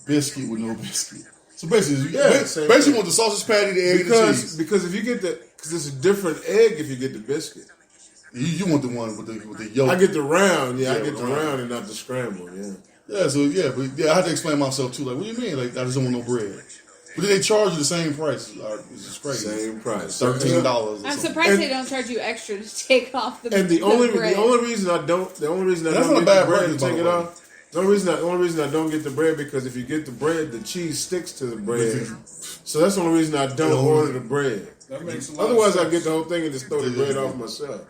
biscuit with no biscuit. So basically, you want the sausage patty, the egg, and the cheese. Because if you get because it's a different egg if you get the biscuit. You want the one with the yolk. I get the round, I get the round and not the scramble, Yeah, so I had to explain myself too. Like, what do you mean? Like, I just don't want no bread. But then they charge you the same price. It's just crazy. Same price, $13. I'm surprised they don't charge you extra to take off the. The only reason I don't get the bread to take it off. The only reason I don't get the bread because if you get the bread, the cheese sticks to the bread. So that's the only reason I don't order the bread. That makes a lot Otherwise, of sense. I get the whole thing and just throw the bread off myself.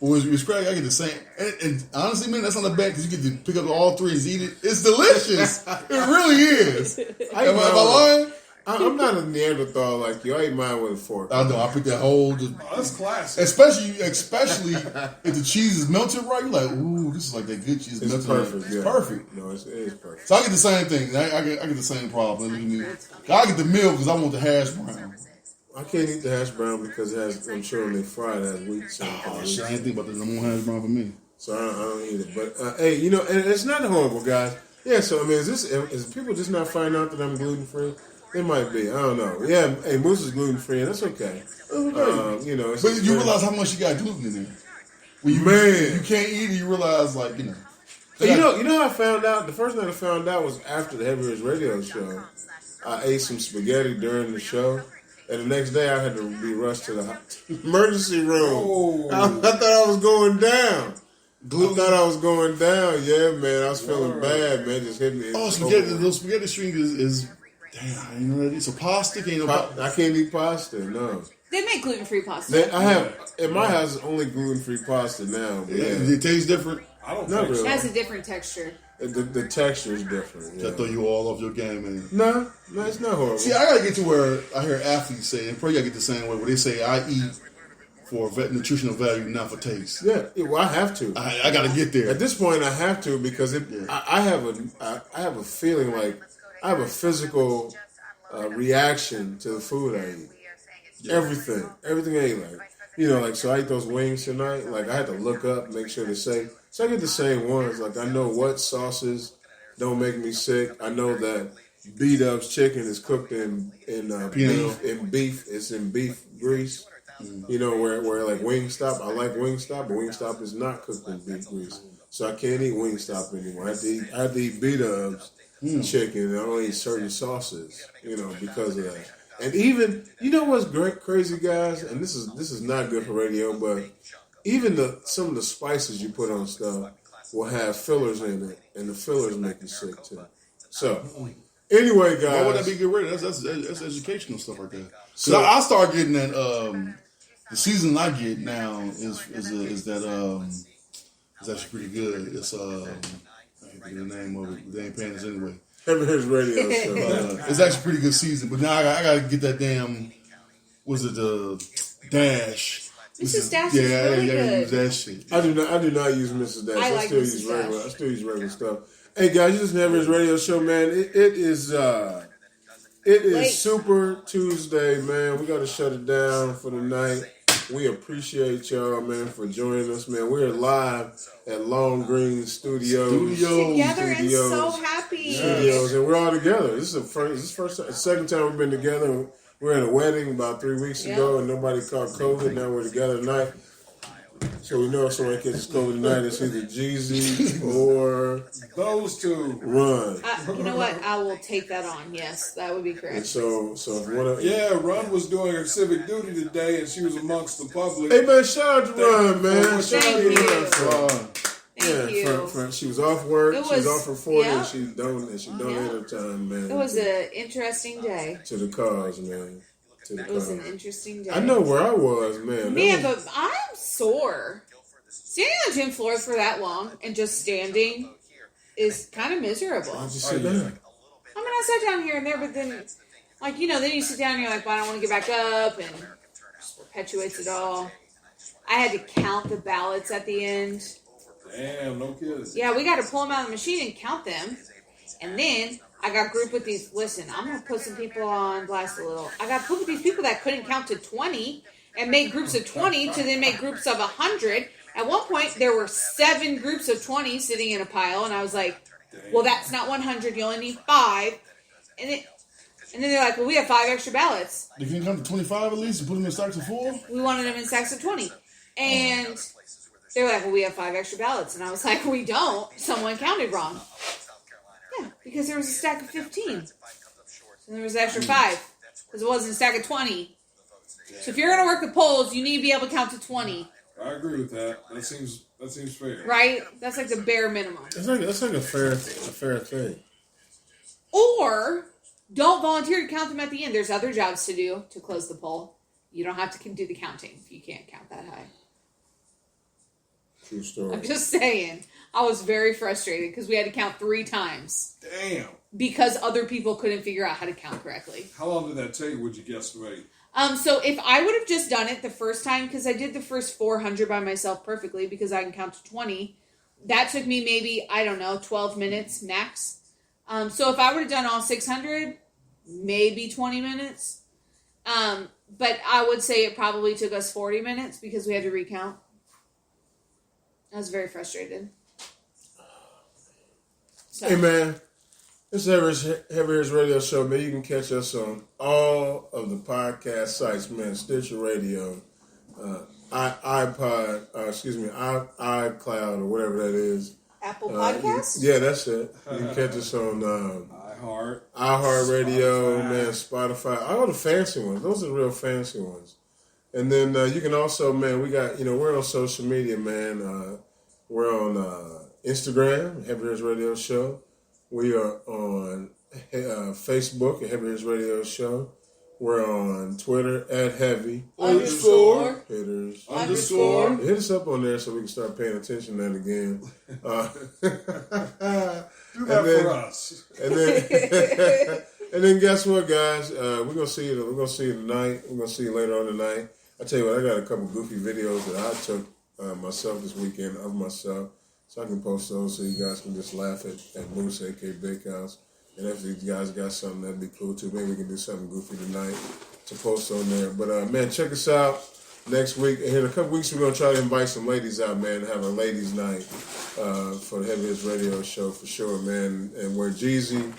Well, with Scrag, I get the same. And honestly, man, that's not bad because you get to pick up all 3 and eat it. It's delicious. It really is. Am I lying? I'm not a Neanderthal like you. I eat mine with a fork. I know. I pick that whole. That's classic. Especially if the cheese is melted right. You're like, ooh, this is like that good cheese. It's melted perfect. It's perfect. No, it is perfect. So I get the same thing. I get the same problem. I get the meal because I want the hash brown. I can't eat the hash brown because it has. I'm sure when they fry it, it has wheat. Oh shit! I ain't think about the number 1 hash brown for me. So I don't eat it. But hey, and it's not horrible, guys. Yeah. So I mean, is people just not finding out that I'm gluten free? They might be. I don't know. Yeah. Hey, Moose is gluten free, and that's okay. But you realize how much you got gluten in there. When you can't eat it, you realize You know how I found out? The first night I found out was after the HHRS radio show. I ate some spaghetti during the show. And the next day I had to be rushed to the emergency room. Oh. I thought I was going down. I thought I was going down. Yeah, man. I was feeling bad, man. Just hit me. Oh, spaghetti. The spaghetti string is damn, I didn't know that. So pasta can't. I can't eat pasta. No. They make gluten-free pasta. I have in my house only gluten-free pasta now. But It tastes different. I don't Not think really. It has a different texture. The texture is different. Yeah. That throw you all off your game, man. No, it's not horrible. See, I gotta get to where I hear athletes say, and probably gotta get the same way, where they say, "I eat for nutritional value, not for taste." Yeah, well, I have to. I gotta get there. At this point, I have to because I have a feeling like I have a physical reaction to the food I eat. Yeah. Everything I eat, so I ate those wings tonight. Like I had to look up, make sure they're safe. So I get the same ones. Like I know what sauces don't make me sick. I know that B-Dub's chicken is cooked in beef. It's in beef grease. Where like Wingstop, I like Wingstop, but Wingstop is not cooked in beef grease. So I can't eat Wingstop anymore. I have to eat B-Dub's chicken, and I don't eat certain sauces, because of that. And even, what's crazy, guys, and this is not good for radio, but even some of the spices you put on stuff will have fillers in it, and the fillers make you sick too. So, anyway, guys, why would that be good radio? That's educational stuff right there. So I start getting that. The season I get now is actually pretty good. It's I can't think of the name of it. They ain't paying us anyway. HHRS radio show. It's actually a pretty good season, but now I got to get that damn. Was it the Dash? Mrs. Dash is really good. Use that shit. I do not use Mrs. Dash. I like still Mrs. use Dash. regular. I still use regular stuff. Hey guys, you listen to HHRS radio show, man. It is Late. Super Tuesday, man. We got to shut it down for the night. We appreciate y'all, man, for joining us, man. We're live at Long Green Studios. Together and so happy. Studios, and we're all together. This is second time we've been together. We're at a wedding about 3 weeks ago, and nobody caught COVID. Now we're together tonight. So we know if somebody catches COVID tonight, it's either Jeezy or those two. Run. You know what? I will take that on. Yes, that would be correct. And so if one of Run was doing her civic duty today, and she was amongst the public. Hey man, shout out to Run, man. Shout out to Run. Thank you. She was off work. She was off for 40, yeah. and she donated her time, man. It was an interesting day. To the cause, man. It was an interesting day. I know where I was, man. Man, but I'm sore. Standing on the gym floor for that long and just standing is kind of miserable. Just sit down. I mean, I sat down here and there, but then, like, you know, then you sit down and you're like, well, I don't want to get back up, and just perpetuates it all. I had to count the ballots at the end. Damn, no kidding. Yeah, we got to pull them out of the machine and count them. And then I got grouped with these. Listen, I'm going to put some people on blast a little. I got put with these people that couldn't count to 20 and made groups of 20 to then make groups of 100. At one point, there were 7 groups of 20 sitting in a pile. And I was like, well, that's not 100. You only need 5. And then they're like, well, we have 5 extra ballots. You can come to 25 at least and put them in stacks of 4? We wanted them in stacks of 20. And they were like, well, we have 5 extra ballots. And I was like, we don't. Someone counted wrong. Yeah, because there was a stack of 15. So there was an extra 5. Because it wasn't a stack of 20. So if you're going to work the polls, you need to be able to count to 20. I agree with that. That seems fair. Right? That's like the bare minimum. That's like a fair thing. Or don't volunteer to count them at the end. There's other jobs to do to close the poll. You don't have to do the counting if you can't count that high. True story. I'm just saying. I was very frustrated because we had to count 3 times. Damn. Because other people couldn't figure out how to count correctly. How long did that take, would you guesstimate? So if I would have just done it the first time, because I did the first 400 by myself perfectly because I can count to 20, that took me maybe, 12 minutes max. So if I would have done all 600, maybe 20 minutes. But I would say it probably took us 40 minutes because we had to recount. I was very frustrated. So. Hey, man. This is Heavy Hitters Radio Show, man. You can catch us on all of the podcast sites, man. Stitcher Radio, iPod, iCloud, or whatever that is. Apple Podcasts? Yeah, that's it. You can catch us on iHeartRadio, man, Spotify, all the fancy ones. Those are the real fancy ones. And then you can also, man, we got, we're on social media, man. We're on Instagram, Heavy Hitters Radio Show. We are on Facebook, Heavy Hitters Radio Show. We're on Twitter at Heavy _Hitters. Hitters. _ Hit us up on there so we can start paying attention to that again. Do that for us. And then guess what, guys? We're gonna see you. We're gonna see you tonight. We're gonna see you later on tonight. I tell you what, I got a couple goofy videos that I took myself this weekend of myself, so I can post those so you guys can just laugh at Moose, aka Bakehouse. And if you guys got something, that'd be cool too. Maybe we can do something goofy tonight to post on there. But man, check us out next week. And in a couple weeks, we're gonna try to invite some ladies out, man, and have a ladies' night for the Heaviest Radio Show for sure, man. And where Jeezy,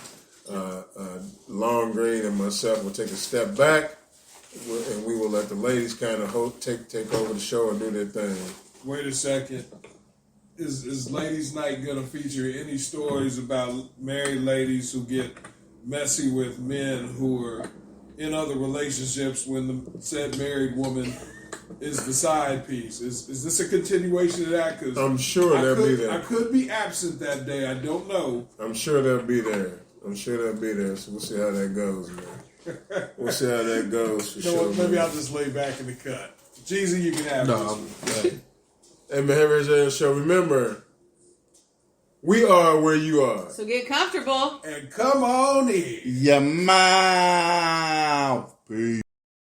Long Green, and myself will take a step back, and we will let the ladies kind of take over the show and do their thing. Wait a second. Is Ladies' Night going to feature any stories about married ladies who get messy with men who are in other relationships when the said married woman is the side piece? Is this a continuation of that? Cause I'm sure they'll be there. I could be absent that day. I don't know. I'm sure they'll be there. So we'll see how that goes, man. We'll see how that goes for sure. Maybe I'll just lay back in the cut. Jeezy, you can have this. Hey, man, Heavy Radio Show. Remember, we are where you are. So get comfortable. And come on in. Yeah, man.